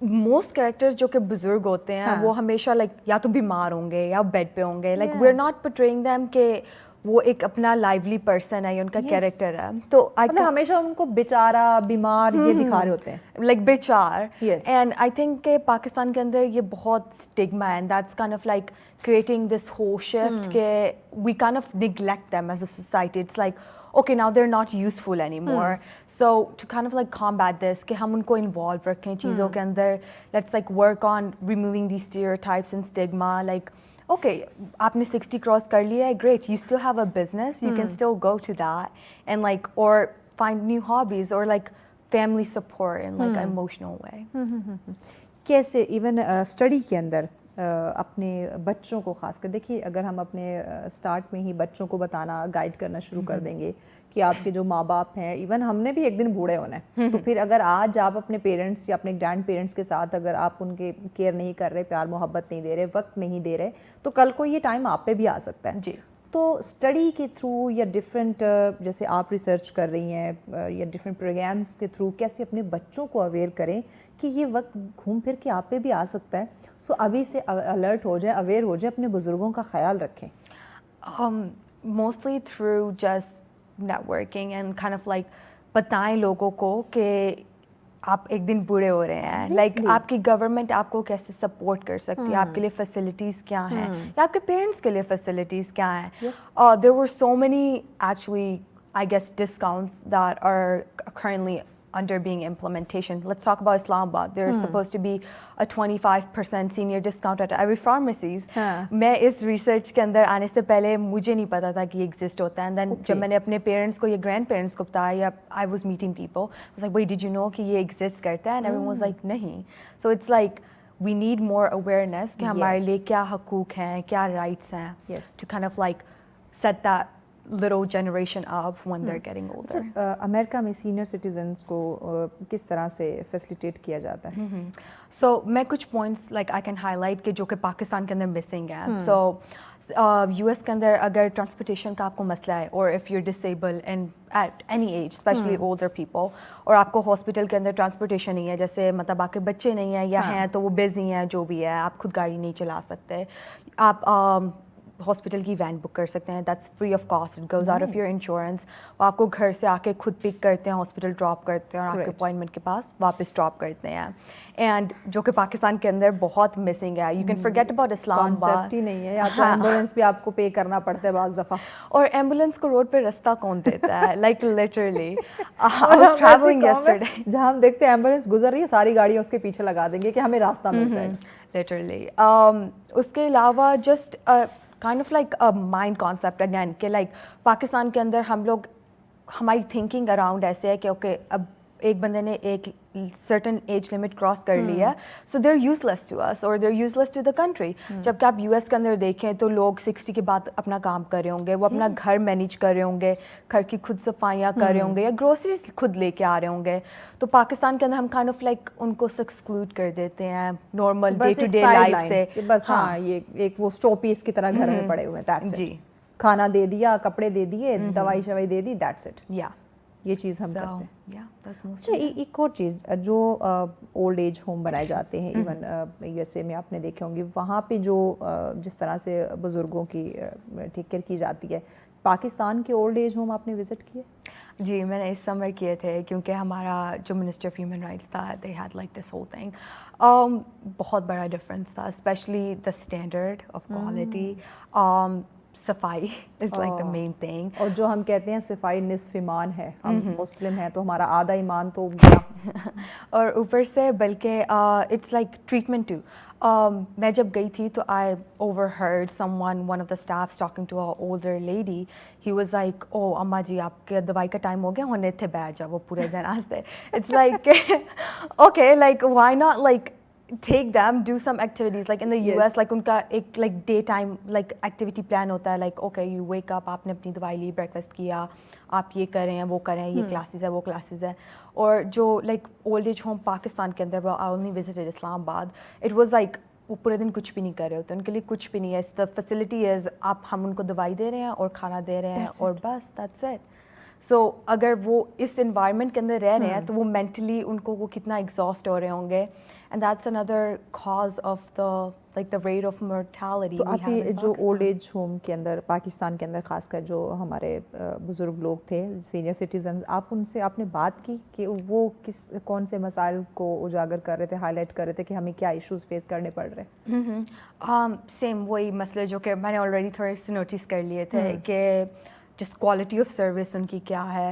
most characters جو کہ بزرگ ہوتے ہیں وہ ہمیشہ like یا تو بیمار ہوں گے یا بیڈ پہ ہوں گے, like we're not portraying them کہ وہ ایک اپنا لائیولی پرسن ہے یا ان کا کیریکٹر ہے. تو ہمیشہ ان کو بیچارہ بیمار یہ دکھا رہے ہوتے ہیں لائک بیچار. اینڈ آئی تھنک کہ پاکستان کے اندر یہ بہت اسٹگما ہے, and that's kind of like creating this whole shift کہ we kind of neglect them as a society. It's like okay now they're not useful anymore. So to kind of like combat this کہ ہم ان کو involve رکھیں چیزوں کے اندر, let's like work on removing these stereotypes and stigma. Like okay, آپ نے 60 cross کر لیا ہے, great, you still have a business, you can still go to that and like or find new hobbies or like family support in like an emotional way. کیسے even study کے اندر اپنے بچوں کو خاص کر دیکھیے, اگر ہم اپنے اسٹارٹ میں ہی بچوں کو بتانا گائیڈ کرنا شروع کر دیں گے کہ آپ کے جو ماں باپ ہیں, ایون ہم نے بھی ایک دن بوڑھے ہونا ہے, تو پھر اگر آج آپ اپنے پیرنٹس یا اپنے گرینڈ پیرنٹس کے ساتھ اگر آپ ان کے کیئر نہیں کر رہے, پیار محبت نہیں دے رہے, وقت نہیں دے رہے, تو کل کو یہ ٹائم آپ پہ بھی آ سکتا ہے. جی. تو اسٹڈی کے تھرو یا ڈفرینٹ جیسے آپ ریسرچ کر رہی ہیں یا ڈفرینٹ پروگرامس کے تھرو کیسے اپنے بچوں کو اویئر کریں کہ یہ وقت گھوم پھر کے آپ پہ بھی آ سکتا ہے، سو ابھی سے الرٹ ہو جائیں، اویئر ہو جائیں، اپنے بزرگوں کا خیال رکھیں؟ Mostly through just networking and kind of like بتائیں لوگوں کو کہ آپ ایک دن بوڑھے ہو رہے ہیں، لائک آپ کی گورنمنٹ آپ کو کیسے سپورٹ کر سکتی ہے، آپ کے لیے فیسلٹیز کیا ہیں، یا آپ کے پیرنٹس کے لیے فیسلٹیز کیا ہیں. There were so many actually I guess discounts that are currently under being implementation. Let's talk about Islamabad. There's supposed to be a 25% senior discount at every pharmacies. میں اس ریسرچ کے اندر آنے سے پہلے مجھے نہیں پتا تھا کہ یہ ایگزسٹ ہوتا ہے، اینڈ دین جب میں نے اپنے پیرنٹس کو یا گرینڈ پیرنٹس کو بتایا یا I was meeting people, I was like, wait, did you know کہ یہ ایگزسٹ کرتا ہے؟ اینڈ everyone was like, نہیں. So it's like we need more awareness کہ ہمارے لیے کیا حقوق ہیں، کیا رائٹس ہیں، to kind of like set that little generation up when they're getting older. امریکہ میں سینئر سٹیزنس کو کس طرح سے فیسیلیٹیٹ کیا جاتا ہے؟ سو میں کچھ points like I can high light کہ جو کہ پاکستان کے اندر مسنگ ہیں. سو یو ایس کے اندر اگر ٹرانسپورٹیشن کا آپ کو مسئلہ ہے، اور if you disable and at any age especially older people, اور آپ کو ہاسپٹل کے اندر ٹرانسپورٹیشن نہیں ہے، جیسے مطلب آپ کے بچے نہیں ہیں یا ہیں تو وہ بزی ہیں، جو بھی ہے آپ خود گاڑی نہیں چلا سکتے، آپ ہاسپٹل کی وین بک کر سکتے ہیں. That's free of cost, it goes out of your insurance. وہ آپ کو گھر سے آ کے خود پک کرتے ہیں، ہاسپٹل ڈراپ کرتے ہیں اور آپ کے اپوائنٹمنٹ کے پاس واپس ڈراپ کرتے ہیں. اینڈ جو کہ پاکستان کے اندر بہت مسنگ ہے. You can forget about Islam آباد ہی نہیں ہے، یا تو ایمبولینس بھی آپ کو پے کرنا پڑتا ہے بعض دفعہ، اور ایمبولینس کو روڈ پہ رستہ کون دیتا ہے؟ Like literally I was traveling yesterday. جہاں ہم دیکھتے ہیں ایمبولینس گزر رہی ہے، ساری گاڑیاں اس کے پیچھے لگا دیں گے کہ ہمیں راستہ مل جائے. لٹرلی. اس کے علاوہ just kind of like a mind concept again کہ like پاکستان کے اندر ہم لوگ، ہماری تھنکنگ اراؤنڈ ایسے ہے کہ اوکے اب ایک بندے نے ایک سرٹن ایج لمٹ کراس کر لی ہے، so they are useless to us اور they are useless to the country. جبکہ آپ یو ایس کے اندر دیکھیں تو لوگ 60 کے بعد اپنا کام کر رہے ہوں گے، وہ اپنا گھر مینیج کر رہے ہوں گے، گھر کی خود صفائیاں کر رہے ہوں گے، یا گروسریز خود لے کے آ رہے ہوں گے. تو پاکستان کے اندر ہم کائنڈ آف لائک ان کو ایکسکلوڈ کر دیتے ہیں normal day to day life سے. بس ہاں یہ ایک وہ اسٹو پیس کی طرح گھر میں پڑے ہوئے ہیں. جی، کھانا دے دیا، کپڑے دے دیے، دوائی شوائی دے دی، دیٹس اٹ. یا یہ چیز ہم کرتے ہیں. اچھا، ایک اور چیز جو اولڈ ایج ہوم بنائے جاتے ہیں، ایون یو ایس اے میں آپ نے دیکھے ہوں گے، وہاں پہ جو جس طرح سے بزرگوں کی ٹیک کیئر کی جاتی ہے، پاکستان کے اولڈ ایج ہوم آپ نے وزٹ کیے؟ جی، میں نے اس سمر کیے تھے، کیونکہ ہمارا جو منسٹر آف ہیومن رائٹس تھا، they had like this whole thing. بہت بڑا ڈفرینس تھا، especially the standard of quality. صفائی is like the main thing. اور جو ہم کہتے ہیں صفائی نصف ایمان ہے، ہم مسلم ہیں تو ہمارا آدھا ایمان تو اور اوپر سے بلکہ اٹس لائک ٹریٹمنٹ ٹو. میں جب گئی تھی تو I overheard someone of the staffs talking to a older lady. He was like, oh اماں جی آپ کے دوائی کا ٹائم ہو گیا، ہونے تھے بیٹھ جاؤ، وہ پورے دن آستے. It's like okay, like why not like take them, do some activities like in the US, like ان کا ایک like day time like activity plan ہوتا ہے, like okay you wake up, آپ نے اپنی دوائی لی، breakfast کیا، آپ یہ کریں وہ کریں، یہ classes ہے وہ classes ہے. اور جو like old age home Pakistan کے اندر، I only visited اسلام آباد, it was like وہ پورے دن کچھ بھی نہیں کر رہے ہوتے، ان کے لیے کچھ بھی نہیں ہے. the facility is آپ ہم ان کو دوائی دے رہے ہیں اور کھانا دے رہے ہیں اور بس that's it. سو اگر وہ اس انوائرمنٹ کے اندر رہ رہے ہیں تو وہ مینٹلی ان کو وہ کتنا ایگزاسٹ ہو رہے ہوں گے. And that's another cause of the like the rate of mortality. تو آپ یہ جو اولڈ ایج ہوم کے اندر پاکستان کے اندر خاص کر جو ہمارے بزرگ لوگ تھے، سینئر سٹیزنز، آپ ان سے آپ نے بات کی کہ وہ کون سے مسائل کو اجاگر کر رہے تھے، ہائی لائٹ کر رہے تھے کہ ہمیں کیا ایشوز فیس کرنے پڑ رہے ہیں؟ سیم وہی مسئلے جو کہ میں نے آلریڈی تھوڑے سے نوٹس کر لیے تھے کہ just quality of service ان کی کیا ہے,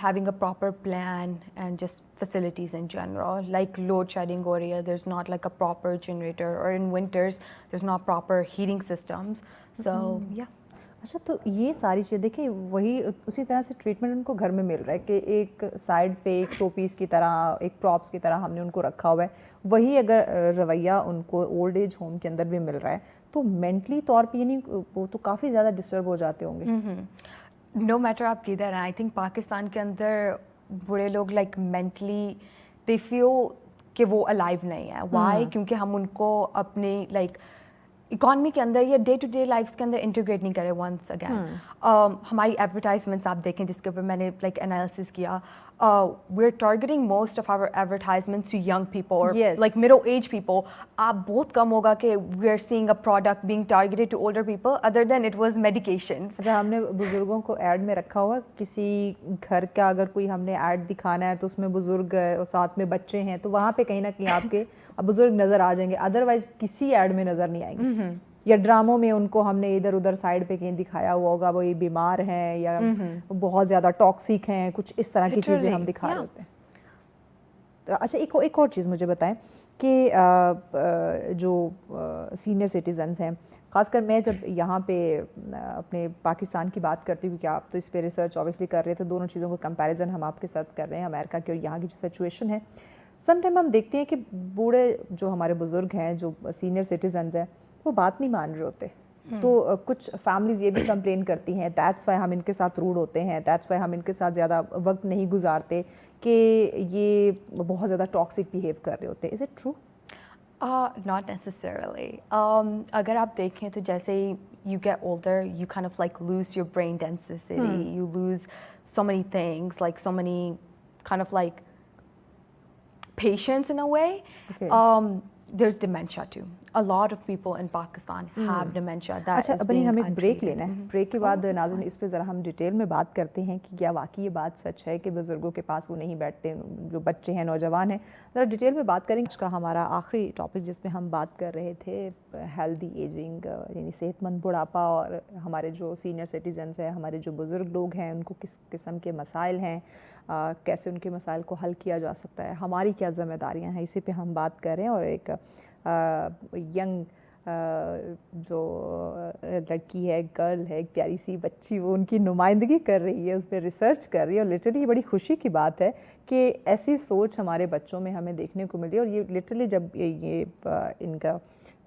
having a proper plan and just facilities in general, like load shedding ہو رہی ہے, there's not like a proper generator, or in winters there's not proper heating systems, so yeah. اچھا، تو یہ ساری چیزیں دیکھیں وہی اسی طرح سے ٹریٹمنٹ ان کو گھر میں مل رہا ہے کہ ایک سائڈ پہ ایک شو پیس کی طرح، ایک پراپس کی طرح ہم نے ان کو رکھا ہوا ہے. وہی اگر رویہ ان کو اولڈ ایج ہوم کے اندر بھی مل رہا ہے تو مینٹلی طور پہ یعنی وہ تو کافی زیادہ ڈسٹرب ہو جاتے ہوں گے. نو میٹر آپ کدھر ہیں, آئی تھنک پاکستان کے اندر بڑے لوگ لائک مینٹلی دے فیل کہ وہ الائیو نہیں ہے. وائی؟ کیونکہ ہم ان کو اپنی لائک اکانمی کے اندر یا ڈے ٹو ڈے لائفس کے اندر انٹیگریٹ نہیں کرے ونس اگین. ہماری ایڈورٹائزمنٹس آپ دیکھیں جس کے اوپر میں نے لائک انالیسس کیا, we are targeting most of our advertisements to young people اور لائک middle ایج پیپل. آپ بہت کم ہوگا کہ we are seeing a product being targeted to older people other than it was medications. اچھا, ہم نے بزرگوں کو ایڈ میں رکھا ہوا, کسی گھر کا اگر کوئی ہم نے ایڈ دکھانا ہے تو اس میں بزرگ اور ساتھ میں بچے ہیں تو وہاں پہ کہیں نہ کہیں آپ کے بزرگ نظر آ جائیں گے, ادروائز کسی ایڈ میں نظر نہیں آئیں گے. یا ڈراموں میں ان کو ہم نے ادھر ادھر سائڈ پہ کہیں دکھایا ہوا ہوگا, وہ بیمار ہیں یا بہت زیادہ ٹاکسک ہیں, کچھ اس طرح کی چیزیں ہم دکھا رہے ہوتے ہیں. تو اچھا, ایک اور چیز مجھے بتائیں کہ جو سینئر سٹیزنز ہیں, خاص کر میں جب یہاں پہ اپنے پاکستان کی بات کرتی ہوں, کیونکہ آپ تو اس پہ ریسرچ اوبیسلی کر رہے تھے, دونوں چیزوں کو کمپیریزن ہم آپ کے ساتھ کر رہے ہیں, امریکہ کی اور یہاں کی جو سچویشن ہے. سم ٹائم ہم دیکھتے ہیں کہ بوڑھے جو ہمارے بزرگ ہیں, جو سینئر سٹیزنز ہیں, وہ بات نہیں مان رہے ہوتے. تو کچھ فیملیز یہ بھی کمپلین کرتی ہیں, دیٹس وائی ہم ان کے ساتھ روڈ ہوتے ہیں, دیٹس وائی ہم ان کے ساتھ زیادہ وقت نہیں گزارتے, کہ یہ بہت زیادہ ٹاکسک بیہیو کر رہے ہوتے ہیں. Is it true? Not necessarily. اگر آپ دیکھیں تو جیسے you get older, you kind of like lose your brain density, you lose so many things, like so many kind of like patience in a way. Okay. There's dementia too. A lot of people in Pakistan have dementia. That اچھا, is ابھی being ہمیں break untreated. لینا ہے. Break کے بعد ناظرین اس پہ ذرا ہم ڈیٹیل میں بات کرتے ہیں کہ کیا واقعی یہ بات سچ ہے کہ بزرگوں کے پاس وہ نہیں بیٹھتے, جو بچے ہیں, نوجوان ہیں. ذرا ڈیٹیل میں بات کریں گے. آج کا ہمارا آخری ٹاپک جس پہ ہم بات کر رہے تھے, ہیلدی ایجنگ, یعنی صحت مند بڑھاپا, اور ہمارے جو سینئر سٹیزنز ہیں, ہمارے جو بزرگ لوگ ہیں, ان کو کس قسم کے مسائل ہیں, کیسے ان کے مسائل کو حل کیا جا سکتا ہے, ہماری کیا ذمہ داریاں ہیں, اسی پہ ہم بات کر رہے ہیں. اور ایک ینگ جو لڑکی ہے, گرل ہے, ایک پیاری سی بچی, وہ ان کی نمائندگی کر رہی ہے, اس پہ ریسرچ کر رہی ہے, اور لٹرلی بڑی خوشی کی بات ہے کہ ایسی سوچ ہمارے بچوں میں ہمیں دیکھنے کو ملی. اور یہ لٹرلی جب یہ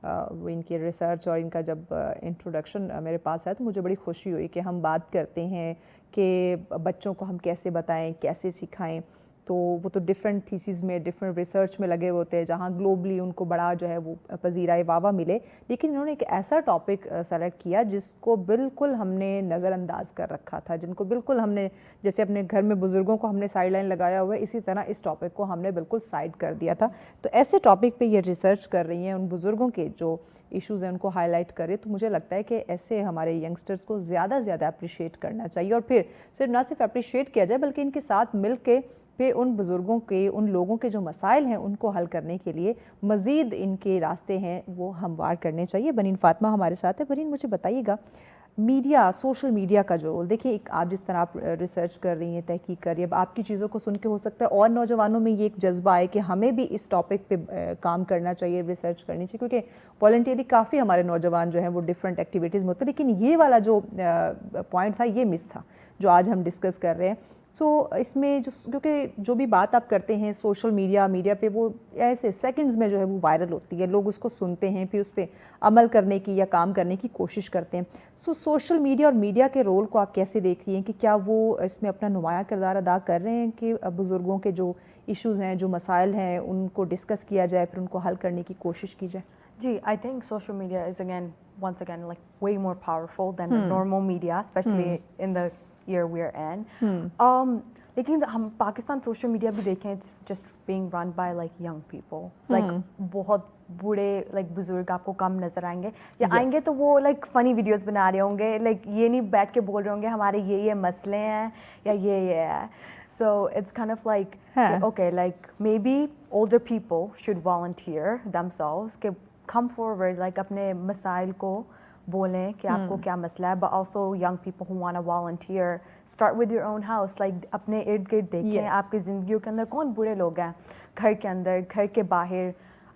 ان کی ریسرچ اور ان کا جب انٹروڈکشن میرے پاس آیا تو مجھے بڑی خوشی ہوئی کہ ہم بات کرتے ہیں کہ بچوں کو ہم کیسے بتائیں, کیسے سکھائیں. تو وہ تو ڈفرینٹ تھیسیز میں, ڈفرینٹ ریسرچ میں لگے ہوتے ہیں, جہاں گلوبلی ان کو بڑا جو ہے وہ پذیرائے واہ ملے. لیکن انہوں نے ایک ایسا ٹاپک سلیکٹ کیا جس کو بالکل ہم نے نظر انداز کر رکھا تھا, جن کو بالکل ہم نے, جیسے اپنے گھر میں بزرگوں کو ہم نے سائڈ لائن لگایا ہوا ہے, اسی طرح اس ٹاپک کو ہم نے بالکل سائڈ کر دیا تھا. تو ایسے ٹاپک پہ یہ ریسرچ کر رہی ہیں, ان بزرگوں کے جو ایشوز ہیں ان کو ہائی لائٹ کرے. تو مجھے لگتا ہے کہ ایسے ہمارے ینگسٹرز کو زیادہ زیادہ اپریشیٹ کرنا چاہیے, اور پھر صرف نہ صرف اپریشیٹ کیا جائے بلکہ ان کے ساتھ مل کے پھر ان بزرگوں کے, ان لوگوں کے جو مسائل ہیں ان کو حل کرنے کے لیے مزید ان کے راستے ہیں وہ ہموار کرنے چاہیے. بنین فاطمہ ہمارے ساتھ ہے. بنین, مجھے بتائیے گا, میڈیا, سوشل میڈیا کا جو رول, دیکھیے ایک آپ جس طرح آپ ریسرچ کر رہی ہیں, تحقیق کر رہی ہیں, اب آپ کی چیزوں کو سن کے ہو سکتا ہے اور نوجوانوں میں یہ ایک جذبہ آئے کہ ہمیں بھی اس ٹاپک پہ کام کرنا چاہیے, ریسرچ کرنی چاہیے, کیونکہ والنٹیئرلی کافی ہمارے نوجوان جو ہیں وہ ڈفرینٹ ایکٹیویٹیز میں ہوتے ہیں. لیکن یہ والا جو پوائنٹ تھا یہ مس تھا جو آج ہم ڈسکس کر رہے ہیں. سو اس میں کیونکہ جو بھی بات آپ کرتے ہیں سوشل میڈیا پہ, وہ ایسے سیکنڈز میں جو ہے وہ وائرل ہوتی ہے, لوگ اس کو سنتے ہیں, پھر اس پہ عمل کرنے کی یا کام کرنے کی کوشش کرتے ہیں. سو سوشل میڈیا اور میڈیا کے رول کو آپ کیسے دیکھ رہی ہیں, کہ کیا وہ اس میں اپنا نمایاں کردار ادا کر رہے ہیں کہ بزرگوں کے جو ایشوز ہیں, جو مسائل ہیں, ان کو ڈسکس کیا جائے, پھر ان کو حل کرنے کی کوشش کی جائے؟ جی, I think social media is once again like way more powerful than normal media, especially in the year we're in. لیکن ہم پاکستان سوشل میڈیا بھی دیکھیں, it's just being run by like young people, like بہت بوڑھے like بزرگ آپ کو کم نظر آئیں گے, یا آئیں گے تو وہ لائک فنی ویڈیوز بنا رہے ہوں گے, لائک یہ نہیں بیٹھ کے بول رہے ہوں گے ہمارے یہ مسئلے ہیں یا یہ ہے. So it's kind of like okay, like maybe older people should volunteer themselves, کہ کم فارورڈ, لائک اپنے مسائل کو بولیں کہ آپ کو کیا مسئلہ ہے, but also young people who want to volunteer, start with your own house, like اپنے ارد گرد دیکھیں آپ کی زندگیوں کے اندر کون برے لوگ ہیں, گھر کے اندر, گھر کے باہر,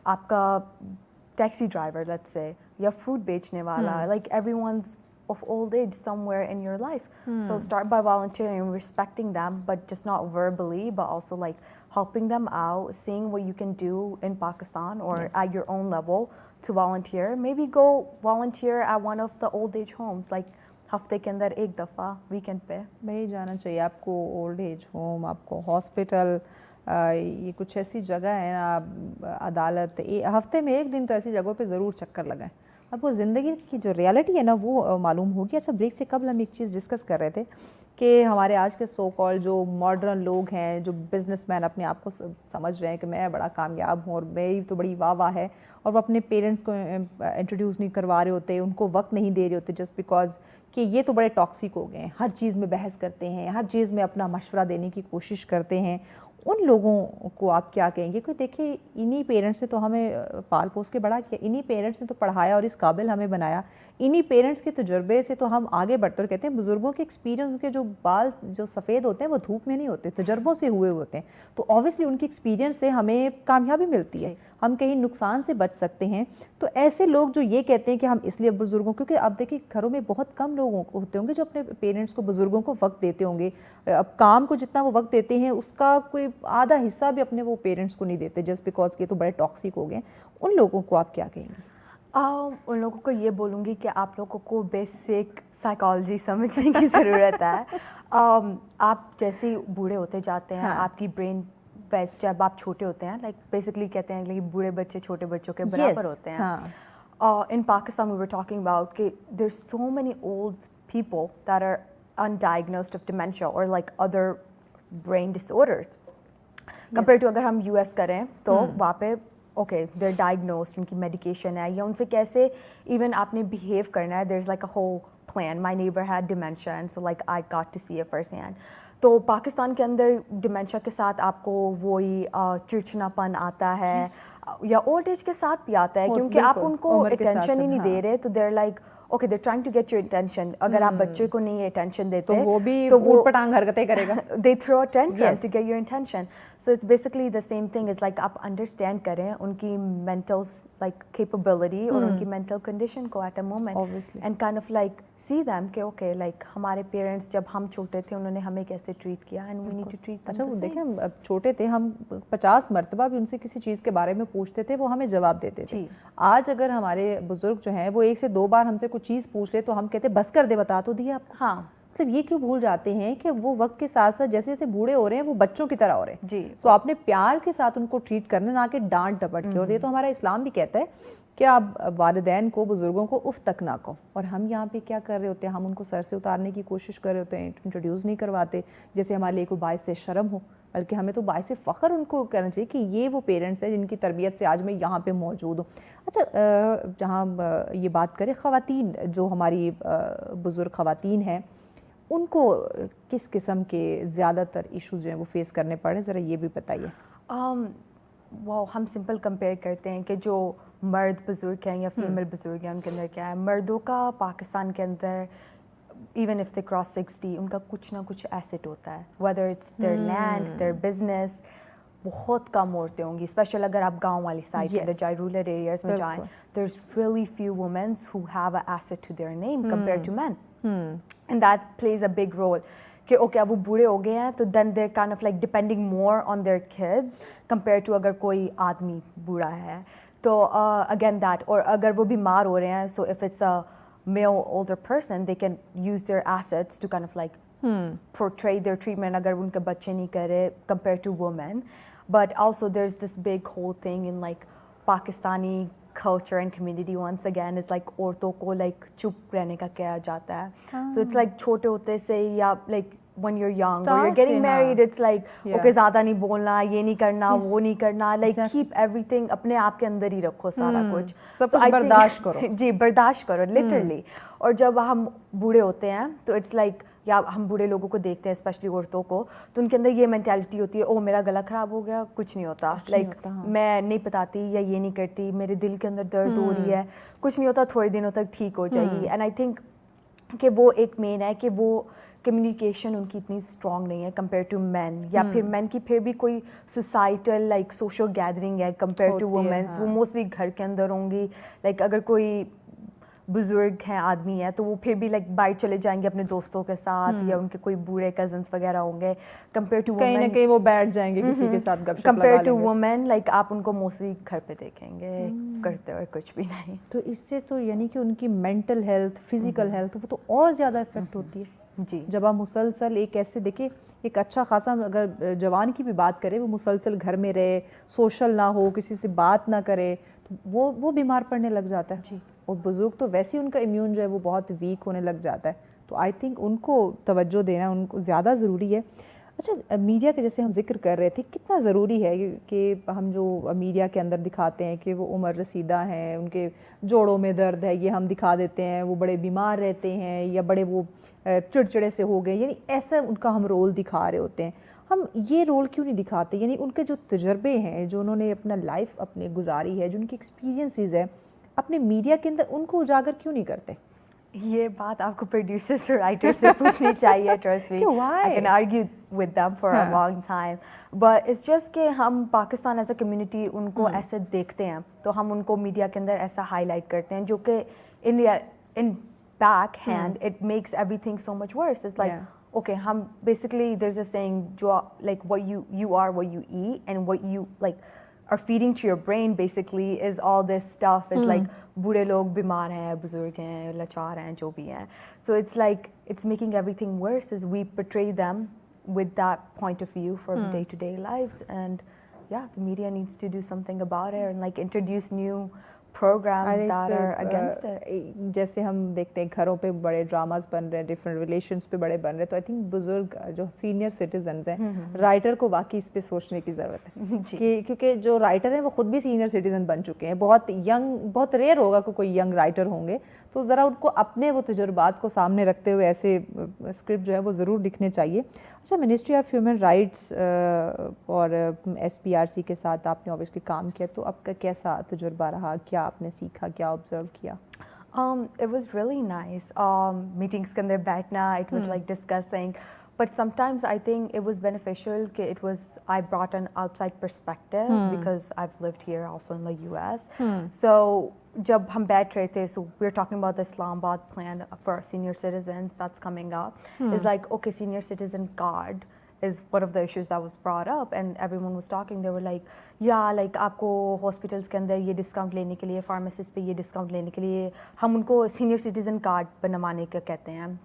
آپ کا ٹیکسی ڈرائیور لیٹس سے, یا فروٹ بیچنے والا, like everyone's of old age somewhere in your life. So start by volunteering, respecting them, but just not verbally, but also like helping them out, seeing what you can do in Pakistan or at your own level to volunteer. Maybe go volunteer at one of the old age homes, like ہفتے کے اندر ایک دفعہ weekend پہ. بھائی جانا چاہیے آپ کو اولڈ ایج ہوم, آپ کو ہاسپٹل, یہ کچھ ایسی جگہ ہے نا, عدالت, ہفتے میں ایک دن تو ایسی جگہوں پہ ضرور چکر لگائیں. اب وہ زندگی کی جو ریالٹی ہے نا وہ معلوم ہوگی. اچھا بریک سے قبل ہم ایک چیز ڈسکس کر رہے تھے کہ ہمارے آج کے سو کال جو ماڈرن لوگ ہیں, جو بزنس مین اپنے آپ کو سمجھ رہے ہیں کہ میں بڑا کامیاب ہوں اور میری تو بڑی واہ واہ ہے, اور وہ اپنے پیرنٹس کو انٹروڈیوس نہیں کروا رہے ہوتے, ان کو وقت نہیں دے رہے ہوتے جسٹ بیکاز کہ یہ تو بڑے ٹاکسک ہو گئے ہیں, ہر چیز میں بحث کرتے ہیں, ہر چیز میں اپنا مشورہ دینے کی کوشش کرتے ہیں. ان لوگوں کو آپ کیا کہیں گے کہ دیکھیں انہی پیرنٹس نے تو ہمیں پال پوس کے بڑا کیا, انہی پیرنٹس نے تو پڑھایا اور اس قابل ہمیں بنایا, انہی پیرنٹس کے تجربے سے تو ہم آگے بڑھتے. اور کہتے ہیں بزرگوں کے ایکسپیرینس کے جو بال جو سفید ہوتے ہیں وہ دھوپ میں نہیں ہوتے, تجربوں سے ہوئے ہوتے ہیں. تو اوبیسلی ان کی ایکسپیرینس سے ہمیں کامیابی ملتی ہے, ہم کہیں نقصان سے بچ سکتے ہیں. تو ایسے لوگ جو یہ کہتے ہیں کہ ہم اس لیے بزرگوں, کیونکہ اب دیکھیں گھروں میں بہت کم لوگ ہوتے ہوں گے جو اپنے پیرنٹس کو بزرگوں کو وقت دیتے ہوں گے. اب کام کو جتنا وہ وقت دیتے ہیں اس کا کوئی آدھا حصہ بھی اپنے وہ پیرنٹس کو نہیں دیتے جسٹ بیکاز یہ تو بڑے ٹاکسک ہو گئے. ان لوگوں کو آپ کیا کہیں گے؟ ان لوگوں کو یہ بولوں گی کہ آپ لوگوں کو بیسک سائیکالوجی سمجھنے کی ضرورت ہے. آپ جیسے ہی بوڑھے ہوتے جاتے ہیں آپ کی برین جب آپ چھوٹے ہوتے ہیں, لائک بیسکلی کہتے ہیں کہ بوڑھے بچے چھوٹے بچوں کے برابر ہوتے ہیں. In Pakistan we were talking about کہ there's so many old people that are undiagnosed of dementia or like other brain disorders compared to اگر ہم US کریں تو وہاں پہ اوکے they're diagnosed, ان کی میڈیکیشن ہے یا ان سے کیسے ایون آپ نے بہیو کرنا ہے. there's like a whole plan. My neighbor had dementia and so like I got to see it first hand. تو پاکستان کے اندر ڈیمینشیا کے ساتھ آپ کو وہی چڑچنا پن آتا ہے یا اولڈ ایج کے ساتھ بھی آتا ہے, کیونکہ آپ ان کو اٹینشن ہی نہیں دے رہے. تو they're like okay they're trying to get your attention. اگر آپ بچے کو نہیں اٹینشن دیتے تو وہ پٹانگ حرکتیں کرے گا, they throw a tantrum to get your attention. So it's basically the same thing is like آپ انڈرسٹینڈ کریں ان کی مینٹل لائک کیپیبلٹی اور ان کی مینٹل کنڈیشن کو at a moment and kind of like see them کہ okay like ہمارے پیرنٹس جب ہم چھوٹے تھے انہوں نے ہمیں کیسے ٹریٹ کیا and we need to treat. اچھا وہ دیکھیں اب چھوٹے تھے ہم 50 مرتبہ بھی ان سے کسی چیز کے بارے میں پوچھتے تھے وہ ہمیں جواب دیتے تھے. آج اگر ہمارے بزرگ جو ہیں وہ 1 سے 2 بار ہم سے کوئی چیز پوچھ لے تو ہم کہتے بس کر دے, بتا تو دیا آپ کو. ہاں مطلب یہ کیوں بھول جاتے ہیں کہ وہ وقت کے ساتھ ساتھ جیسے جیسے بوڑھے ہو رہے ہیں وہ بچوں کی طرح ہو رہے ہیں. جی تو آپ نے پیار کے ساتھ ان کو ٹریٹ کرنا, نہ کہ ڈانٹ ڈپٹ کے. اور یہ تو ہمارا اسلام بھی کہتا ہے کہ آپ والدین کو بزرگوں کو اف تک نہ کہو. اور ہم یہاں پہ کیا کر رہے ہوتے ہیں, ہم ان کو سر سے اتارنے کی کوشش کر رہے ہوتے ہیں, انٹروڈیوس نہیں کرواتے جیسے ہمارے لیے کوئی باعث شرم ہو, بلکہ ہمیں تو باعث فخر ان کو کرنا چاہیے کہ یہ وہ پیرنٹس ہیں جن کی تربیت سے آج میں یہاں پہ موجود ہوں. اچھا جہاں یہ بات کریں خواتین, جو ہماری بزرگ خواتین ہیں ان کو کس قسم کے زیادہ تر ایشوز جو ہیں وہ فیس کرنے پڑے, ذرا یہ بھی بتائیے. وہ ہم سمپل کمپیئر کرتے ہیں کہ جو مرد بزرگ ہیں یا فیمیل بزرگ ہیں ان کے اندر کیا ہے. مردوں کا پاکستان کے اندر ایون اف دے کراس 60 ان کا کچھ نہ کچھ ایسٹ ہوتا ہے, whether it's their land their business. بہت کم عورتیں ہوں گی, اسپیشل اگر آپ گاؤں والی سائڈ کے اندر جائیں, رورل ایریاز میں جائیں, there is really few womens who have a asset to their name compare to men, and that plays a big role. کہ اوکے اب وہ بوڑھے ہو گئے ہیں تو then they're kind of like depending more on their kids compare to اگر کوئی آدمی بوڑھا ہے. تو اگین دیٹ, اور اگر وہ بیمار ہو رہے ہیں so if it's a male older person they can use their assets to kind of like portray their treatment agar unke bacche nahi kare compared to women. But also there's this big whole thing in like Pakistani culture and community once again is like aurton ko like chup rehne ka kehا jata hai. So it's like chote hote se ya like when you're young or you're getting married it's like okay zyada nahi bolna, ye nahi karna, wo nahi karna, like keep everything apne aap ke andar hi rakho sara kuch, sab kuch bardasht karo. ji bardasht karo literally. اور جب ہم بوڑھے ہوتے ہیں تو it's like, یا ہم بوڑھے لوگوں کو دیکھتے ہیں اسپیشلی عورتوں کو, تو ان کے اندر یہ مینٹیلٹی ہوتی ہے او میرا گلا خراب ہو گیا, کچھ نہیں ہوتا, لائک میں نہیں بتاتی یا یہ نہیں کرتی, میرے دل کے اندر درد ہو رہی ہے, کچھ نہیں ہوتا, تھوڑے دنوں تک ٹھیک ہو جائے گی. اینڈ آئی تھنک کہ وہ ایک مین ہے کہ وہ کمیونیکیشن ان کی اتنی اسٹرانگ نہیں ہے کمپیئر ٹو مین, یا پھر مین کی پھر بھی کوئی سوسائٹل لائک سوشل گیدرنگ ہے کمپیئر ٹو وومینس. وہ موسٹلی گھر کے اندر ہوں گی, لائک اگر کوئی بزرگ ہیں آدمی ہے تو وہ پھر بھی لائک باہر چلے جائیں گے اپنے دوستوں کے ساتھ, یا ان کے کوئی بوڑھے کزنس وغیرہ ہوں گے, کمپیئر ٹو کہیں نہ کہیں وہ بیٹھ جائیں گے کسی کے ساتھ گپ شپ لگا لیں گے. کمپیئر ٹو وومین لائک آپ ان کو موسٹلی گھر پہ دیکھیں گے کرتے ہوئے کچھ بھی نہیں. تو اس سے تو یعنی کہ ان کی مینٹل ہیلتھ, فزیکل ہیلتھ وہ تو اور زیادہ افیکٹ ہوتی ہے. جی جب آپ مسلسل ایک ایسے دیکھیں ایک اچھا خاصا اگر جوان کی بھی بات کرے, وہ مسلسل گھر میں رہے, سوشل نہ ہو, کسی سے بات نہ کرے, تو وہ بیمار پڑنے لگ جاتا ہے. جی اور بزرگ تو ویسے ہی ان کا امیون جو ہے وہ بہت ویک ہونے لگ جاتا ہے, تو آئی تھنک ان کو توجہ دینا ان کو زیادہ ضروری ہے. اچھا میڈیا کے جیسے ہم ذکر کر رہے تھے, کتنا ضروری ہے کہ ہم جو میڈیا کے اندر دکھاتے ہیں کہ وہ عمر رسیدہ ہیں, ان کے جوڑوں میں درد ہے, یہ ہم دکھا دیتے ہیں, وہ بڑے بیمار رہتے ہیں یا بڑے وہ چڑچڑے سے ہو گئے, یعنی ایسا ان کا ہم رول دکھا رہے ہوتے ہیں. ہم یہ رول کیوں نہیں دکھاتے, یعنی ان کے جو تجربے ہیں, جو انہوں نے اپنا لائف اپنے گزاری ہے, جو ان کی ایکسپیرینسز ہے اپنے میڈیا کے اندر, ان کو اجاگر کیوں نہیں کرتے؟ یہ بات آپ کو پروڈیوسرس اور رائٹر سے پوچھنی چاہیے. Trust me, I can argue with them for a long time, but it's just کہ ہم Pakistan as a community in کو ایسے دیکھتے ہیں, تو ہم ان کو میڈیا کے اندر ایسا ہائی لائٹ کرتے ہیں, جو کہ in back hand it makes everything so much worse. It's like okay, hum basically there's a saying jo like what you are what you eat, and what you like are feeding to your brain basically is all this stuff is like بوڑھے لوگ بیمار ہیں, بزرگ ہیں, لاچار ہیں, جو بھی ہیں. So it's like it's making everything worse as we portray them with that point of view for day-to-day lives. And yeah, the media needs to do something about it and like introduce new programs that are against it. جیسے ہم دیکھتے ہیں گھروں پہ بڑے dramas بن رہے ہیں, different relations پہ بڑے بن رہے ہیں, تو آئی تھنک بزرگ جو سینئر سٹیزنز ہیں, رائٹر کو واقعی اس پہ سوچنے کی ضرورت ہے, کیونکہ جو رائٹر ہیں وہ خود بھی سینئر سٹیزن بن چکے ہیں. بہت ینگ, بہت ریئر ہوگا کہ کوئی ینگ رائٹر ہوں گے, تو ذرا ان کو اپنے وہ تجربات کو سامنے رکھتے ہوئے ایسے اسکرپٹ جو ہے وہ ضرور لکھنے چاہیے. اچھا, منسٹری آف ہیومن رائٹس اور SPRC کے ساتھ آپ نے اوبیسلی کام کیا, تو آپ کا کیسا تجربہ رہا, کیا آپ نے سیکھا, کیا آبزرو کیا؟ It was really nice. Meetings کے اندر بیٹھنا, it was like discussing. But sometimes I think it was beneficial that I brought an outside perspective because I've lived here also in the US. So jab hum baith rahe the, so we're talking about the Islamabad plan for senior citizens that's coming up. It's like, okay, senior citizen card is one of the issues that was brought up, and everyone was talking. They were like, yeah, like aapko hospitals ke andar ye discount lene ke liye, pharmacists pe ye discount lene ke liye hum unko senior citizen card banwane ka kehte hain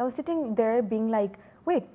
I was sitting there being like, wait,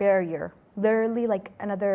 barrier, literally like another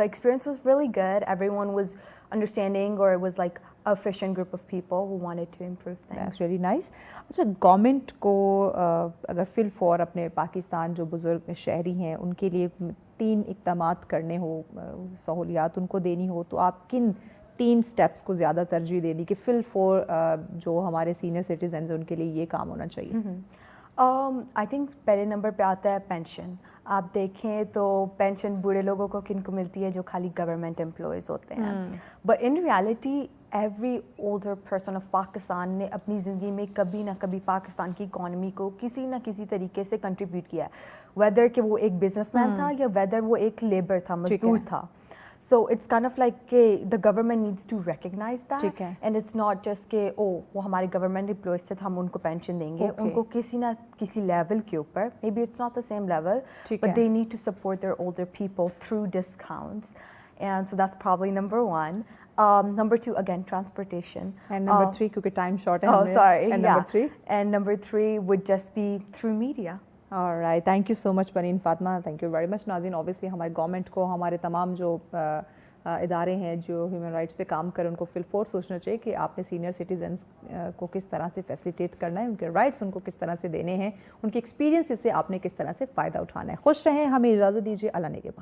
the experience was really good. Everyone was understanding, or it was like a efficient group of people who wanted to improve things. That's really nice. اچھا, government کو اگر فل four اپنے پاکستان جو بزرگ شہری ہیں ان کے لیے 3 اقدامات کرنے ہو, سہولیات ان کو دینی ہو, تو آپ کن 3 سٹیپس کو زیادہ ترجیح دے دی کہ فل فور جو ہمارے سینئر سٹیزنز ہیں ان کے لیے یہ کام ہونا چاہیے؟ آئی تھنک پہلے نمبر پہ آتا ہے پینشن. آپ دیکھیں تو پینشن بوڑھے لوگوں کو کن کو ملتی ہے جو خالی گورنمنٹ امپلائیز ہوتے ہیں, but in reality every older person of Pakistan نے اپنی زندگی میں کبھی نہ کبھی پاکستان کی اکانومی کو کسی نہ کسی طریقے سے کنٹریبیوٹ کیا ہے, ویدر کہ وہ ایک بزنس مین تھا یا ویدر وہ ایک لیبر تھا, مزدور تھا. So it's kind of like کہ the government needs to recognize that, and it's not just کہ وہ ہمارے گورنمنٹ امپلائیز سے ہم ان کو پینشن دیں گے, ان کو کسی نہ کسی لیول کے اوپر, maybe it's not the same level, but they need to support their older people through discounts, and so that's probably number 1. Number 2, again, transportation. And number 3, کیونکہ ٹائم شارٹ ہے. Oh, sorry. And number 3? And number 3 would just be through media. All right, thank you so much Pirenne Fatima, thank you very much. ناظرین, obviously ہمارے government کو, ہمارے تمام جو ادارے ہیں جو ہیومن رائٹس پہ کام کریں, ان کو فل فور سوچنا چاہیے کہ آپ نے سینئر سٹیزنس کو کس طرح سے فیسیلیٹیٹ کرنا ہے, ان کے رائٹس ان کو کس طرح سے دینے ہیں, ان کے ایکسپیرینس سے آپ نے کس طرح سے فائدہ اٹھانا ہے. خوش رہیں, ہمیں اجازت دیجیے. اللہ نگہبان.